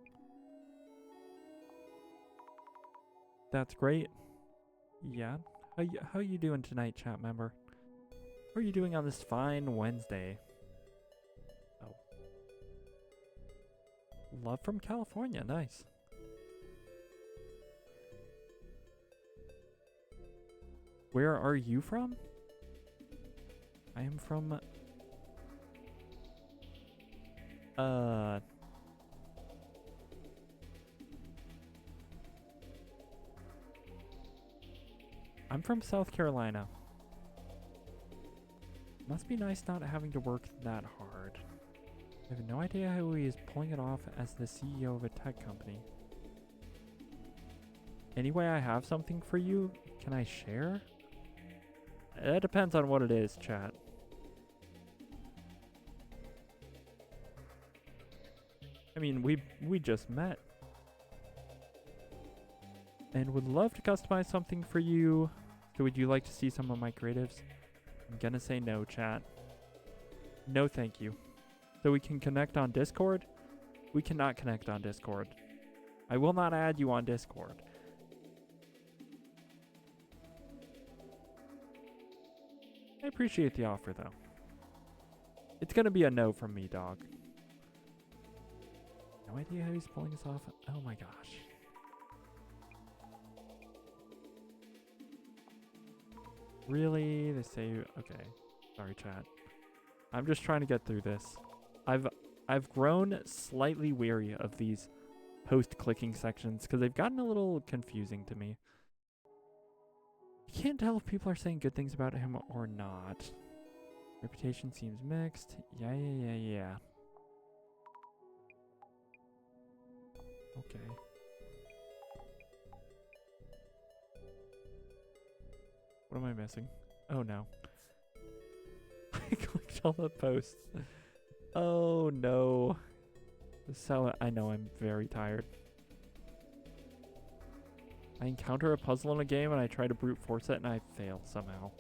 S1: That's great. Yeah. How you doing tonight, chat member? How are you doing on this fine Wednesday? Oh. Love from California. Nice. Where are you from? I am from... I'm from South Carolina. Must be nice not having to work that hard. I have no idea how he is pulling it off as the CEO of a tech company. Anyway, I have something for you. Can I share? It depends on what it is, chat. I mean, we just met. And would love to customize something for you. So would you like to see some of my creatives? I'm gonna say no, chat. No, thank you. So we can connect on Discord? We cannot connect on Discord. I will not add you on Discord. I appreciate the offer, though. It's gonna be a no from me, dog. No idea how he's pulling this off. Oh my gosh. Really? They say... Okay. Sorry, chat. I'm just trying to get through this. I've grown slightly weary of these post-clicking sections because they've gotten a little confusing to me. You can't tell if people are saying good things about him or not. Reputation seems mixed. Yeah. Okay. What am I missing? Oh no. I clicked on the post. Oh no. So I know I'm very tired. I encounter a puzzle in a game and I try to brute force it and I fail somehow.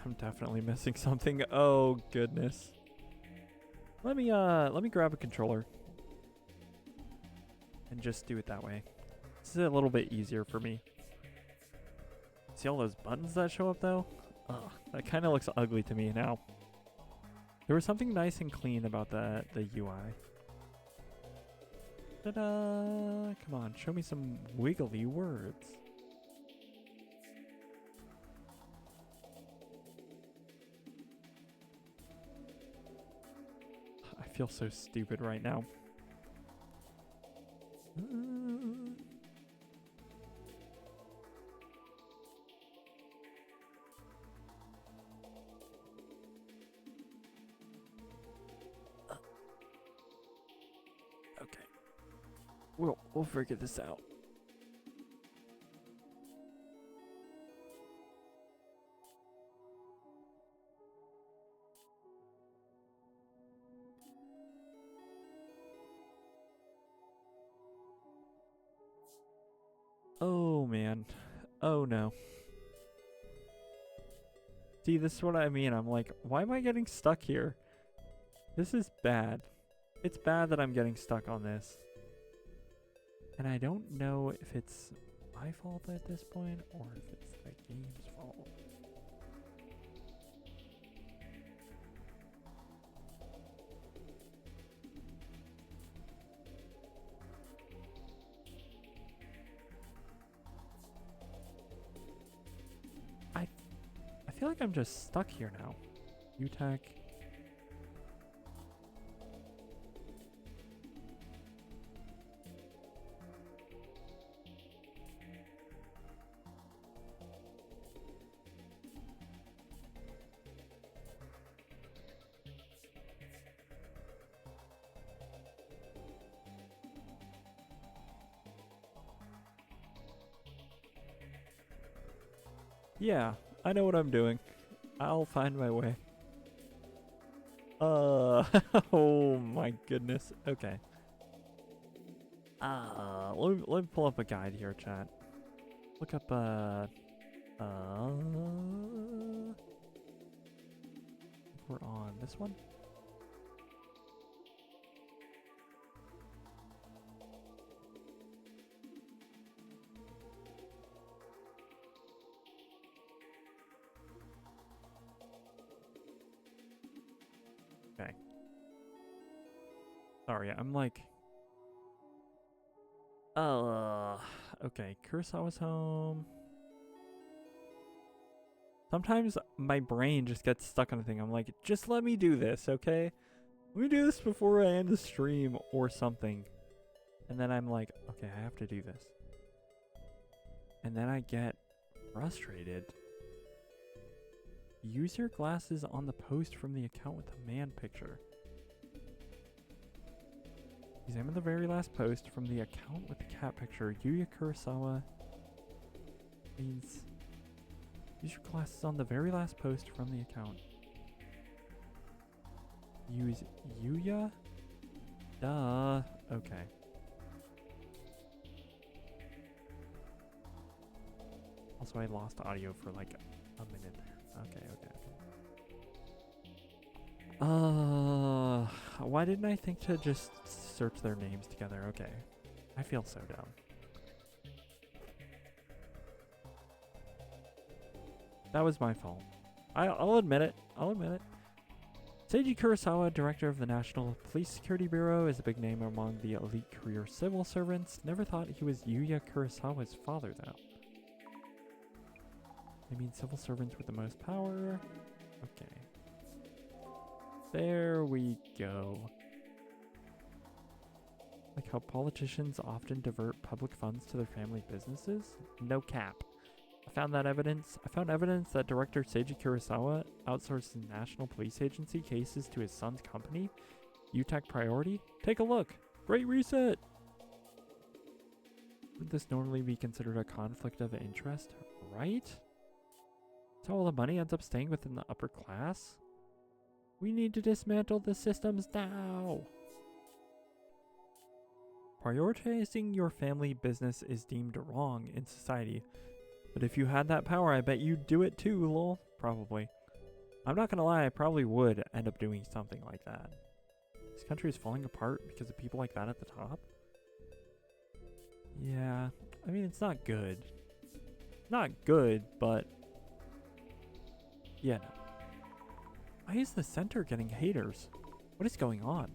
S1: I'm definitely missing something. Oh goodness. Let me grab a controller and just do it that way. This is a little bit easier for me. See all those buttons that show up though? Ugh, that kind of looks ugly to me now. There was something nice and clean about the UI. Ta-da! Come on, show me some wiggly words. I feel so stupid right now. Okay. We'll figure this out. Oh man. Oh no. See, this is what I mean. I'm like, why am I getting stuck here? This is bad. It's bad that I'm getting stuck on this. And I don't know if it's my fault at this point or if it's the game's fault. I feel like I'm just stuck here now. UTech. Yeah, I know what I'm doing. I'll find my way. Oh my goodness. Okay. Let me pull up a guide here, chat. Look up, we're on this one. Okay. Sorry, I'm like... okay, Kurosawa's home. Sometimes my brain just gets stuck on a thing. I'm like, just let me do this, okay? Let me do this before I end the stream or something. And then I'm like, okay, I have to do this. And then I get frustrated. Use your glasses on the post from the account with the man picture. Examine the very last post from the account with the cat picture. Yuya Kurosawa means use your glasses on the very last post from the account. Use Yuya? Duh. Okay. Also, I lost audio for like a minute there. Okay. Why didn't I think to just search their names together? Okay. I feel so dumb. That was my fault. I'll admit it. Seiji Kurosawa, director of the National Police Security Bureau, is a big name among the elite career civil servants. Never thought he was Yuya Kurosawa's father, though. I mean civil servants with the most power. Okay. There we go. Like how politicians often divert public funds to their family businesses? No cap. I found evidence that director Seiji Kurosawa outsourced his National Police Agency cases to his son's company, UTech Priority. Take a look. Great reset. Would this normally be considered a conflict of interest, right? So all the money ends up staying within the upper class? We need to dismantle the systems now. Prioritizing your family business is deemed wrong in society. But if you had that power, I bet you'd do it too, lol. Probably. I'm not gonna lie, I probably would end up doing something like that. This country is falling apart because of people like that at the top? Yeah, I mean, it's not good. Not good, but... yeah, no. Why is the center getting haters? What is going on?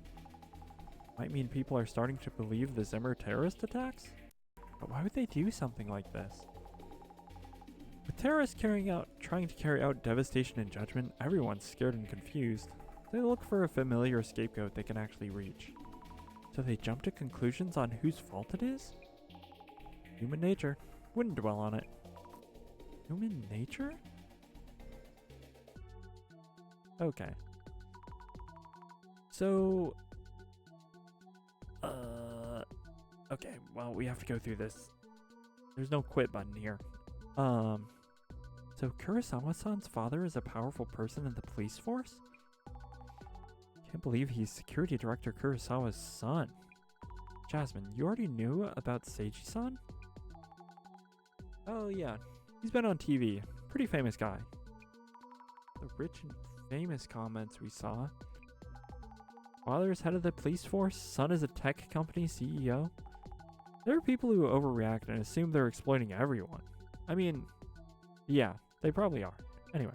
S1: Might mean people are starting to believe the Zimmer terrorist attacks? But why would they do something like this? With terrorists trying to carry out devastation and judgment, everyone's scared and confused. They look for a familiar scapegoat they can actually reach. So they jump to conclusions on whose fault it is? Human nature. Wouldn't dwell on it. Human nature? Okay. So... okay, well, we have to go through this. There's no quit button here. So Kurosawa-san's father is a powerful person in the police force? Can't believe he's security director Kurosawa's son. Jasmine, you already knew about Seiji-san? Oh yeah, he's been on TV. Pretty famous guy. The rich and famous comments we saw. Father is head of the police force, son is a tech company CEO. There are people who overreact and assume they're exploiting everyone. I mean, yeah, they probably are. Anyway.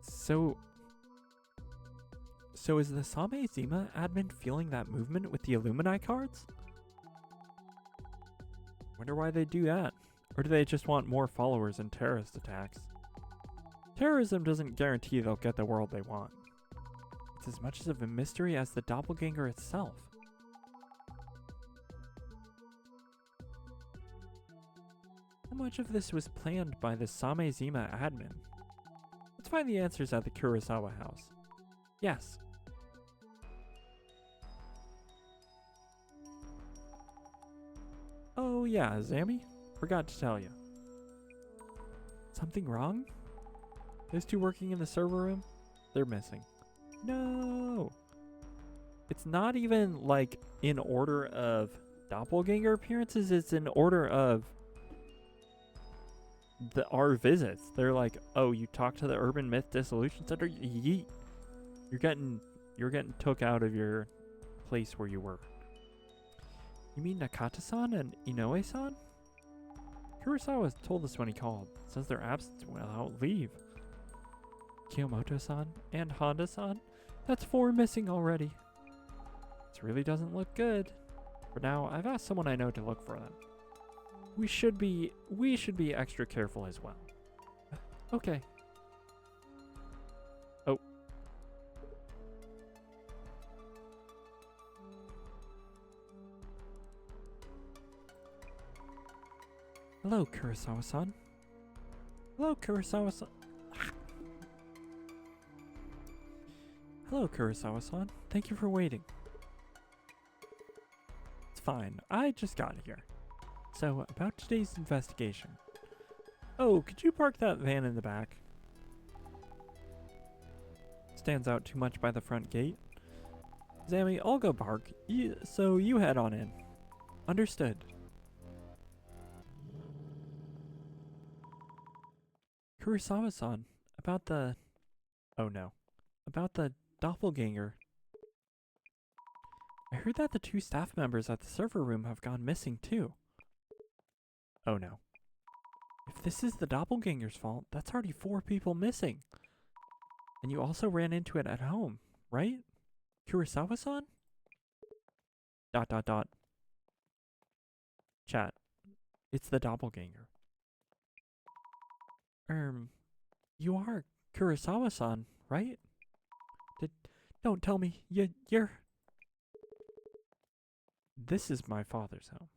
S1: So is the Same Zima admin feeling that movement with the Illumini cards? Wonder why they do that. Or do they just want more followers in terrorist attacks? Terrorism doesn't guarantee they'll get the world they want. It's as much of a mystery as the doppelganger itself. How much of this was planned by the Same Zima admin? Let's find the answers at the Kurosawa house. Yes. Oh yeah, Zami? Forgot to tell you. Something wrong? Those two working in the server room? They're missing. No! It's not even like in order of doppelganger appearances, it's in order of our visits. They're like, oh, you talked to the Urban Myth Dissolution Center? Yeet. You're getting took out of your place where you were. You mean Nakata-san and Inoue-san? Kurosawa told us when he called. Says their absence without leave. Kiyomoto-san and Honda-san? That's 4 missing already. This really doesn't look good. For now, I've asked someone I know to look for them. We should be extra careful as well. Okay. Oh. Hello, Kurosawa-san. Hello, Kurosawa-san. Hello, Kurosawa-san. Thank you for waiting. It's fine. I just got here. So, about today's investigation. Oh, could you park that van in the back? Stands out too much by the front gate. Zami, I'll go park. So you head on in. Understood. Kurosawa-san, about the... oh no. About the doppelganger. I heard that the 2 staff members at the server room have gone missing too. Oh no. If this is the doppelganger's fault, that's already 4 people missing. And you also ran into it at home, right? Kurosawa-san? ... Chat. It's the doppelganger. You are Kurosawa-san, right? Don't tell me you're... this is my father's home.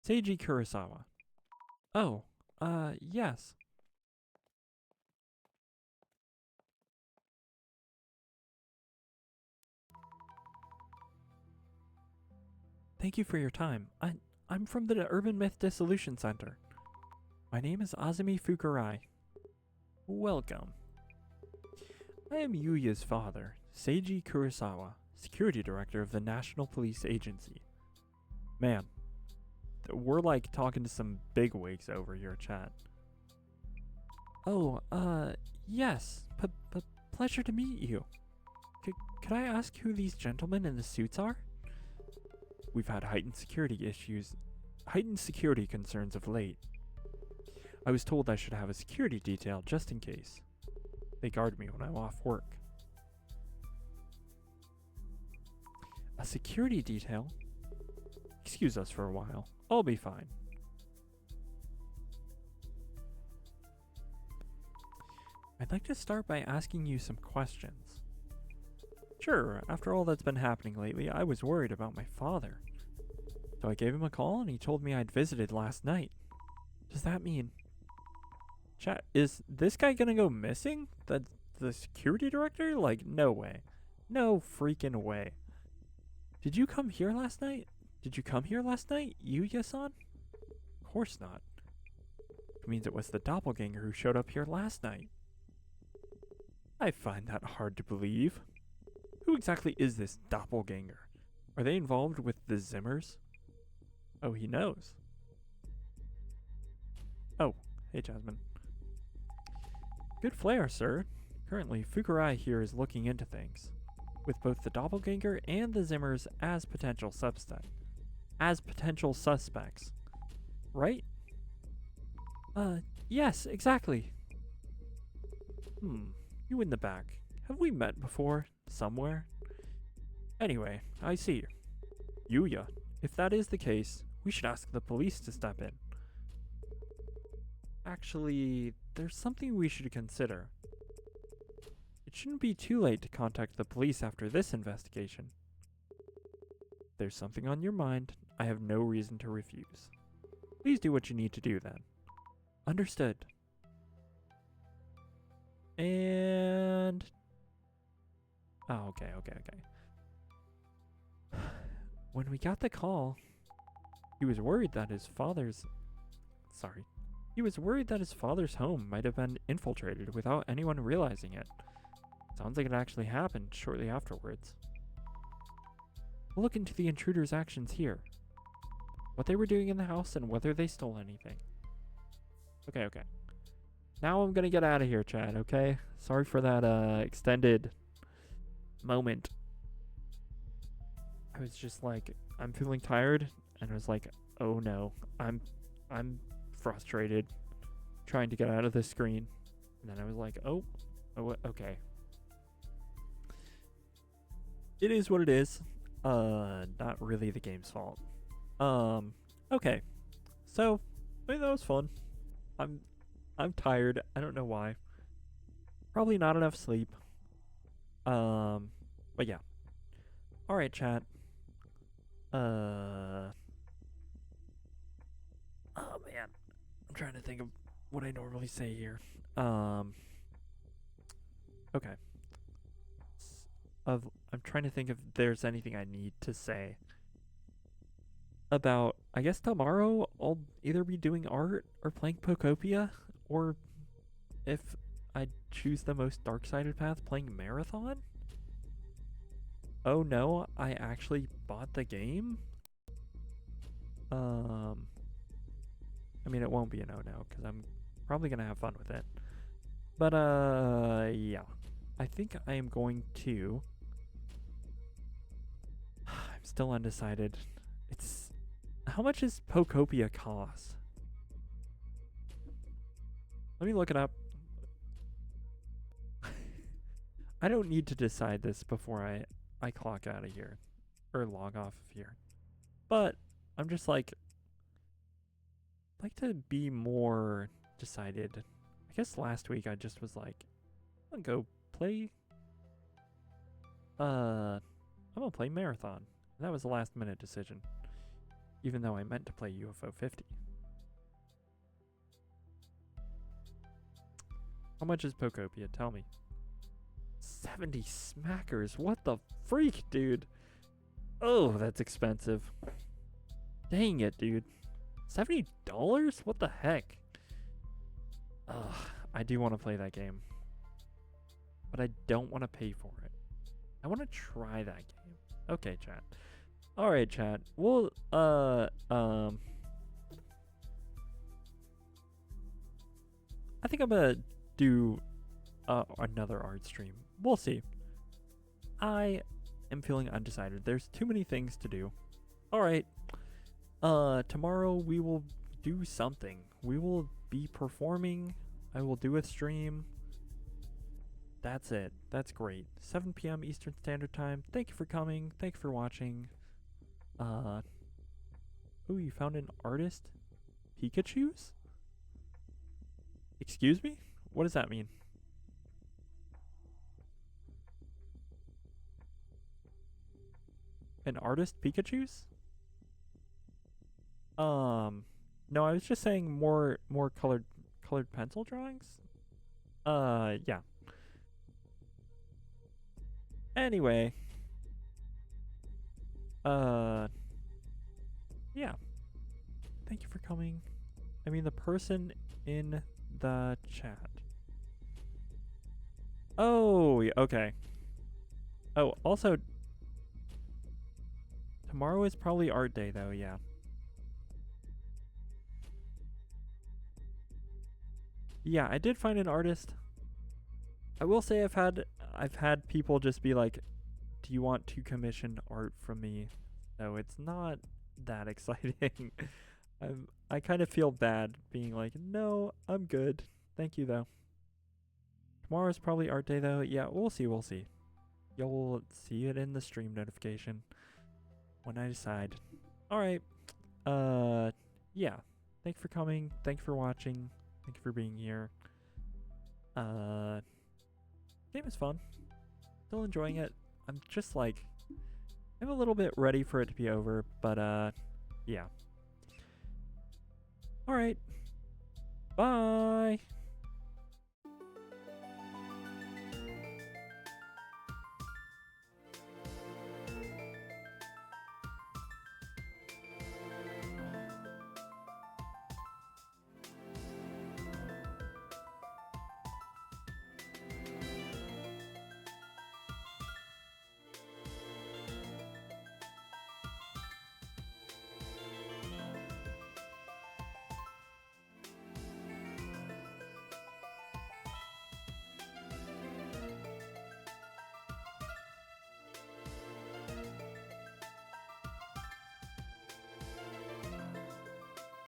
S1: Seiji Kurosawa. Oh, yes. Thank you for your time. I'm from the Urban Myth Dissolution Center. My name is Azumi Fukurai. Welcome. I am Yuya's father, Seiji Kurosawa, security director of the National Police Agency. Man, we're like talking to some bigwigs over here, chat. Oh, yes. Pleasure to meet you. Could I ask who these gentlemen in the suits are? We've had heightened security concerns of late. I was told I should have a security detail just in case. They guard me when I'm off work. A security detail? Excuse us for a while. I'll be fine. I'd like to start by asking you some questions. Sure, after all that's been happening lately, I was worried about my father. So I gave him a call and he told me I'd visited last night. Does that mean... Chat, is this guy gonna go missing? The security director? Like, no way. No freaking way. Did you come here last night? Yuya-san? Of course not. It means it was the doppelganger who showed up here last night. I find that hard to believe. Who exactly is this doppelganger? Are they involved with the Zimmers? Oh, he knows. Oh, hey Jasmine. Good flair, sir. Currently, Fukurai here is looking into things, with both the doppelganger and the Zimmers as potential suspects. Right? Yes, exactly. You in the back. Have we met before? Somewhere? Anyway, I see. Yuya, if that is the case, we should ask the police to step in. Actually, there's something we should consider. It shouldn't be too late to contact the police after this investigation. If there's something on your mind, I have no reason to refuse. Please do what you need to do then. Understood. And... Oh, okay. When we got the call, he was worried that his father's home might have been infiltrated without anyone realizing it. Sounds like it actually happened shortly afterwards. We'll look into the intruder's actions here. What they were doing in the house and whether they stole anything. Okay. Now I'm gonna get out of here, Chad, okay? Sorry for that extended moment. I was just like, I'm feeling tired, and I was like, oh no, I'm frustrated, trying to get out of this screen. And then I was like, oh, okay. It is what it is. Not really the game's fault. Okay. So, I mean, that was fun. I'm tired. I don't know why. Probably not enough sleep. But yeah. Alright, chat. Oh man. I'm trying to think of what I normally say here. Okay. I'm trying to think if there's anything I need to say about, I guess tomorrow I'll either be doing art or playing Pokopia, or if I choose the most dark-sided path, playing Marathon? Oh no, I actually bought the game? I mean, it won't be a no-no, because I'm probably going to have fun with it. But, yeah. I think I am going to... I'm still undecided. It's... How much does Pokopia cost? Let me look it up. I don't need to decide this before I clock out of here. Or log off of here. But, I'm just like... I'd like to be more decided. I guess last week I just was like, I'm gonna go play... I'm gonna play Marathon. And that was a last minute decision. Even though I meant to play UFO 50. How much is Pokopia? Tell me. 70 smackers. What the freak, dude? Oh, that's expensive. Dang it, dude. $70? What the heck? Ugh, I do want to play that game. But I don't want to pay for it. I want to try that game. Okay, chat. Alright, chat. We'll, I think I'm gonna do another art stream. We'll see. I am feeling undecided. There's too many things to do. Alright. Tomorrow we will do something. We will be performing. I will do a stream. That's it. That's great. 7 p.m. Eastern Standard Time. Thank you for coming. Thank you for watching. Ooh, you found an artist? Pikachu's? Excuse me? What does that mean? An artist Pikachu's? No, I was just saying more colored pencil drawings? Yeah. Anyway. Yeah. Thank you for coming. I mean, the person in the chat. Oh, okay. Oh, also, tomorrow is probably art day, though, yeah. Yeah, I did find an artist. I will say I've had people just be like, do you want to commission art from me? So it's not that exciting. I kind of feel bad being like, no, I'm good. Thank you, though. Tomorrow's probably art day, though. Yeah, we'll see. You'll see it in the stream notification when I decide. Alright. Yeah. Thank you for coming. Thank you for watching. Thank you for being here. Game is fun. Still enjoying it. I'm just like, I'm a little bit ready for it to be over, but yeah. Alright. Bye.